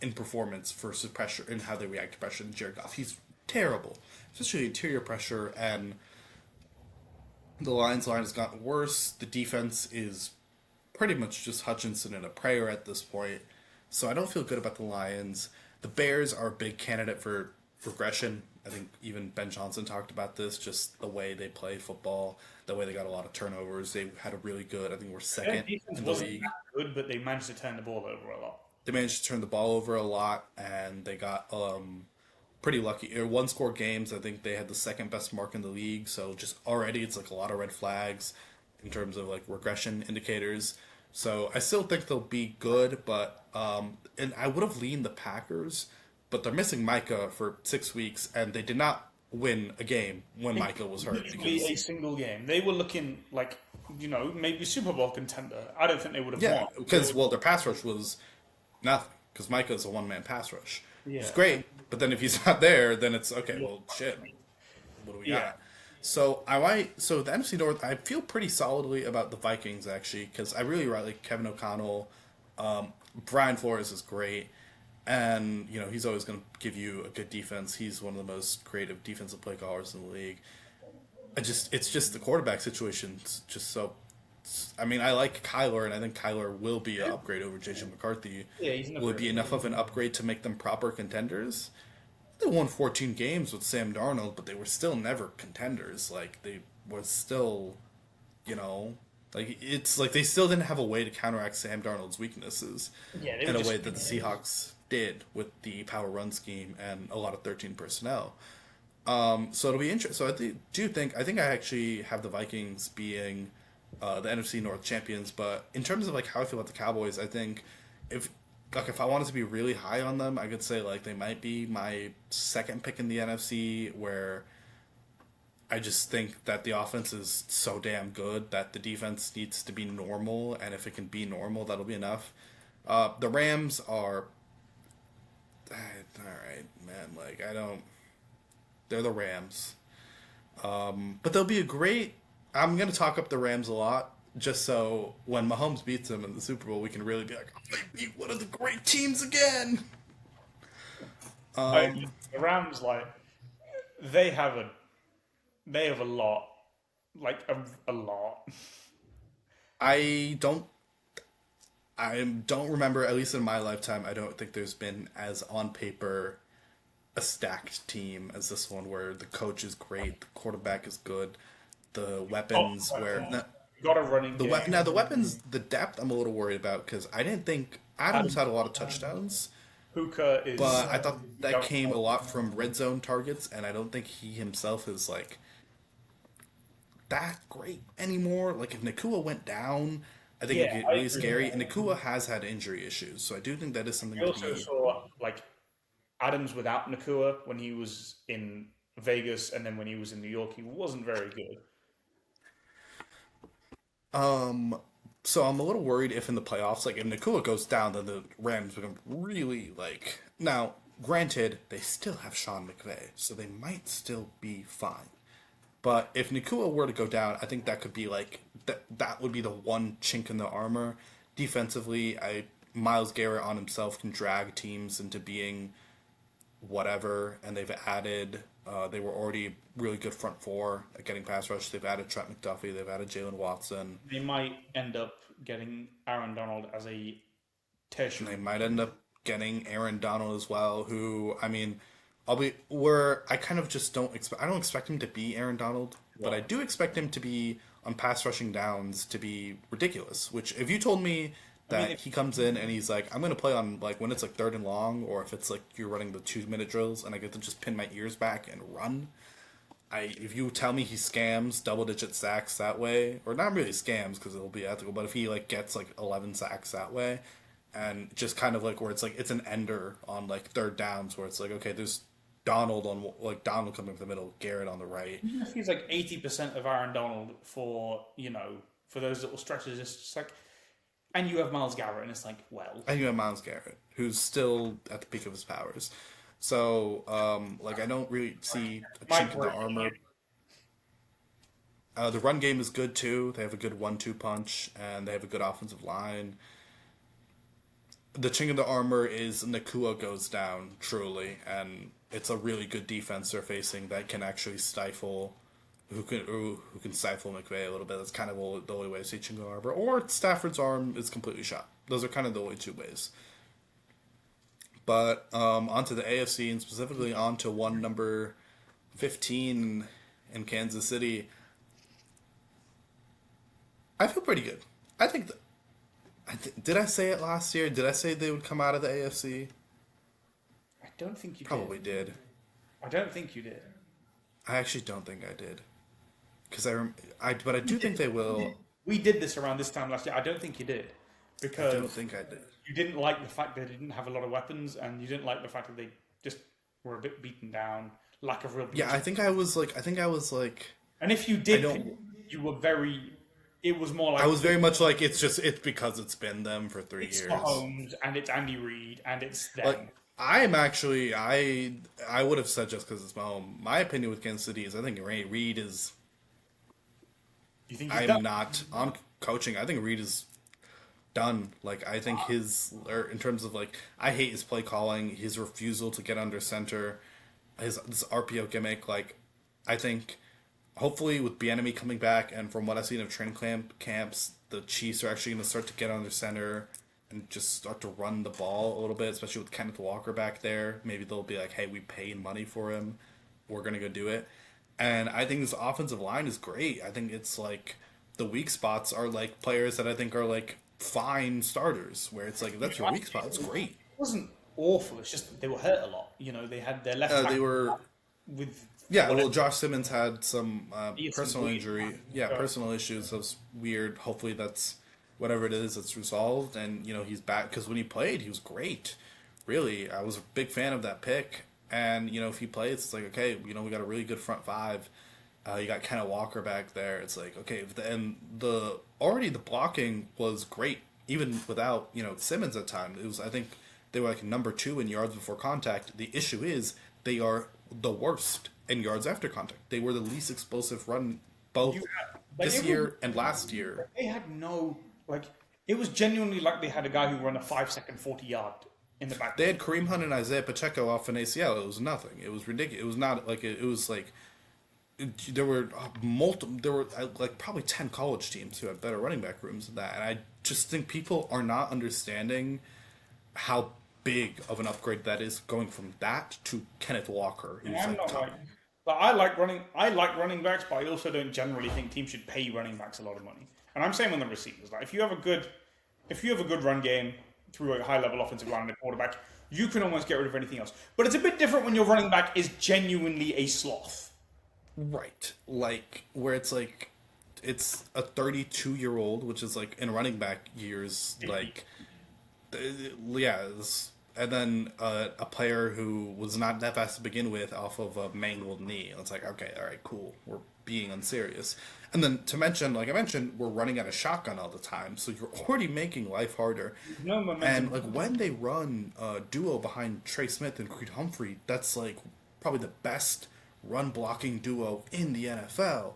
in performance versus pressure and how they react to pressure than Jared Goff. He's terrible, especially interior pressure, and the Lions line has gotten worse. The defense is pretty much just Hutchinson and a prayer at this point. So I don't feel good about the Lions. The Bears are a big candidate for regression. I think even Ben Johnson talked about this, just the way they play football, the way they got a lot of turnovers. They had a really good, I think we're second in the league. Good, but they managed to turn the ball over a lot. They managed to turn the ball over a lot, and they got pretty lucky. One-score games, I think they had the second best mark in the league. So just already it's like a lot of red flags in terms of like regression indicators. So I still think they'll be good, but and I would have leaned the Packers, but they're missing Micah for 6 weeks, and they did not win a game when Micah was hurt. Literally a single game. They were looking like, maybe Super Bowl contender. I don't think they would have won. Because their pass rush was nothing. Because Micah's a one-man pass rush. Yeah. It's great, but then if he's not there, then it's okay. Well, shit. What do we got? So the NFC North, I feel pretty solidly about the Vikings actually, because I really like Kevin O'Connell. Brian Flores is great, and he's always going to give you a good defense. He's one of the most creative defensive play callers in the league. It's just the quarterback situation. It's just so. I mean, I like Kyler, and I think Kyler will be an upgrade over J.J. McCarthy. Yeah, will it be enough of an upgrade to make them proper contenders? They won 14 games with Sam Darnold, but they were still never contenders. Like, they were still, like, it's like they still didn't have a way to counteract Sam Darnold's weaknesses in a way that the Seahawks did with the power run scheme and a lot of 13 personnel. So it'll be interesting. So I think I actually have the Vikings being the NFC North champions, but in terms of like how I feel about the Cowboys, I think if I wanted to be really high on them, I could say like they might be my second pick in the NFC, where I just think that the offense is so damn good that the defense needs to be normal, and if it can be normal, that'll be enough. The Rams are all right, man. Like I don't. They're the Rams. But they'll be a great. I'm gonna talk up the Rams a lot, just so when Mahomes beats them in the Super Bowl, we can really be like, oh, they beat one of the great teams again. Like, the Rams, like they have a they have a lot, like a lot. I don't. I don't remember, at least in my lifetime, I don't think there's been as on paper a stacked team as this one, where the coach is great, the quarterback is good, the Oh, weapons where got a running game. now the weapons, the depth I'm a little worried about because I didn't think Adams Adam had a lot of touchdowns, Hooker is but I thought that came a lot from red zone targets, and I don't think he himself is like that great anymore. Like if Nakua went down, I think it yeah. get I really agree. scary, and Nakua has had injury issues, so I do think that is something We to also be. saw like Adams without Nakua when he was in Vegas, and then when he was in New York, he wasn't very good. So I'm a little worried if in the playoffs, like if Nakua goes down, then the Rams become really like. Now, granted, they still have Sean McVay, so they might still be fine. But if Nakua were to go down, I think that could be like that would be the one chink in the armor. Defensively, I Miles Garrett on himself can drag teams into being whatever, and they've added. They were already really good front four at getting pass rush. They've added Trent McDuffie. They've added Jalen Watson. They might end up getting Aaron Donald as a And they tertiary. might end up getting Aaron Donald as well, who I mean, I'll be where I kind of just don't expect. I don't expect him to be Aaron Donald, but I Well, do expect him to be on pass rushing downs to be ridiculous. Which if you told me I mean, that he comes in and he's like, I'm gonna play on like when it's like third and long, or if it's like you're running the 2 minute drills and I get to just pin my ears back and run. If you tell me he scams double digit sacks that way, or not really scams because it'll be ethical, but if he like gets like 11 sacks that way, and just kind of like where it's like it's an ender on like third downs where it's like okay, there's Donald on like Donald coming from the middle, Garrett on the right, even if he's like 80% of Aaron Donald for for those little stretches, it's just like, and you have Miles Garrett, and it's like, well, and you have Miles Garrett who's still at the peak of his powers. So like I don't really see a chink Mike, in the armor. The run game is good too. They have a good 1-2 punch, and they have a good offensive line. The chink in the armor is Nakua goes down truly, and it's a really good defense they're facing that can actually stifle, who can stifle McVay a little bit. That's kind of the only way I see chink in the armor. Or Stafford's arm is completely shot. Those are kind of the only two ways. But onto the AFC and specifically onto one number 15 in Kansas City. I feel pretty good. I think. Did I say it last year? Did I say they would come out of the AFC? I don't think you Probably did. did. I don't think you did. I actually don't think I did. Because but I do think they will. We did this around this time last year. I don't think you did I don't because think I did. you didn't like the fact that they didn't have a lot of weapons, and you didn't like the fact that they just were a bit beaten down, lack of real Yeah, blitz. I think I was like. And if you I did pick, don't. you were very. It was more I like was very much like it's because it's been them for 3 it's years. Mahomes and it's Andy Reid and it's Like them. I am actually I would have said just because it's my home. My opinion with Kansas City is I think Ray Reid is. You think he's I'm done? not on coaching. I think Reid is done. Like I think or in terms of like I hate his play calling, his refusal to get under center, his this RPO gimmick. Like I think hopefully with Bieniemy coming back and from what I've seen of camps, the Chiefs are actually going to start to get under center and just start to run the ball a little bit, especially with Kenneth Walker back there. Maybe they'll be like, "Hey, we paid money for him. We're going to go do it." And I think this offensive line is great. I think it's like the weak spots are like players that I think are like fine starters, where it's like if that's your weak spot, it's great. It wasn't awful. It's just that they were hurt a lot. They had their left back They were with Yeah, whatever. well, Josh Simmons had some He had some personal weird- injury. Yeah, personal issues. So it's weird. Hopefully, that's whatever it is, it's resolved. And he's back because when he played, he was great. Really, I was a big fan of that pick. And if he plays, it's like okay, we got a really good front five. You got Kenneth Walker back there. It's like okay, and the blocking was great even without Simmons at time. It was I think They were like number 2 in yards before contact. The issue is they are the worst in yards after contact. They were the least explosive run both this year and last year. They had no, like, it was genuinely like they had a guy who ran a 5-second 40-yard in the back. They had Kareem Hunt and Isaiah Pacheco off an ACL. It was nothing. It was ridiculous. It was not like it was like there were multiple. There were like probably 10 college teams who had better running back rooms than that. And I just think people are not understanding how big of an upgrade that is, going from that to Kenneth Walker. Who's I'm like not top. like, but I like running backs, but I also don't generally think teams should pay running backs a lot of money. And I'm saying on the receivers, like if you have a good run game through a high level offensive line and a quarterback, you can almost get rid of anything else. But it's a bit different when your running back is genuinely a sloth. Right. Like, where it's like, it's a 32-year-old, which is like in running back years, like, yeah. And then a player who was not that fast to begin with off of a mangled knee. It's like, okay, all right, cool. We're being unserious. And then to mention, like I mentioned, we're running out of shotgun all the time. So you're already making life harder. No momentum. And like when they run a duo behind Trey Smith and Creed Humphrey, that's like probably the best run blocking duo in the NFL.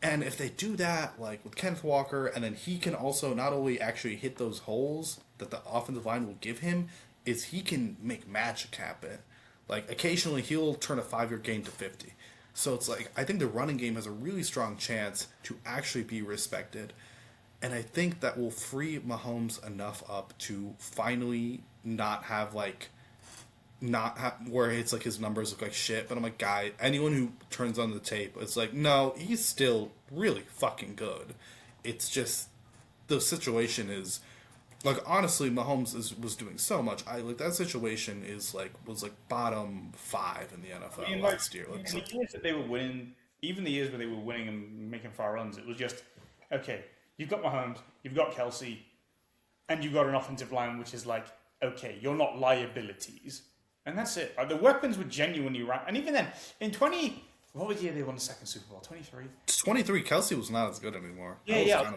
And if they do that, like with Kenneth Walker, and then he can also not only actually hit those holes that the offensive line will give him, is he can make magic happen. Like occasionally he'll turn a 5-yard gain to 50. So it's like, I think the running game has a really strong chance to actually be respected. And I think that will free Mahomes enough up to finally not have like, where it's like his numbers look like shit. But I'm like, guy, anyone who turns on the tape, it's like, no, he's still really fucking good. It's just, the situation is, like, honestly, Mahomes was doing so much. That situation was bottom 5 in the NFL last year. In the years that they were winning, even the years where they were winning and making far runs, it was just, okay, you've got Mahomes, you've got Kelsey, and you've got an offensive line which is like, okay, you're not liabilities. And that's it. Like, the weapons were genuinely right. And even then, in what was the year they won the second Super Bowl? 23? 23, Kelsey was not as good anymore. Yeah.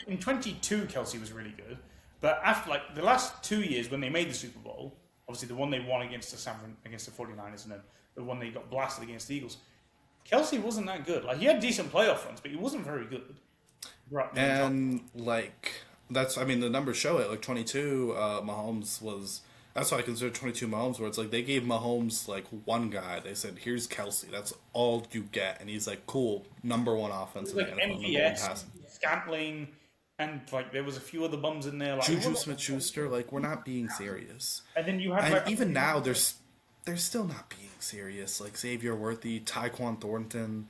In 22, Kelsey was really good. But after, like, the last 2 years when they made the Super Bowl, obviously the one they won against the 49ers, and then the one they got blasted against the Eagles, Kelsey wasn't that good. Like, he had decent playoff runs, but he wasn't very good. Right. And, like, the numbers show it. Like, 22, Mahomes was... That's why I consider 22 Mahomes, where it's like they gave Mahomes like one guy. They said, "Here's Kelsey. That's all you get," and he's like, "Cool, number 1 offense." Like MVS, Scantling, and like there was a few other bums in there. Like Juju Smith-Schuster. Like, we're not being serious. And then you had, and even now, they're still not being serious. Like Xavier Worthy, Tyquan Thornton,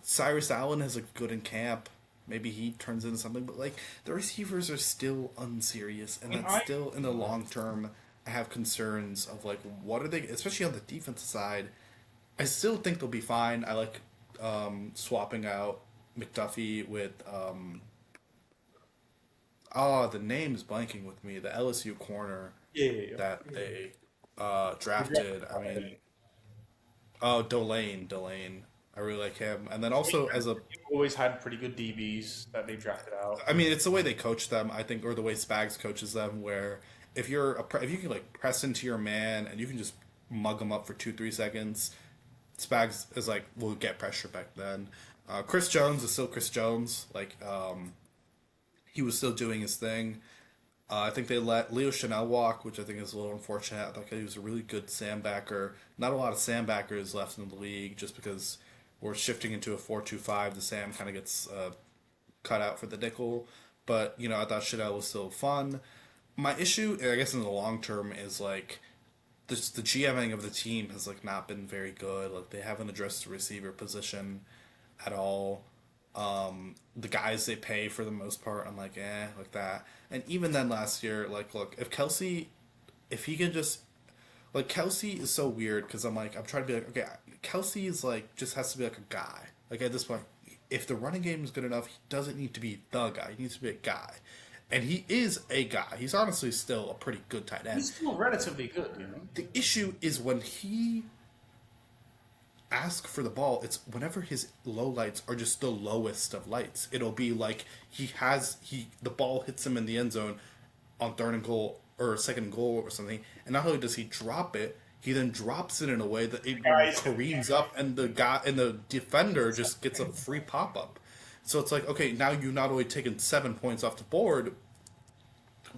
Cyrus Allen is like good in camp. Maybe he turns into something, but like the receivers are still unserious, and that's still in the long term. I have concerns of like what are they, especially on the defensive side. I still think they'll be fine. I like swapping out McDuffie with the name's blanking with me. The LSU corner that they drafted. I mean, Delane. I really like him. And then also always had pretty good DBs that they drafted out. I mean, it's the way they coach them, I think, or the way Spags coaches them, where if you can like press into your man and you can just mug him up for 2-3 seconds, Spags is like, we'll get pressure back then. Chris Jones is still Chris Jones. Like, he was still doing his thing. I think they let Leo Chanel walk, which I think is a little unfortunate. I thought he was a really good Sambacker. Not a lot of Sambackers left in the league just because we're shifting into a 4-2-5. The Sam kind of gets cut out for the nickel. But, I thought Chanel was still fun. My issue, I guess in the long term, is like the GMing of the team has like not been very good. Like they haven't addressed the receiver position at all. The guys they pay for the most part, I'm like, like that. And even then last year, like, look, if he could just, like, Kelsey is so weird because I'm trying to be like, okay, Kelsey is like, just has to be like a guy. Like at this point, if the running game is good enough, he doesn't need to be the guy. He needs to be a guy. And he is a guy. He's honestly still a pretty good tight end. He's still relatively good, The issue is when he asks for the ball, it's whenever his low lights are just the lowest of lights. It'll be like the ball hits him in the end zone on 3rd and goal or a second goal or something, and not only does he drop it, he then drops it in a way that it Guys, careens up, and the defender just gets a free pop up. So it's like, okay, now you not only taken 7 points off the board,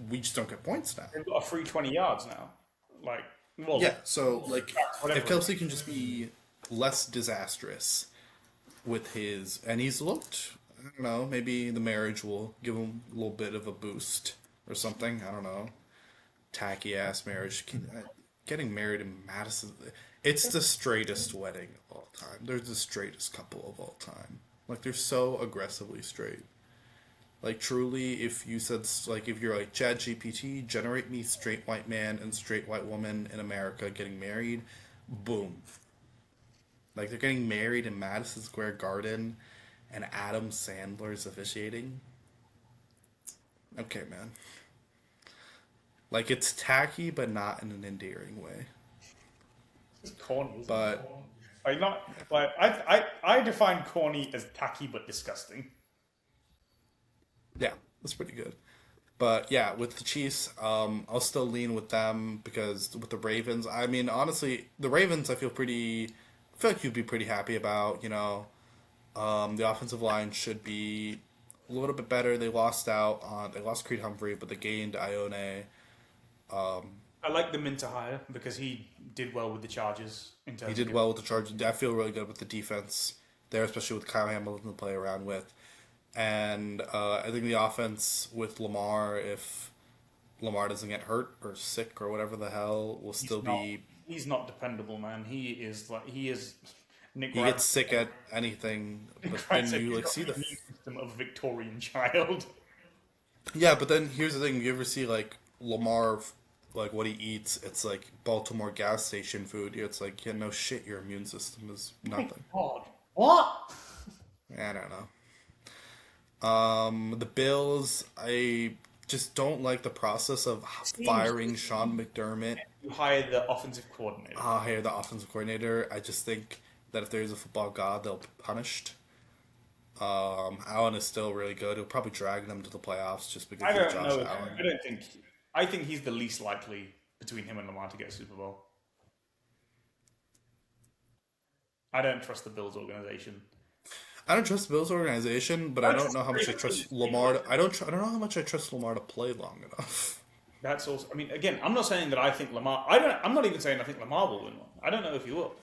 we just don't get points now. they've got a free 20 yards now. Like, well, Yeah, so like whatever. if Kelsey can just be less disastrous with his, and he's looked, I don't know, maybe the marriage will give him a little bit of a boost or something. I don't know, tacky ass marriage. Getting married in Madison, it's the straightest wedding of all time. They're the straightest couple of all time. Like they're so aggressively straight. Like truly, if you said like if you're like ChatGPT, generate me straight white man and straight white woman in America getting married, boom. Like they're getting married in Madison Square Garden, and Adam Sandler's officiating. Okay, man. Like it's tacky, but not in an endearing way. It's corny. But Like not like I define corny as tacky but disgusting. yeah, that's pretty good. But yeah, with the Chiefs, I'll still lean with them because with the Ravens, I mean, honestly, the Ravens, I feel like you'd be pretty happy about. The offensive line should be a little bit better. They lost Creed Humphrey, but they gained Ione. I like the Minter hire because he did well with the Chargers. He did well with the Chargers. I feel really good with the defense there, especially with Kyle Hamilton to play around with. And I think the offense with Lamar, if Lamar doesn't get hurt or sick or whatever the hell, will still be. He's not dependable, man. He is Nick. He gets sick at anything, but then you like see the system of Victorian child. Yeah, but then here's the thing: you ever see like Lamar, like what he eats? It's like Baltimore gas station food. It's like, yeah, no shit, your immune system is nothing. God, what? I don't know. The Bills, I just don't like the process of firing Sean McDermott. You hire the offensive coordinator. Hire the offensive coordinator. I just think that if there's a football god, they'll be punished. Allen is still really good. He'll probably drag them to the playoffs just because of Josh Allen. I think he's the least likely between him and Lamar to get a Super Bowl. I don't trust the Bills organization. I don't trust the Bills organization, but I don't know how much I trust Lamar. I don't know how much I trust Lamar to play long enough. That's also. I mean, again, I'm not saying that I think Lamar. I'm not even saying I think Lamar will win one. I don't know if he will,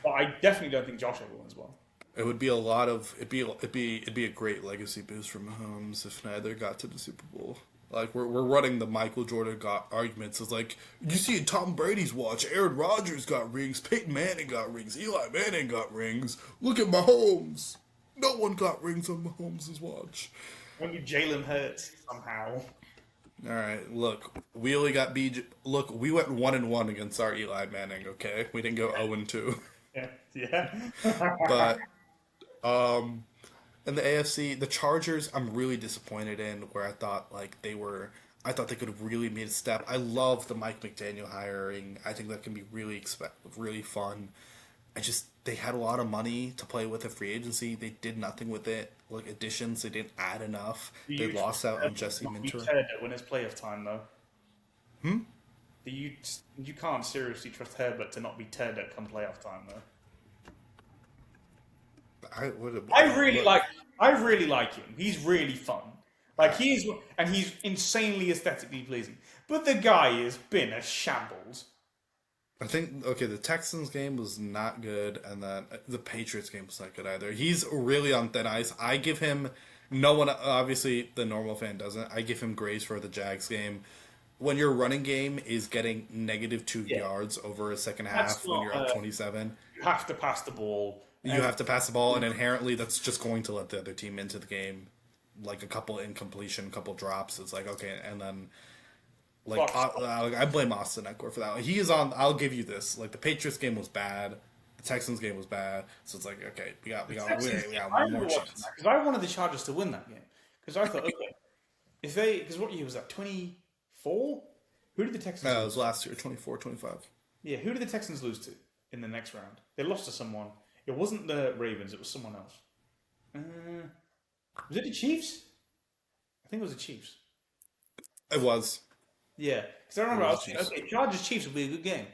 but I definitely don't think Josh will win as well. It would be a lot of. It'd be a great legacy boost for Mahomes if neither got to the Super Bowl. Like we're running the Michael Jordan arguments. It's like you see Tom Brady's watch. Aaron Rodgers got rings. Peyton Manning got rings. Eli Manning got rings. Look at Mahomes. No one got rings on Mahomes' watch. Only Jalen Hurts somehow. All right, look, we only got BJ. Look, we went 1-1 against our Eli Manning. Okay, we didn't go 0-2. Yeah. But in the AFC, the Chargers, I'm really disappointed in. Where I thought I thought they could have really made a step. I love the Mike McDaniel hiring. I think that can be really fun. They had a lot of money to play with at free agency. They did nothing with it. Like additions, they didn't add enough. They lost out on Jesse Minter. When it's playoff time, though. You can't seriously trust Herbert to not be teared at come playoff time, though. I really like him. He's really fun. Like he's insanely aesthetically pleasing. But the guy has been a shambles. I think the Texans game was not good, and then the Patriots game was not good either. He's really on thin ice. I give him no one. Obviously, the normal fan doesn't. I give him grace for the Jags game. When your running game is getting -2 yards over a second half, when you're up 27, you have to pass the ball. You have to pass the ball, and inherently, that's just going to let the other team into the game. Like a couple incompletion, couple drops. It's like okay, and then. I blame Austin Eckler for that. He is on. I'll give you this. Like the Patriots game was bad, the Texans game was bad. So it's like okay, we got one more chance. Because I wanted the Chargers to win that game. Because I thought okay, because what year was that? 24? Who did the Texans? It was last year, 24, 25. Yeah, who did the Texans lose to in the next round? They lost to someone. It wasn't the Ravens. It was someone else. Was it the Chiefs? I think it was the Chiefs. It was. Yeah, because I remember I It was was thinking, Chiefs. okay, Chargers Chiefs will be a good game,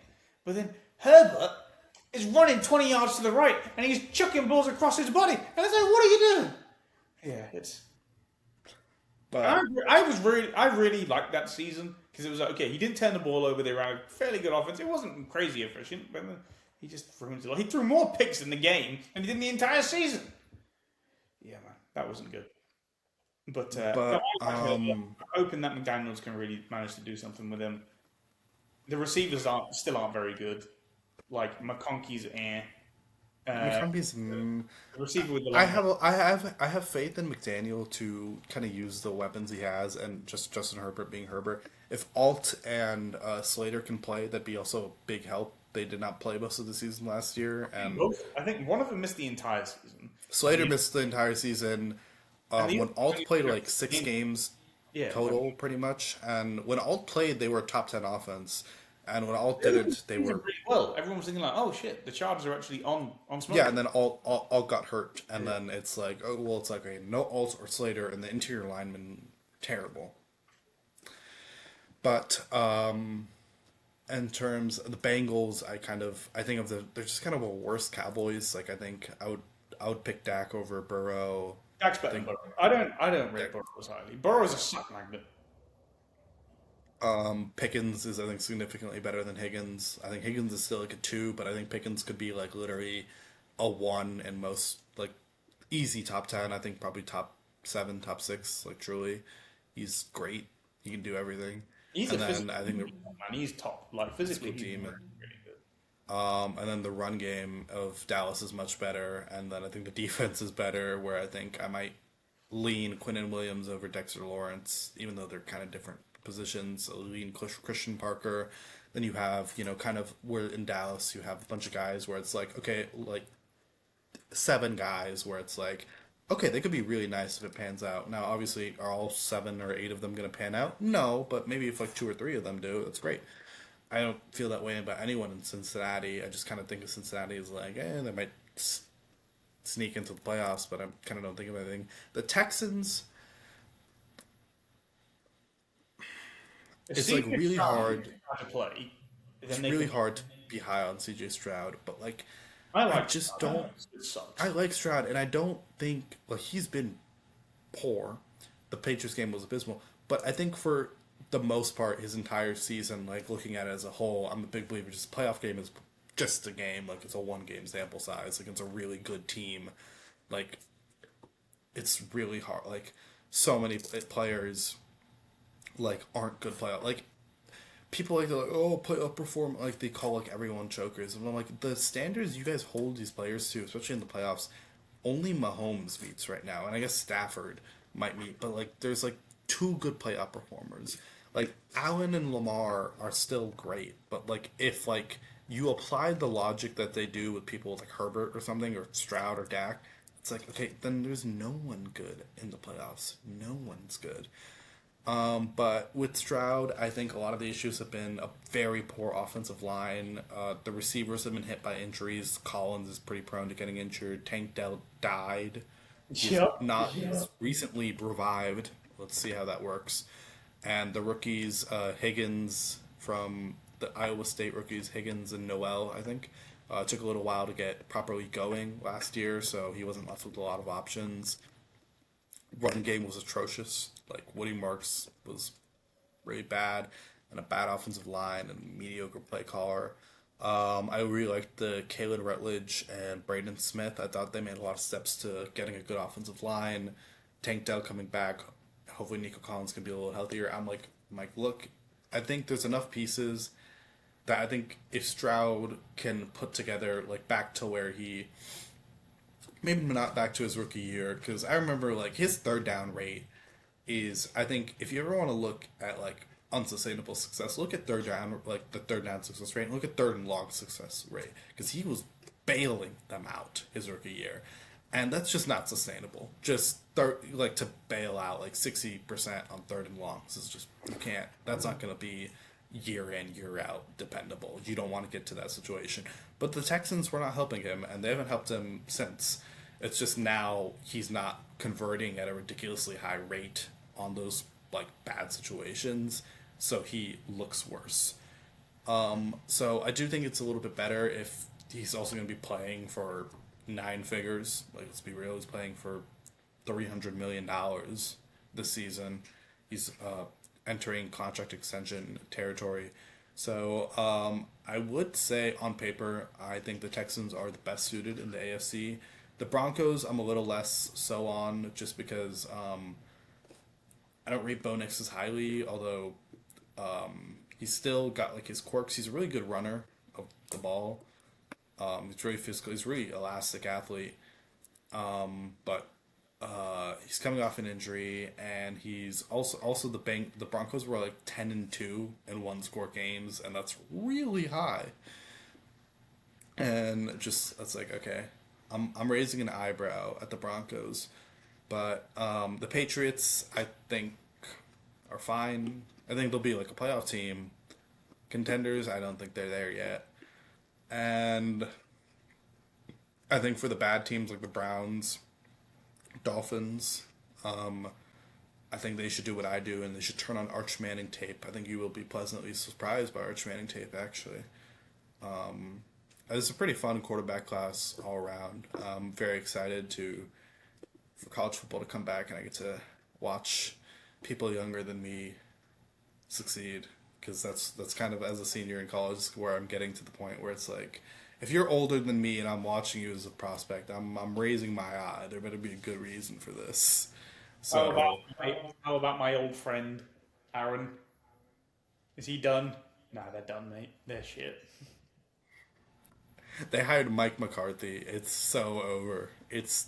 but then Herbert is running 20 yards to the right and he's chucking balls across his body, and it's like, what are you doing? Yeah, it's. I, But I really liked that season because it was like, okay, he didn't turn the ball over. They ran a fairly good offense. It wasn't crazy efficient, but then he just ruins it all. He threw more picks in the game than he did in the entire season. Yeah, man, that wasn't good. But no, but I like Herbert. I'm hoping that McDaniel's can really manage to do something with him. The receivers aren't very good. Like McConkey's Uh, McConkey's. the receiver with the I long hair. have I have faith in McDaniel to kind of use the weapons he has, and just Justin Herbert being Herbert. If Alt and Slater can play, that'd be also a big help. They did not play most of the season last year, and I think one of them missed the entire season. And Slater missed the entire season. When Alt played like 6 games yeah, total, pretty much, and when Alt played, they were a top 10 offense, and when Alt they were didn't, they doing were. pretty well. Everyone was thinking like, oh shit, the Chargers are actually on smoke. Yeah, and then Alt got hurt, and then it's like, oh well, it's like okay, no Alt or Slater, and the interior lineman terrible. But in terms of the Bengals, I think of they're just kind of a worse Cowboys. Like I would pick Dak over Burrow. Dak's I better than think Burrow. I don't rate Burrow as highly. Burrow's a sack magnet. Pickens is I think significantly better than Higgins. I think Higgins is still like a 2, but I think Pickens could be like literally a 1 in most like easy top 10. I think probably top 7, top 6. Like truly, he's great. He can do everything. He's a And then physical I think the man. He's top. Like physically, he's team. really, really good. And then the run game of Dallas is much better, and then I think the defense is better. Where I think I might lean Quinnen Williams over Dexter Lawrence, even though they're kind of different positions. I'll lean Christian Parker. Then you have kind of where in Dallas you have a bunch of guys where it's like okay, like 7 guys where it's like okay, they could be really nice if it pans out. Now, obviously, are all 7 or 8 of them going to pan out? No, but maybe if like 2 or 3 of them do, that's great. I don't feel that way about anyone in Cincinnati. I just kind of think of Cincinnati as like, they might sneak into the playoffs, but I kind of don't think of anything. The Texans, it's like really hard. To play. It's really hard to be high on CJ Stroud, but like, I I like. just Stroud. don't. It sucks. I like Stroud, and I don't think like he's been poor. The Patriots game was abysmal, but I think for the most part, his entire season, like looking at it as a whole, I'm a big believer. Just a playoff game is just a game. Like it's a 1 game sample size. Like it's a really good team. Like it's really hard. Like so many players like aren't good playoff. Like people like to like playoff perform. Like they call like everyone chokers, and I'm like the standards you guys hold these players to, especially in the playoffs. Only Mahomes meets right now, and I guess Stafford might meet, but like there's like 2 good playoff performers. Like Allen and Lamar are still great, but like if like you applied the logic that they do with people like Herbert or something or Stroud or Dak, it's like okay, then there's no one good in the playoffs. No one's good. But with Stroud, I think a lot of the issues have been a very poor offensive line. The receivers have been hit by injuries. Collins is pretty prone to getting injured. Tank Dell died. He's recently revived. Let's see how that works. And the rookies, Higgins from the Iowa State rookies, Higgins and Noel, I think, took a little while to get properly going last year, so he wasn't left with a lot of options. Run game was atrocious. Like Woody Marks was really bad, and a bad offensive line and mediocre play caller. I really liked the Kalen Rutledge and Braden Smith. I thought they made a lot of steps to getting a good offensive line. Tank Dell coming back. Hopefully Nico Collins can be a little healthier. I'm like, look, I think there's enough pieces that I think if Stroud can put together like back to where he maybe not back to his rookie year, because I remember like his third down rate is, I think if you ever want to look at like unsustainable success, look at third down, like the third down success rate, and look at third and long success rate, because he was bailing them out his rookie year, and that's just not sustainable. Just like to bail out like 60% on third and longs is just, you can't. That's not going to be year in year out dependable. You don't want to get to that situation. But the Texans were not helping him, and they haven't helped him since. It's just now he's not converting at a ridiculously high rate on those like bad situations, so he looks worse. So I do think it's a little bit better if he's also going to be playing for nine figures. Like, let's be real, he's playing for $300 million this season. He's entering contract extension territory. So I would say on paper, I think the Texans are the best suited in the AFC. The Broncos, I'm a little less so on, just because I don't rate Bo Nix as highly, although he's still got like his quirks. He's a really good runner of the ball. He's really physical. He's a really elastic athlete. But he's coming off an injury, and he's also the Broncos were like 10-2 in one score games, and that's really high. And just that's like, okay, I'm raising an eyebrow at the Broncos, but the Patriots I think are fine. I think they'll be like a playoff team. Contenders, I don't think they're there yet. And I think for the bad teams like the Browns, Dolphins, I think they should do what I do, and they should turn on Arch Manning tape. I think you will be pleasantly surprised by Arch Manning tape, actually. It's a pretty fun quarterback class all around. I'm very excited for college football to come back, and I get to watch people younger than me succeed, because that's kind of, as a senior in college, where I'm getting to the point where it's like, if you're older than me and I'm watching you as a prospect, I'm raising my eye. There better be a good reason for this. How So about my old friend Aaron? Is he done? Nah, they're done, mate. They're shit. they hired Mike McCarthy. It's so over.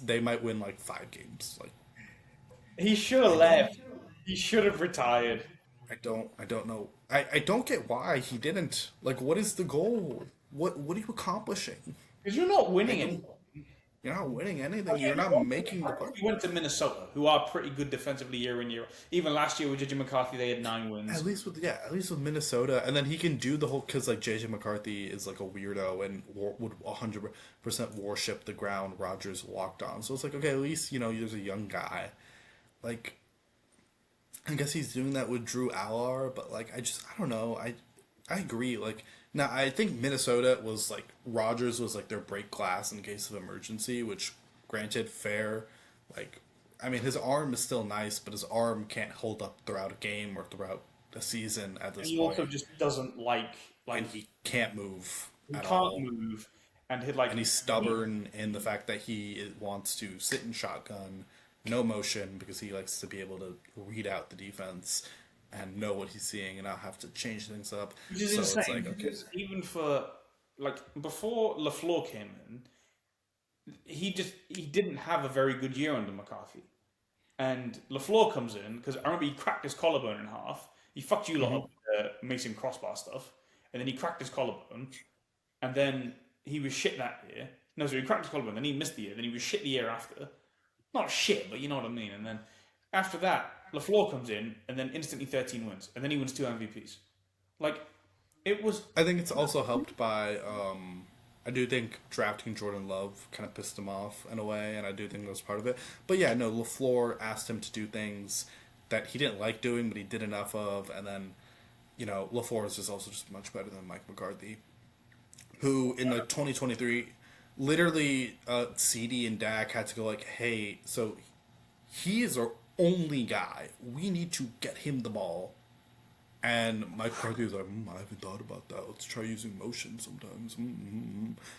They might win like 5 games. Like, He should have left. He should have retired. I don't know. I don't get why he didn't. Like, what is the goal? What are you accomplishing? Because you're not winning Like, it. you're not winning anything. You're not making the play. We went to Minnesota, who are pretty good defensively year in year. Even last year with JJ McCarthy, they had 9 wins. At least with Minnesota, and then he can do the whole, because like JJ McCarthy is like a weirdo and would 100% worship the ground Rodgers walked on. So it's like, okay, at least there's a young guy. Like, I guess he's doing that with Drew Aller, but like I don't know. I agree. Like, now I think Minnesota was like, Rodgers was like their break glass in case of emergency, which, granted, fair. Like, I mean, his arm is still nice, but his arm can't hold up throughout a game or throughout a season at this He point. also just doesn't like And he can't move he at can't all. move, and And he's stubborn in the fact that he wants to sit in shotgun, no motion, because he likes to be able to read out the defense and know what he's seeing and not have to change things up. which is So insane. it's like, okay, Because even for like before LaFleur came in, he didn't have a very good year under McCarthy. And LaFleur comes in because I remember he cracked his collarbone in half. He fucked you lot up with Mason crossbar stuff, and then he cracked his collarbone, and then he was shit that year. No, so he cracked his collarbone, then he missed the year, then he was shit the year after. Not shit, but you know what I mean. And then after that, LaFleur comes in, and then instantly 13 wins, and then he wins 2 MVPs. Like, it was. I think it's also helped by, I do think drafting Jordan Love kind of pissed him off in a way, and I do think that was part of it. But yeah, no, LaFleur asked him to do things that he didn't like doing, but he did enough of, and then, LaFleur is just also just much better than Mike McCarthy, who in like 2023, literally, CD and Dak had to go like, hey, so he is our only guy. We need to get him the ball. And Mike McCarthy was like, I haven't thought about that. Let's try using motion sometimes.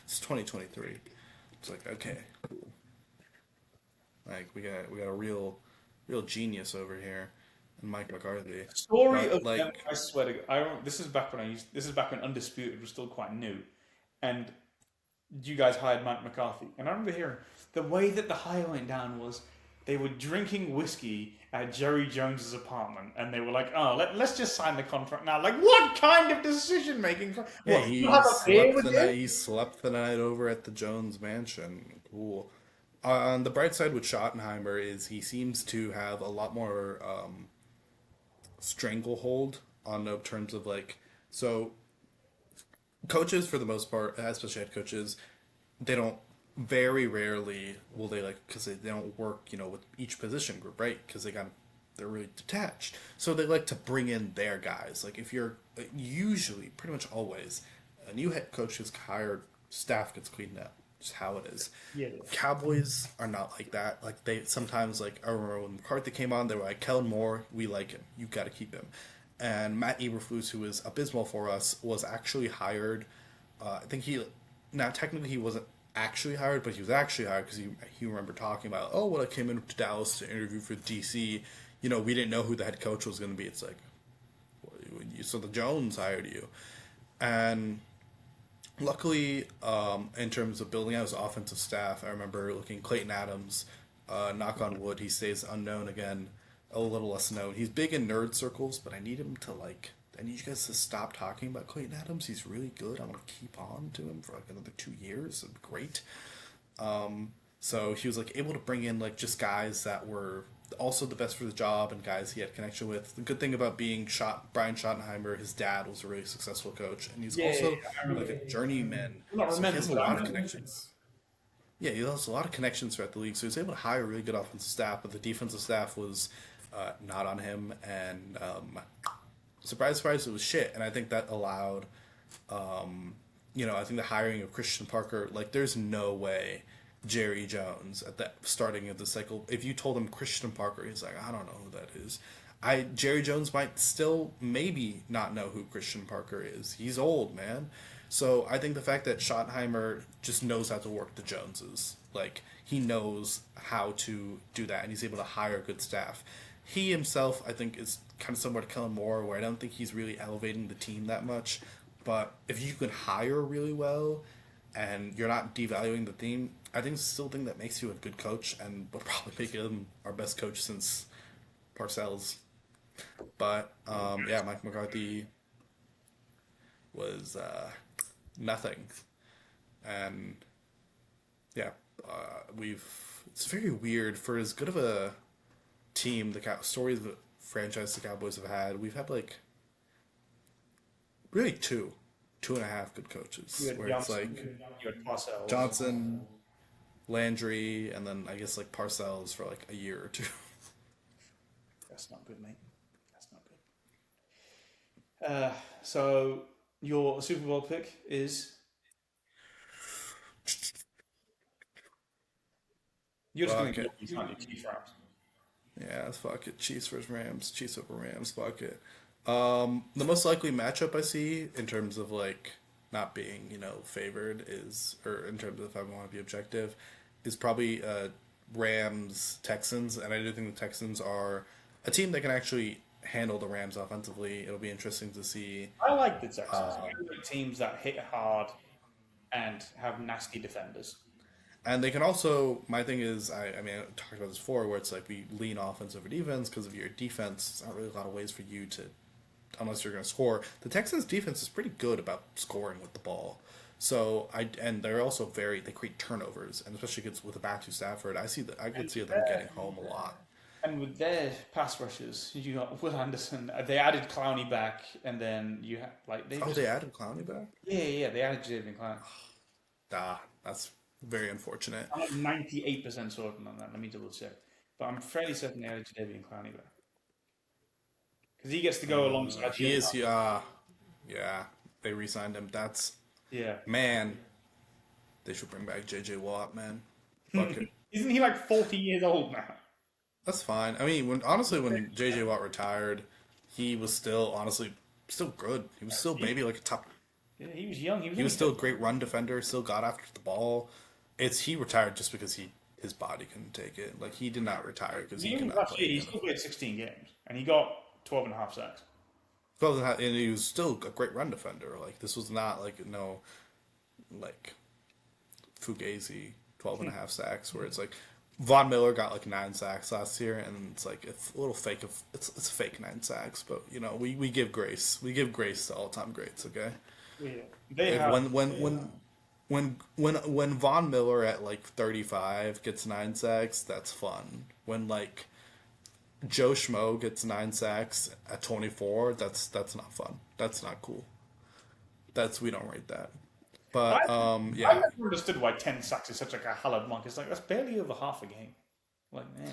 It's 2023. It's like, okay, cool. Like, we got a real genius over here, in Mike McCarthy. Story But, of like, them, I swear to God. This is back when Undisputed was still quite new, and you guys hired Mike McCarthy. And I remember hearing the way that the hire went down was they were drinking whiskey at Jerry Jones's apartment, and they were like, "Oh, let's just sign the contract now." Like, what kind of decision making? yeah, What, you have a beer with him? he slept the night over at the Jones mansion. Cool. On the bright side with Schottenheimer is he seems to have a lot more stranglehold on the terms of like, so coaches for the most part, especially head coaches, they don't, very rarely will they, like, because they don't work with each position group, right? Because they got they're really detached. So they like to bring in their guys. Like if you're usually, pretty much always, a new head coach is hired, staff gets cleaned up. Just how it is. Yeah. Cowboys are not like that. Like they sometimes like I remember when McCarthy came on, they were like Kellen Moore, we like him. You got to keep him. And Matt Eberflus, who was abysmal for us, was actually hired. I think he now technically he wasn't actually hired, but he was actually hired because he remember talking about, oh, when I came into Dallas to interview for DC, we didn't know who the head coach was going to be. It's like, so the Jones hired you, and luckily, in terms of building out his offensive staff, I remember looking Clayton Adams. Knock on wood, he stays unknown again, a little less known. He's big in nerd circles, but I need him to like. I need you guys to stop talking about Clayton Adams. He's really good. I want to keep on to him for like another 2 years. It'd be great. So he was like able to bring in like just guys that were also the best for the job and guys he had connection with. The good thing about being Brian Schottenheimer, his dad was a really successful coach, and he's also like a journeyman. So he has a lot of connections. Yeah, he has a lot of connections throughout the league, so he was able to hire a really good offensive staff, but the defensive staff was not on him, and surprise, surprise, it was shit. And I think that allowed, I think the hiring of Christian Parker, like, there's no way Jerry Jones at the starting of the cycle, if you told him Christian Parker, he's like, I don't know who that is. Jerry Jones might still maybe not know who Christian Parker is. He's old, man. So I think the fact that Schottenheimer just knows how to work the Joneses, like he knows how to do that, and he's able to hire good staff. He himself, I think, is kind of similar to Kellen Moore, where I don't think he's really elevating the team that much. But if you can hire really well, and you're not devaluing the team, I think it's still a thing that makes you a good coach, and would probably make him our best coach since Parcells. But yeah, Mike McCarthy was nothing, and yeah, it's very weird for as good of a team. The stories of the franchise the Cowboys have had, we've had like really two and a half good coaches, where it's like Johnson, Landry, and then I guess like Parcells for like a year or two. That's not good, mate. That's not good. So your Super Bowl pick is? You're just going to Fuck go Chiefs Rams. Yeah, fuck it. Chiefs versus Rams. Chiefs over Rams. Fuck it. The most likely matchup I see in terms of like not being favored or in terms of if I want to be objective, is probably Rams Texans, and I do think the Texans are a team that can actually handle the Rams offensively. It'll be interesting to see. I like the Texans. I like teams that hit hard and have nasty defenders. And they can also, my thing is, I talked about this before, where it's like we lean offense over defense because of your defense. There's not really a lot of ways for you to, unless you're going to score. The Texans' defense is pretty good about scoring with the ball. So and they're also they create turnovers, and especially with the back to Stafford, I could see them getting home a lot. And with their pass rushers, you got Will Anderson. They added Clowney back, and then you have they added Clowney back. Yeah, they added Jaden Clowney. That's very unfortunate. I'm like 98% certain on that. Let me double check. But I'm fairly certain they added Jadeveon Clowney back. Because he gets to go alongside. He is. Yeah, they re-signed him. Man, they should bring back J.J. Watt, man. Fuck it. Isn't he like 40 years old now? That's fine. I mean, when J.J. Watt retired, he was still good. He was still maybe like a top. Yeah, he was young. He was still a great run defender. Still got after the ball. He retired just because his body couldn't take it. Like he did not retire because he could not play. He still played 16 games and he got 12 and a half sacks. 12 and a half, and he was still a great run defender. Like this was not like Fugazi 12 and a half sacks where it's like Von Miller got like 9 sacks last year, and it's like it's a little fake it's a fake 9 sacks, but we give grace. We give grace to all-time greats. Okay. Yeah. When Von Miller at like 35 gets 9 sacks, that's fun. When like Joe Schmo gets 9 sacks at 24, that's not fun. That's not cool. We don't rate that. But yeah. I never understood why 10 sacks is such like a hallowed monk. It's like that's barely over half a game. Like man.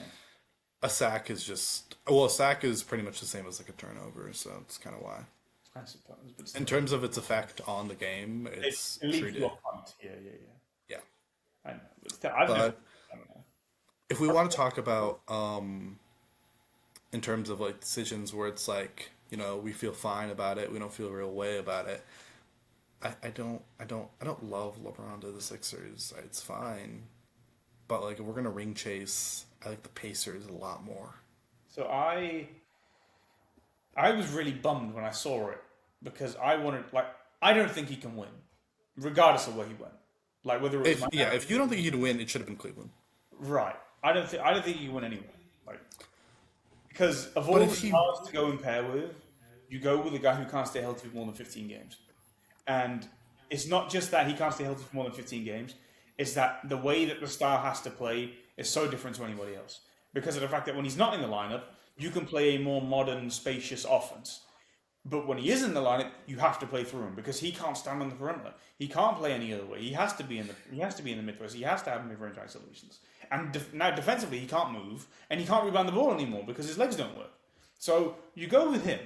A sack is just well, a sack is pretty much the same as like a turnover, so it's kind of why. I suppose, but In still, terms of its effect on the game, it, it's it leads to treated. a punt. Yeah, yeah, yeah. Yeah, I know, but still, I've never. but I don't know. if we want to talk about in terms of like decisions where it's like we feel fine about it, we don't feel a real way about it. I don't love LeBron to the Sixers. It's fine, but like if we're gonna ring chase, I like the Pacers a lot more. So I was really bummed when I saw it because I wanted like I don't think he can win, regardless of where he went. Like whether it was If Miami, if you don't think he'd win, it should have been Cleveland. right? I don't think he can win anyway. Like because of all But the if he, stars to go and pair with, you go with a guy who can't stay healthy for more than 15 games. And it's not just that he can't stay healthy for more than 15 games, it's that the way that the star has to play is so different to anybody else. Because of the fact that when he's not in the lineup, you can play a more modern, spacious offense. But when he is in the lineup, you have to play through him because he can't stand on the perimeter. He can't play any other way. He has to be in the mid post. He has to have mid-range isolations. And now defensively, he can't move and he can't rebound the ball anymore because his legs don't work. So you go with him,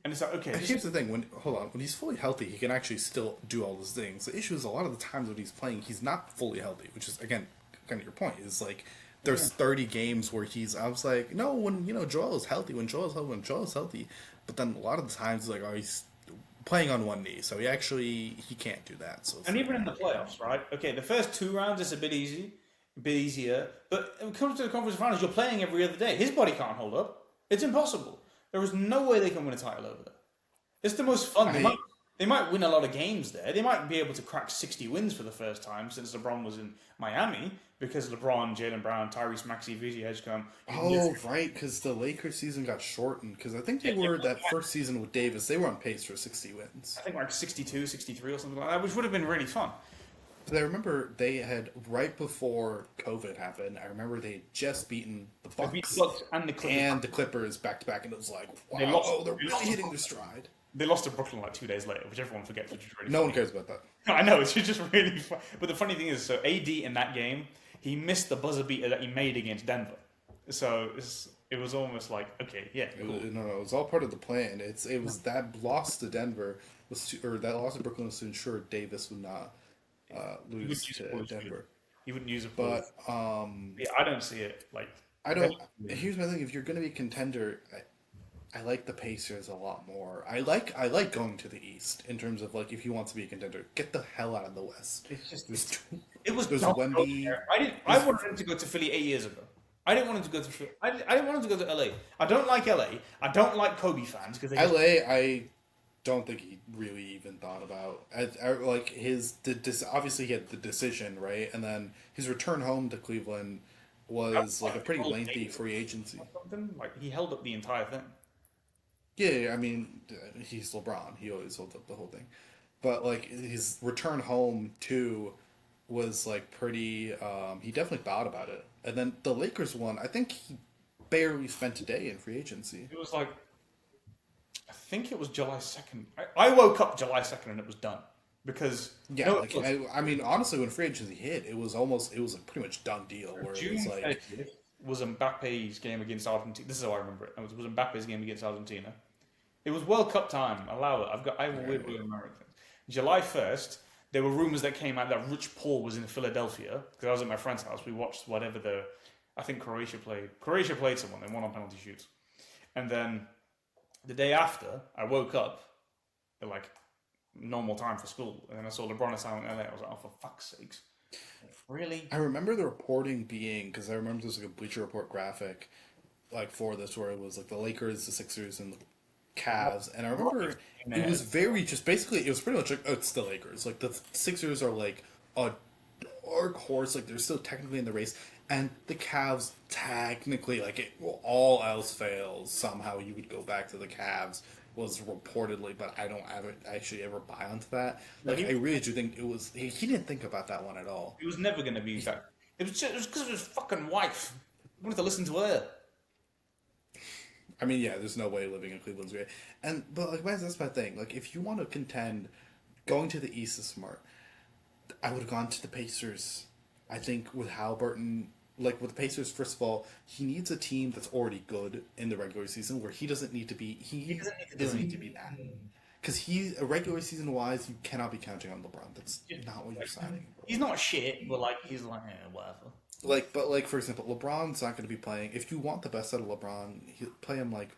and it's like okay. here's the thing: when he's fully healthy, he can actually still do all those things. The issue is a lot of the times when he's playing, he's not fully healthy, which is again kind of your point. Is like there's 30 games where I was like, no, when Joel is healthy, when Joel's healthy, but then a lot of the times like, oh, he's playing on one knee, so he can't do that. So And even in the playoffs, right? Okay, the first 2 rounds is a bit easier. But when it comes to the conference finals, you're playing every other day. His body can't hold up. It's impossible. There is no way they can win a title over there. It's the most fun. They might win a lot of games there. They might be able to crack 60 wins for the first time since LeBron was in Miami because LeBron, Jaylen Brown, Tyrese Maxey, VJ Edgecombe. Oh, right, because the Lakers season got shortened. Because I think they were that first season with Davis. They were on pace for 60 wins. I think like 62, 63 or something like that, which would have been really fun. But I remember they had right before COVID happened. I remember they had just beaten the They beat Bucks the Bucks and the Clippers. and the Clippers back to back, and it was like, wow, they're they really lost hitting their stride. They lost to Brooklyn like 2 days later, which everyone forgets, which is really No funny. one cares about that. I know, it's just really fun. But the funny thing is, so AD in that game, he missed the buzzer beater that he made against Denver. So it was almost like, okay, yeah, cool. No, it was all part of the plan. It was that loss to Denver or that loss to Brooklyn was to ensure Davis would not lose to Denver. He wouldn't use it. But Yeah, I don't see it. Like, I don't. Here's my thing: if you're going to be a contender, I like the Pacers a lot more. I like going to the East in terms of like if he wants to be a contender, get the hell out of the West. it's just There's there's Wemby. I wanted him to go to Philly 8 years ago. I didn't want him to go to Philly. I didn't want him to go to LA. I don't like LA. I don't like Kobe fans because LA. I don't think he really even thought about. Like obviously he had the decision right, and then his return home to Cleveland was like a pretty lengthy free agency. something like he held up the entire thing. Yeah, I mean, he's LeBron. He always holds up the whole thing. But, like, his return home, too, was, like, pretty... he definitely thought about it. And then the Lakers one, I think he barely spent a day in free agency. It was like, I think it was July 2nd. I woke up July 2nd and it was done. Because... Yeah, I mean, honestly, when free agency hit, it was a pretty much done deal. Where it was like... 30th was Mbappe's game against Argentina. This is how I remember it. It was Mbappe's game against Argentina. It was World Cup time. Allow it. I have a weird way of remembering things. July 1st, there were rumors that came out that Rich Paul was in Philadelphia because I was at my friend's house. We watched I think Croatia played. Croatia played someone. They won on penalty shoots. And then the day after, I woke up at like normal time for school, and then I saw LeBron signing LA. I was like, oh, for fuck's sakes. Really? I remember the reporting being, because I remember there's like a Bleacher Report graphic like for this where it was like the Lakers, the Sixers, and the Cavs, and I remember it was very just basically it was pretty much like it's the Lakers. Like the Sixers are like a dark horse, like they're still technically in the race, and the Cavs technically like it all else fails somehow you would go back to the Cavs was reportedly, but I don't actually ever buy onto that. Like I really do think it was he didn't think about that one at all. It was never going to be that. It was because of his fucking wife. He wanted to listen to her. I mean, yeah, there's no way living in Cleveland's great. But like that's my thing. Like if you want to contend, going to the East is smart. I would have gone to the Pacers. I think with Halliburton like with the Pacers, first of all, he needs a team that's already good in the regular season where he doesn't need to be. He doesn't need to be that. Because he, regular season wise, you cannot be counting on LeBron. That's not what you're signing. He's not shit, but like he's like whatever. Like, but like for example, LeBron's not going to be playing. If you want the best out of LeBron, he play him like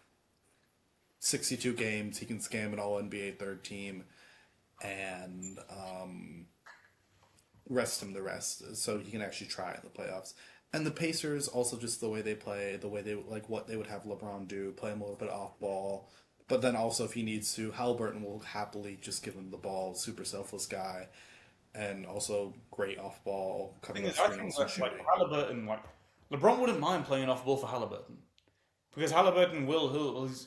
62 games. He can scam an All NBA third team, and rest him the rest, so he can actually try in the playoffs. And the Pacers also just the way they play, the way they like what they would have LeBron do, play him a little bit off ball. But then also if he needs to, Halliburton will happily just give him the ball. Super selfless guy, and also great off ball cutting off I think screens and that, like shooting. Halliburton, like LeBron wouldn't mind playing off ball for Halliburton because Halliburton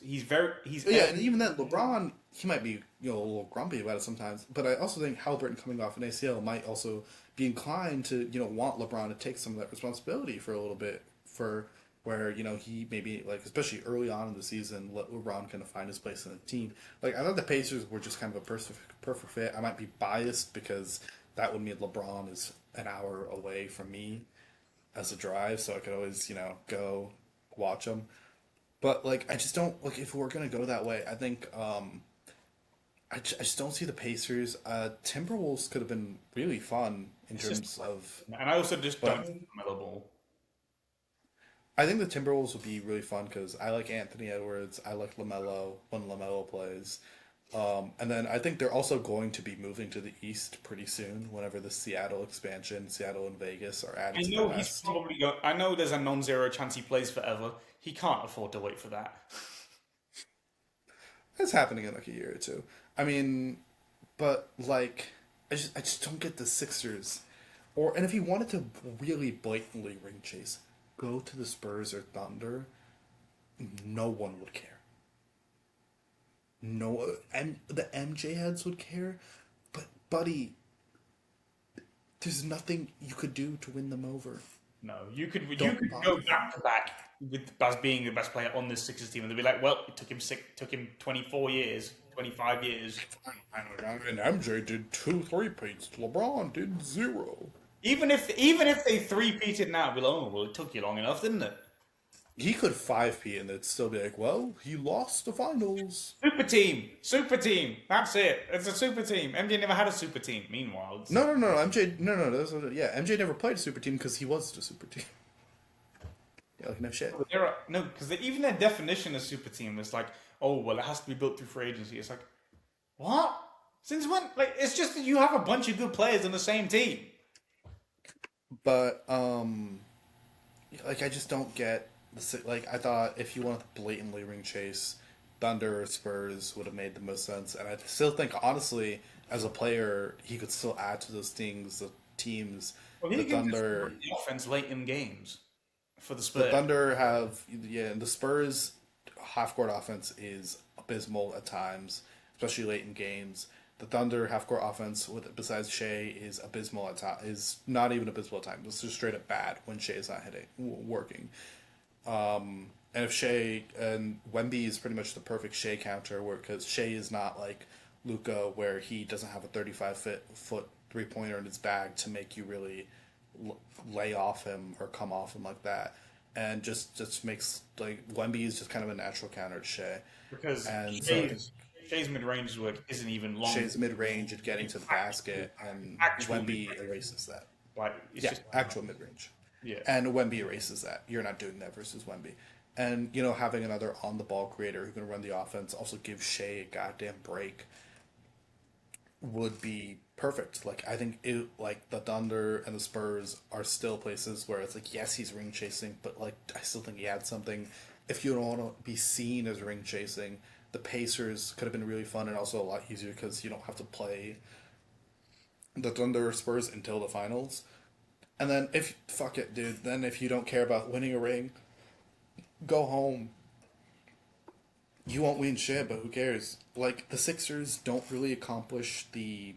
he's very he's Yeah, and even then, LeBron, he might be a little grumpy about it sometimes. But I also think Halliburton coming off an ACL might also be inclined to want LeBron to take some of that responsibility for a little bit for where he maybe like especially early on in the season let LeBron kind of find his place in the team. Like I thought the Pacers were just kind of a perfect fit. I might be biased because that would mean LeBron is an hour away from me as a drive, so I could always go watch him. But like, I just don't like if we're gonna go that way. I think I just don't see the Pacers. Timberwolves could have been really fun in terms of. and I also just But don't think Melo Ball. I think the Timberwolves would be really fun because I like Anthony Edwards. I like LaMelo when LaMelo plays. And then I think they're also going to be moving to the East pretty soon. Whenever the Seattle expansion, Seattle and Vegas are added I to the know he's West. probably going. I know there's a non-zero chance he plays forever. He can't afford to wait for that. That's happening in like a year or two. I mean, but like, I just don't get the Sixers, and if he wanted to really blatantly ring chase, go to the Spurs or Thunder. No one would care. No, and the MJ heads would care, but buddy, there's nothing you could do to win them over. No, you could Don't go bother. back to back with as being the best player on this Sixers team, and they'd be like, "Well, it took him 24 years, 25 years." And MJ did 2 3-peats. LeBron did 0. Even if they three-peated now, it'd be like, "Oh, well, it took you long enough, didn't it?" He could 5-peat and they'd still be like, well, he lost the finals. Super team. That's it. It's a super team. MJ never had a super team. Meanwhile, No. MJ, no. MJ never played a super team because he was the super team. Yeah, like no shit. because even their definition of super team is like, oh, well, it has to be built through free agency. It's like, what? Since when? Like, it's just that you have a bunch of good players on the same team. But like I just don't get like I thought if you wanted to blatantly ring chase, Thunder or Spurs would have made the most sense, and I still think honestly as a player he could still add to those things. The teams, Well, the he can just Thunder, run the offense late in games for the the Spurs. Thunder have and the Spurs half court offense is abysmal at times, especially late in games. The Thunder half court offense with besides Shea is abysmal at times. Is not even abysmal at times. It's just straight up bad when Shea is not working. And if Shea and Wemby is pretty much the perfect Shea counter, where because Shea is not like Luka, where he doesn't have a 35-foot 3-pointer in his bag to make you really lay off him or come off him like that, and just makes like Wemby is just kind of a natural counter to Shea. Because And Shea's mid-range work isn't even long. Shea's mid-range and getting to the basket, and Wemby erases that. Like, it's Yeah, just actual mid-range. yeah. And Wemby erases that. You're not doing that versus Wemby. And, having another on-the-ball creator who can run the offense, also give Shea a goddamn break, would be perfect. Like, I think the Thunder and the Spurs are still places where it's like, yes, he's ring chasing, but, like, I still think he had something. If you don't want to be seen as ring chasing, the Pacers could have been really fun and also a lot easier because you don't have to play the Thunder or Spurs until the finals. And then fuck it, dude. Then if you don't care about winning a ring, go home. You won't win shit, but who cares? Like the Sixers don't really accomplish the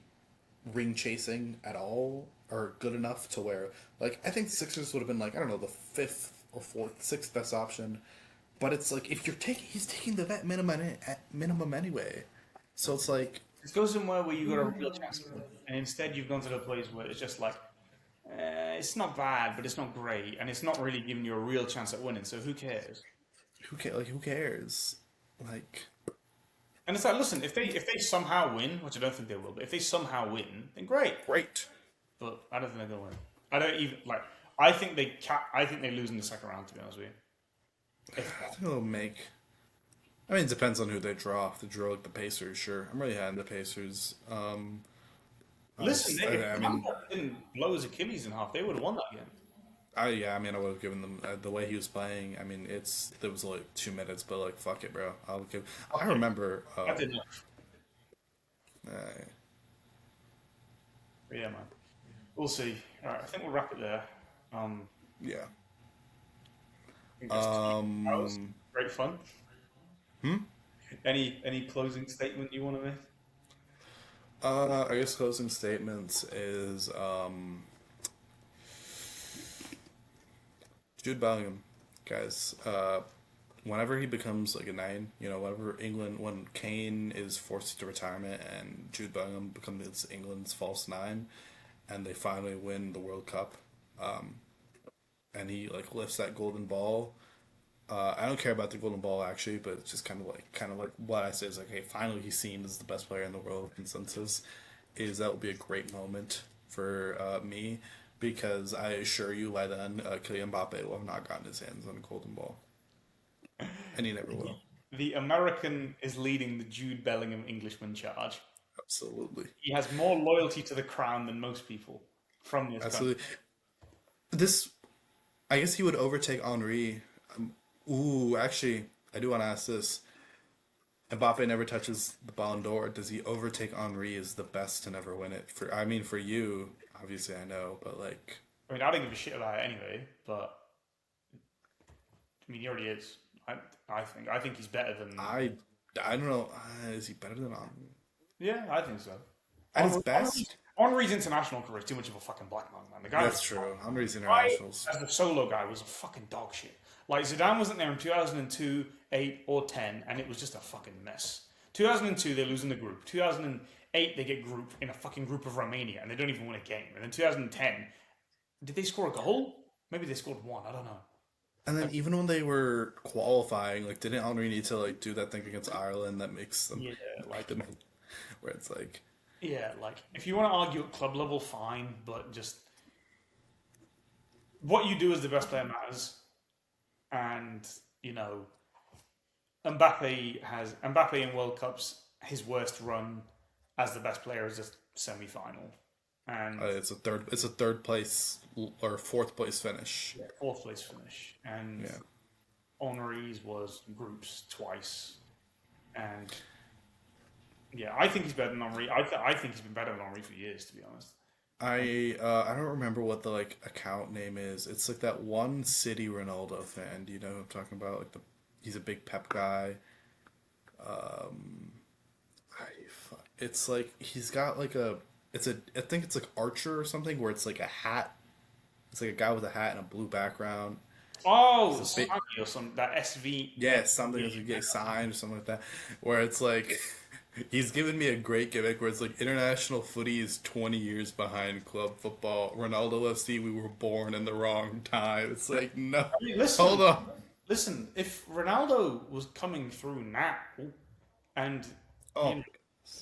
ring chasing at all, or good enough to where like I think the Sixers would have been like I don't know the fifth or fourth, sixth best option. But it's like if he's taking the vet minimum anyway. So it's like Just go somewhere where you got a real chance to win. And instead you've gone to the place where it's just like, it's not bad, but it's not great, and it's not really giving you a real chance at winning. So who cares? Who cares? Like, And it's like, listen, if they somehow win, which I don't think they will, but if they somehow win, then great. great. But I don't think they're gonna win. I don't even like. I think they lose in the second round. To be honest with you. I think they'll make. I mean, it depends on who they draw. If they draw like the Pacers, sure. I'm really high on the Pacers. Listen, if I mean, Ronaldo didn't blow his Achilles in half, they would have won that game. yeah, I mean, I would have given them the way he was playing. I mean, there was like 2 minutes, but like, fuck it, bro. I'll give. I remember. I did not. Uh, But yeah, man. We'll see. All right, I think we'll wrap it there. yeah. I think that's 2 hours. Great fun. Any closing statement you want to make? I guess closing statements is Jude Bellingham, guys. Whenever he becomes like a 9, whenever when Kane is forced to retirement and Jude Bellingham becomes England's false 9, and they finally win the World Cup, and he like lifts that golden ball. I don't care about the golden ball actually, but it's just kind of like what I say is like, hey, finally he's seen as the best player in the world. Consensus is that will be a great moment for me, because I assure you by then Kylian Mbappe will have not gotten his hands on a golden ball, and he never will. The American is leading the Jude Bellingham Englishman charge. Absolutely, He has more loyalty to the crown than most people from this absolutely. country. This, I guess he would overtake Henri. Actually, I do want to ask this. Mbappe never touches the Ballon d'Or. Does he overtake Henri as the best to never win it? For you, obviously I know, but like, I mean, I don't give a shit about it anyway, but I mean, he already is. I think he's better than. I don't know. Is he better than Henri? Yeah, I think so. At his best? Henri's international career is too much of a fucking black man. The guy That's true. Henri's internationals. as a solo guy was a fucking dog shit. Like Zidane wasn't there in 2002, 8, or 10, and it was just a fucking mess. 2002 they lose in the group. 2008 they get grouped in a fucking group of Romania and they don't even win a game. And then 2010, did they score a goal? Maybe they scored one. I don't know. And then even when they were qualifying, like, didn't Henri need to like do that thing against Ireland that makes them where it's like, yeah, like if you want to argue at club level, fine, but just what you do as the best player matters. And Mbappe in World Cups, his worst run as the best player is just semi-final, and it's a third place or fourth place finish. yeah, fourth place finish, and Henri's was groups twice, and yeah, I think he's better than Henri. I think he's been better than Henri for years, to be honest. I don't remember what the like account name is. It's like that one City Ronaldo fan. Do you know who I'm talking about? Like he's a big Pep guy. It's like he's got like I think it's like Archer or something, where it's like a hat. It's like a guy with a hat and a blue background. Oh, or some that SV. Yeah, something as you get signed or something like that. Where it's like he's given me a great gimmick where it's like international footy is 20 years behind club football. Ronaldo FC, we were born in the wrong time. It's like, no. I mean, listen, hold on. Listen, if Ronaldo was coming through now and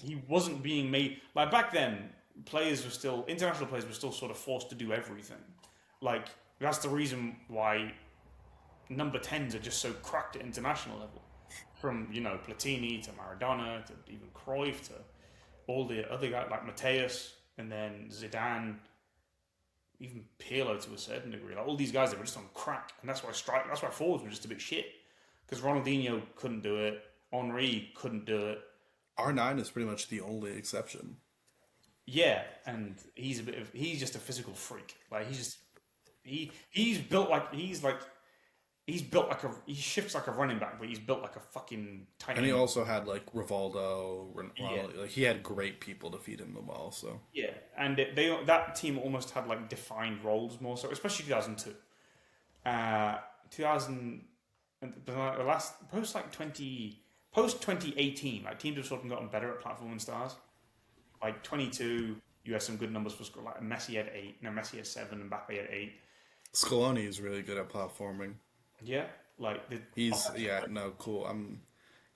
he wasn't being made, like back then, international players were still sort of forced to do everything. Like, that's the reason why number 10s are just so cracked at international level. From, Platini to Maradona to even Cruyff to all the other guys like Mateus and then Zidane, even Pirlo to a certain degree. Like all these guys, they were just on crack, and that's why forwards were just a bit shit because Ronaldinho couldn't do it, Henri couldn't do it. R9 is pretty much the only exception. Yeah, and he's just a physical freak. Like he shifts like a running back, but he's built like a fucking tiny. And he also had like Rivaldo, like he had great people to feed him the ball. So yeah, and that team almost had like defined roles more so, especially 2002, 2000, the last post 2018, like teams have sort of gotten better at platforming stars. Like 22, you had some good numbers for score. Like Messi had 8, no, Messi had 7, Mbappe had 8. Scaloni is really good at platforming. Yeah, like Cool.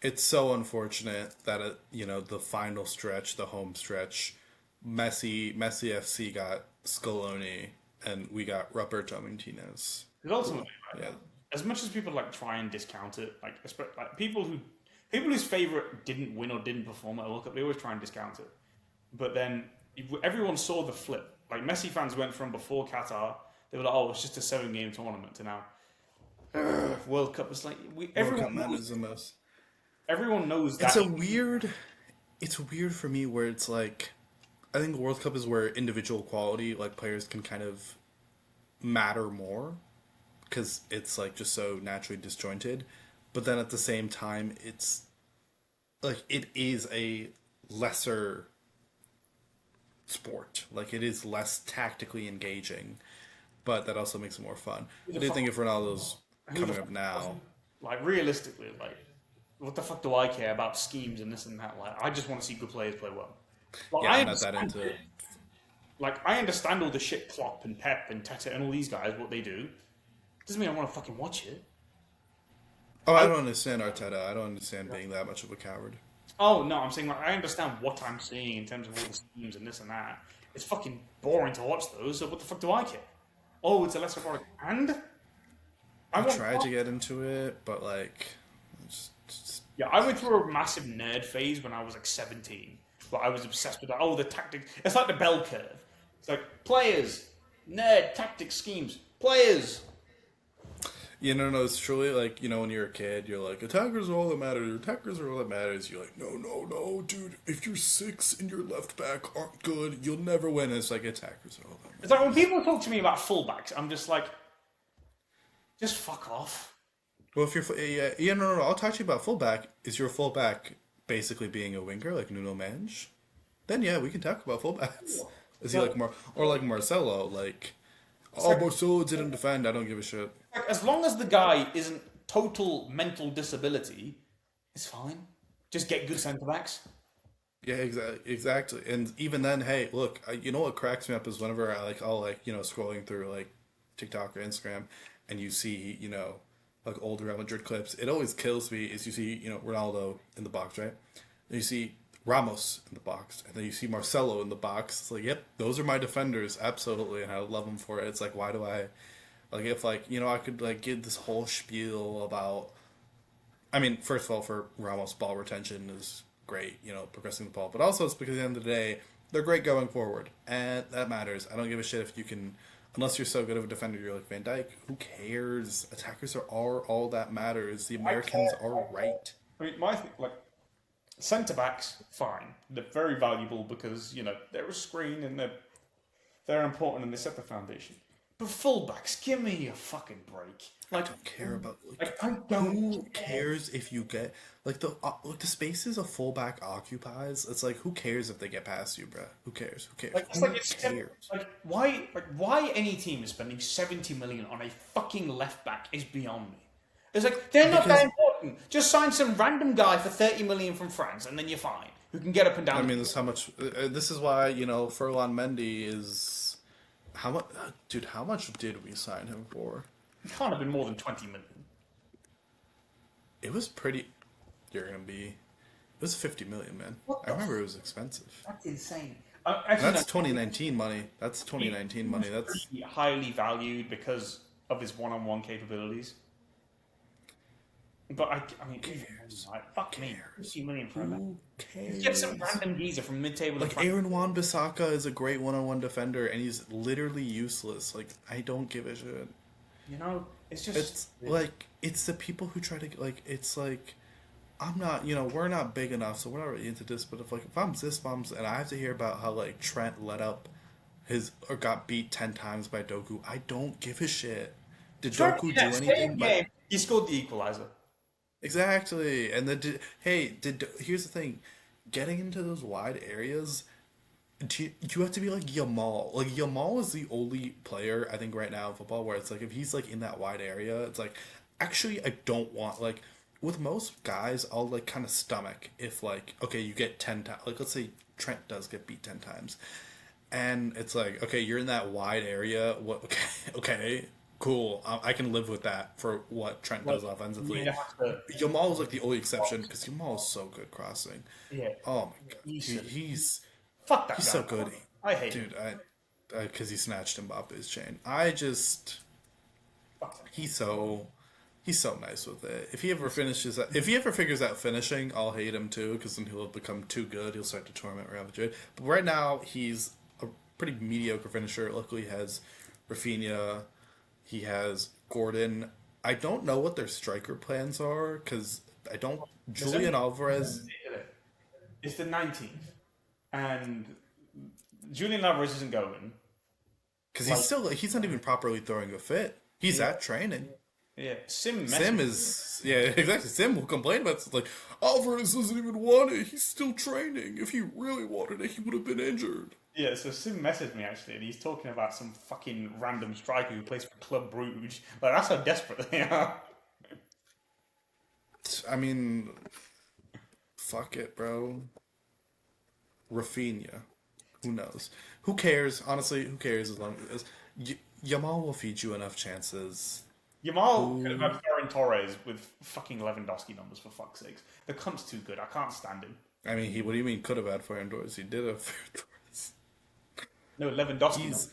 It's so unfortunate that the final stretch, the home stretch, Messi FC got Scaloni, and we got Roberto Martinez. because ultimately, like, Yeah, as much as people like try and discount it, like people whose favorite didn't win or didn't perform at a World Cup, they always try and discount it. But then everyone saw the flip. Like Messi fans went from before Qatar, they were like, "Oh, it's just a 7-game tournament," to now World Cup. It's like everyone knows that. It's weird for me where it's like, I think the World Cup is where individual quality, like players, can kind of matter more because it's like just so naturally disjointed. But then at the same time, it's like it is a lesser sport. Like it is less tactically engaging, but that also makes it more fun. What do you think if Ronaldo's coming up now? Like realistically, like what the fuck do I care about schemes and this and that? Like I just want to see good players play well. Like, Yeah, I'm not that into it. Like I understand all the shit Klopp and Pep and Tete and all these guys what they do. Doesn't mean I want to fucking watch it. Oh, I don't understand Arteta. I don't understand being that much of a coward. Oh no, I'm saying like I understand what I'm seeing in terms of all the schemes and this and that. It's fucking boring to watch those. So what the fuck do I care? Oh, it's a lesser product, and I tried to get into it, but like, yeah, I went through a massive nerd phase when I was like 17. But I was obsessed with that. Oh, the tactics. It's like the bell curve. It's like players, nerd, tactics, schemes, players. No, it's truly like, when you're a kid, you're like, attackers are all that matters, attackers are all that matters. You're like, no, dude, if your 6 and your left back aren't good, you'll never win. And it's like, attackers are all that matters. It's like when people talk to me about fullbacks, I'm just like, just fuck off. Well, if you're, no, I'll talk to you about fullback. Is your fullback basically being a winger, like Nuno Mendes? Then yeah, we can talk about fullbacks. Is he like like Marcelo, like... Marcelo didn't defend. I don't give a shit. As long as the guy isn't total mental disability, it's fine. Just get good centre backs. Yeah, exactly. And even then, hey, look, you know what cracks me up is whenever I'll scrolling through like TikTok or Instagram, and you see like old Real Madrid clips. It always kills me is you see Ronaldo in the box, right? And you see Ramos in the box, and then you see Marcelo in the box. It's like, yep, those are my defenders, absolutely, and I love them for it. It's like, why do I, if I could give this whole spiel about. I mean, first of all, for Ramos, ball retention is great, progressing the ball, but also it's because at the end of the day, they're great going forward, and that matters. I don't give a shit if you can, unless you're so good of a defender, you're like Van Dijk. Who cares? Attackers are all that matters. The Americans are right. I mean, my thing, centre backs, fine. They're very valuable because they're a screen and they're important and they set the foundation. But fullbacks, give me a fucking break. I don't care about who cares if you get the spaces a fullback occupies. It's like, who cares if they get past you, bro? Who cares? Who cares? Why any team is spending 70 million on a fucking left back is beyond me. It's like, they're not that important. Just sign some random guy for 30 million from France, and then you're fine. Who can get up and down. I mean, this is how much. This is why Ferland Mendy is. How much, dude? How much did we sign him for? It can't have been more than 20 million. It was pretty. You're gonna be. It was 50 million, man. I remember it was expensive. That's insane. That's 2019 money. That's 2019 money. That's highly valued because of his one-on-one capabilities. But I mean, fuck me, 50 million for him. Get some random geezer from mid-table. Like Aaron Wan-Bissaka is a great one-on-one defender, and he's literally useless. Like, I don't give a shit. It's just it's the people who try to it's like, I'm not, we're not big enough, so we're not really into this. But if I'm this bums and I have to hear about how Trent let up or got beat 10 times by Doku, I don't give a shit. Did Doku do anything? He scored the equalizer. Exactly, and then here's the thing: getting into those wide areas, you have to be like Yamal. Like, Yamal is the only player I think right now in football where it's like, if he's in that wide area, it's like, actually I don't want, with most guys I'll kind of stomach if okay, you get 10 times, let's say Trent does get beat 10 times, And it's like, okay, you're in that wide area. What? Okay, okay, cool. I can live with that for what Trent Like, does you offensively. have to. Yamal is like the only exception because Yamal is so good crossing. Yeah. Oh my god, Easily. he's Fuck that so guy. good, I hate him. dude. I because he snatched Mbappe's chain. I just Fuck that. he's so he's so nice with it. If he ever figures out finishing, I'll hate him too because then he'll become too good. He'll start to torment Real Madrid. But right now, he's a pretty mediocre finisher. Luckily, he has Rafinha. He has Gordon. I don't know what their striker plans are because I don't. Julian Alvarez. It's the 19th, and Julian Alvarez isn't going. Because he's not even properly throwing a fit. He's at training. Yeah, Sim Sim messaged. is exactly. Sim will complain about it. It's like Alvarez doesn't even want it. He's still training. If he really wanted it, he would have been injured. Yeah, so Sim messaged me actually, and he's talking about some fucking random striker who plays for Club Brugge. Like, that's how desperate they are. I mean, fuck it, bro. Rafinha. Who knows? Who cares? Honestly, who cares as long as Yamal will feed you enough chances. Yamal could have had Ferran Torres with fucking Lewandowski numbers, for fuck's sakes. The cunt's too good. I can't stand him. I mean, what do you mean could have had Ferran Torres? He did have Ferran Torres. No, Lewandowski He's numbers.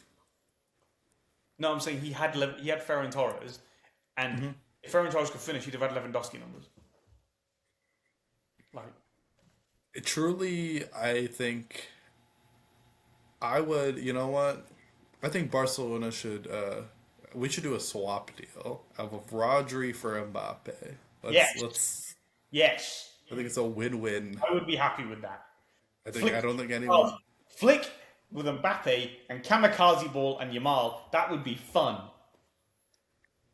No, I'm saying he had Ferran Torres, and if Ferran Torres could finish, he'd have had Lewandowski numbers. Like, truly, I think I would. You know what? I think Barcelona should. We should do a swap deal of Rodri for Mbappe. Yes. Let's. yes, I think it's a win-win. I would be happy with that. I don't think anyone. Flick with Mbappe and Kamikaze Ball and Yamal, that would be fun.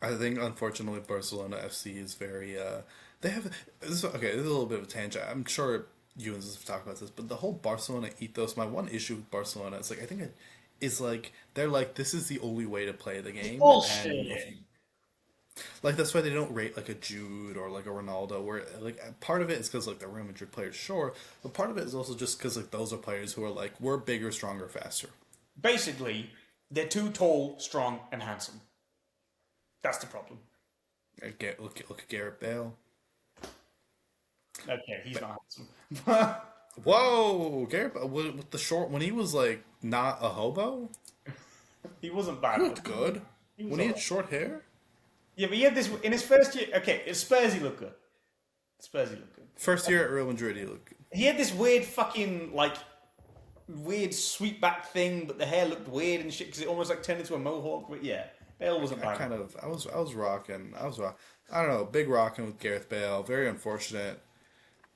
I think unfortunately Barcelona FC is very. They have okay. This is a little bit of a tangent. I'm sure you and have talked about this, but the whole Barcelona ethos. My one issue with Barcelona is like I think it is like they're like this is the only way to play the game. Bullshit. And like that's why they don't rate like a Jude or like a Ronaldo. Where like part of it is because like the Real Madrid players, sure, but part of it is also just because like those are players who are like we're bigger, stronger, faster. Basically, they're too tall, strong, and handsome. That's the problem. Look at Gareth Bale. Okay, he's not handsome. Whoa, Gareth with the short when he was like not a hobo. He wasn't bad. He looked good. He was When he had alright. short hair. Yeah, but he had this in his first year. Okay, at Spurs he looked good. Spurs he looked good. First year at Real Madrid, he looked good. He had this weird fucking like weird sweep back thing, but the hair looked weird and shit because it almost like turned into a mohawk. But yeah, Bale wasn't bad. I was rocking. I don't know, big rocking with Gareth Bale. Very unfortunate.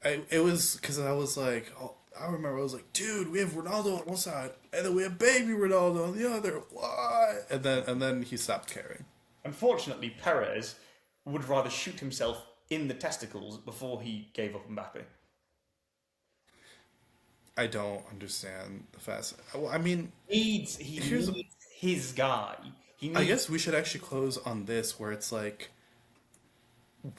It was because I was like, oh, I remember I was like, dude, we have Ronaldo on one side, and then we have baby Ronaldo on the other. Why? And then he stopped caring. Unfortunately, Perez would rather shoot himself in the testicles before he gave up Mbappe. I don't understand the fast. Well, I mean, He needs his guy. I guess we should actually close on this, where it's like,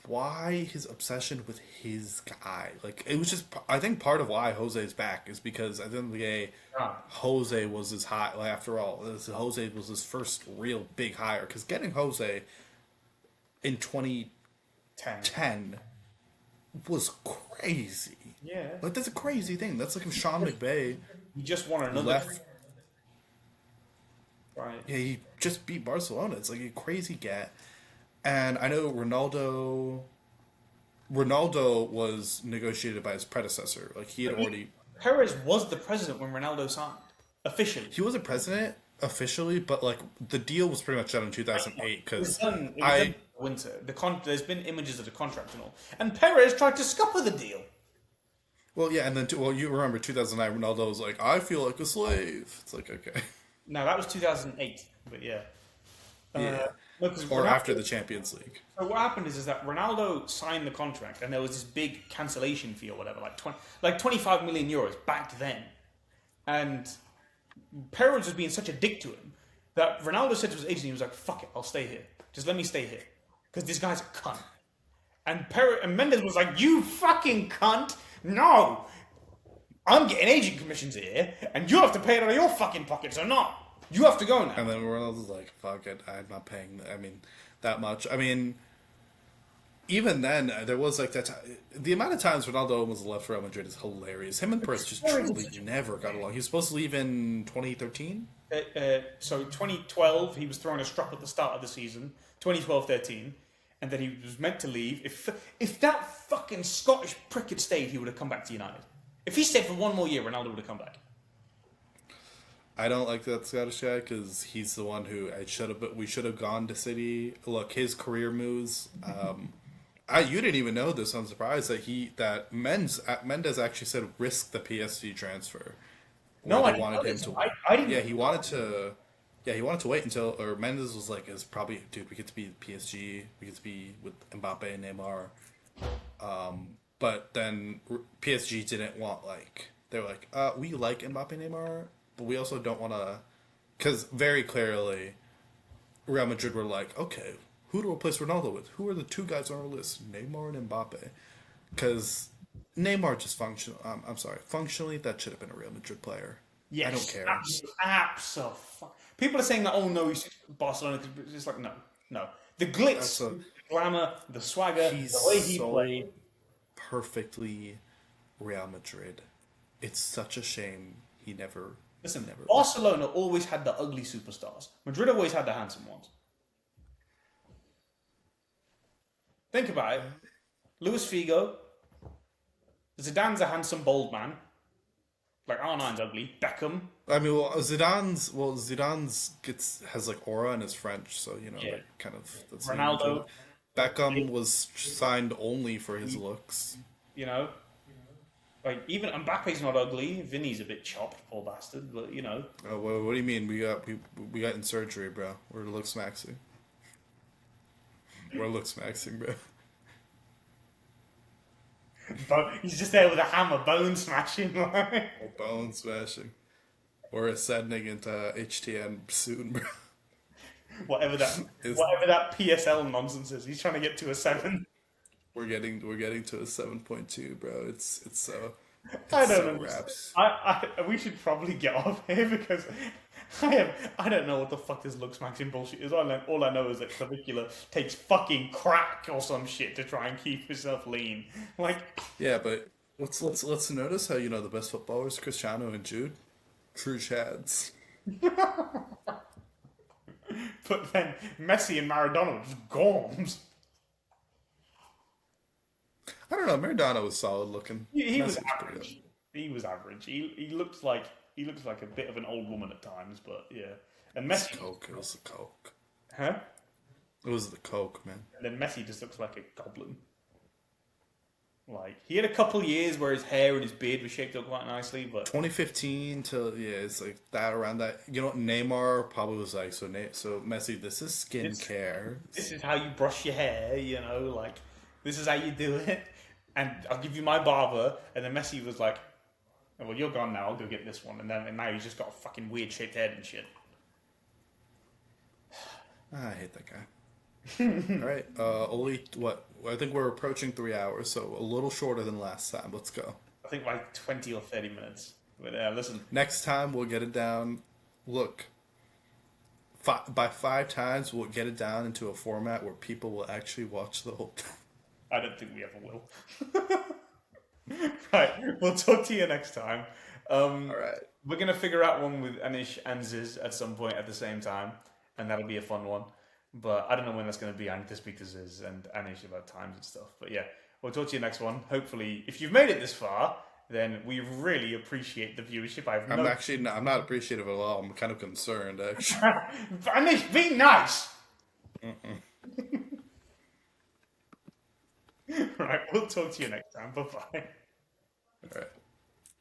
why his obsession with his guy? Like, it was just, I think part of why Jose's back is because at the end of the day, Jose was his high. Like, after all, Jose was his first real big hire. Because getting Jose in 2010 was crazy. Yeah. Like, that's a crazy thing. That's like if Sean McVay He just won another. left. Right. Yeah, he just beat Barcelona. It's like a crazy get. And I know Ronaldo was negotiated by his predecessor. Like he had already. Perez was the president when Ronaldo signed officially. He was a president officially, but like the deal was pretty much done in 2008 It because was done in the winter. There's been images of the contract and all, and Perez tried to scupper the deal. Well, yeah, and then you remember 2009 Ronaldo was like, I feel like a slave. It's like okay. No, that was 2008, but yeah. Yeah. No, 'cause Or Ronaldo- after the Champions League. So what happened is that Ronaldo signed the contract, and there was this big cancellation fee or whatever, like 25 million euros back then, and Perez was being such a dick to him that Ronaldo said to his agent, he was like, "Fuck it, I'll stay here. Just let me stay here, because this guy's a cunt." And Mendes was like, "You fucking cunt! No." I'm getting agent commissions here, and you have to pay it out of your fucking pockets or not. You have to go now. And then Ronaldo's like, fuck it, I'm not paying, that much. I mean, even then, there was like that. The amount of times Ronaldo almost left Real Madrid is hilarious. Him and Pérez just truly never got along. He was supposed to leave in 2013. So 2012, he was throwing a strap at the start of the season. 2012-13, and then he was meant to leave. If that fucking Scottish prick had stayed, he would have come back to United. If he stayed for one more year, Ronaldo would have come back. I don't like that Scottish guy because he's the one who we should have gone to City. Look, his career moves. You didn't even know this. I'm surprised that Mendes actually said risk the PSG transfer. No, I wanted him to. I didn't. Yeah, he wanted to. Yeah, he wanted to wait until, or Mendes was like, "Is probably, dude, we get to be PSG, we get to be with Mbappe and Neymar." But then PSG didn't want they were like, "We like Mbappe and Neymar, but we also don't want to," because very clearly, Real Madrid were like, "Okay, who to replace Ronaldo with? Who are the two guys on our list? Neymar and Mbappe," because Neymar just functionally that should have been a Real Madrid player. Yes, I don't care. Absolutely. People are saying that, oh no, he's Barcelona. It's like, no. The glitz, the glamour, the swagger, the way he played. Perfectly Real Madrid. It's such a shame he never... Listen, Barcelona always had the ugly superstars. Madrid always had the handsome ones. Think about it. Luis Figo. Zidane's a handsome, bold man. Like, R9's ugly. Beckham. I mean, Zidane's has like aura and is French, so kind of. That's Ronaldo. Beckham was signed only for his looks. Like even Mbappe's not ugly. Vinny's a bit chopped, poor bastard. But Oh, what do you mean? We got in surgery, bro. We're looks maxing. We're looks maxing, bro. But he's just there with a hammer, bone smashing. Bone smashing. We're ascending into HTN soon, bro. Whatever that PSL nonsense is, he's trying to get to a 7. We're getting to a 7.2, bro. It's so. I don't know. Raps. We should probably get off here because I don't know what the fuck this looks maxing bullshit is. All I know is that Clavicula takes fucking crack or some shit to try and keep himself lean. Yeah, but let's notice how the best footballers, Cristiano and Jude, true chads. But then Messi and Maradona were just gorms. I don't know. Maradona was solid looking. He was average. He was average. He looks like a bit of an old woman at times, but yeah. And Messi. It was the coke. Huh? It was the coke, man. And then Messi just looks like a goblin. Like he had a couple years where his hair and his beard was shaped up quite nicely, but 2015 it's like that around that. Neymar probably was like so Messi. This is skincare. This is how you brush your hair. Like this is how you do it. And I'll give you my barber. And then Messi was like, oh, well, you're gone now. I'll go get this one. And now he's just got a fucking weird shaped head and shit. I hate that guy. All right. Only what? I think we're approaching 3 hours, so a little shorter than last time. Let's go. I think like 20 or 30 minutes. But listen. Next time we'll get it down. Look. By 5 times we'll get it down into a format where people will actually watch the whole thing. I don't think we ever will. Right, we'll talk to you next time. All right. We're going to figure out one with Anish and Ziz at some point at the same time, and that'll be a fun one. But I don't know when that's going to be. I need to speak to Ziz and Anish about times and stuff. But yeah, we'll talk to you next one. Hopefully, if you've made it this far, then we really appreciate the viewership. I'm not appreciative at all. I'm kind of concerned, actually. Anish, be nice! Right, we'll talk to you next time. Bye-bye.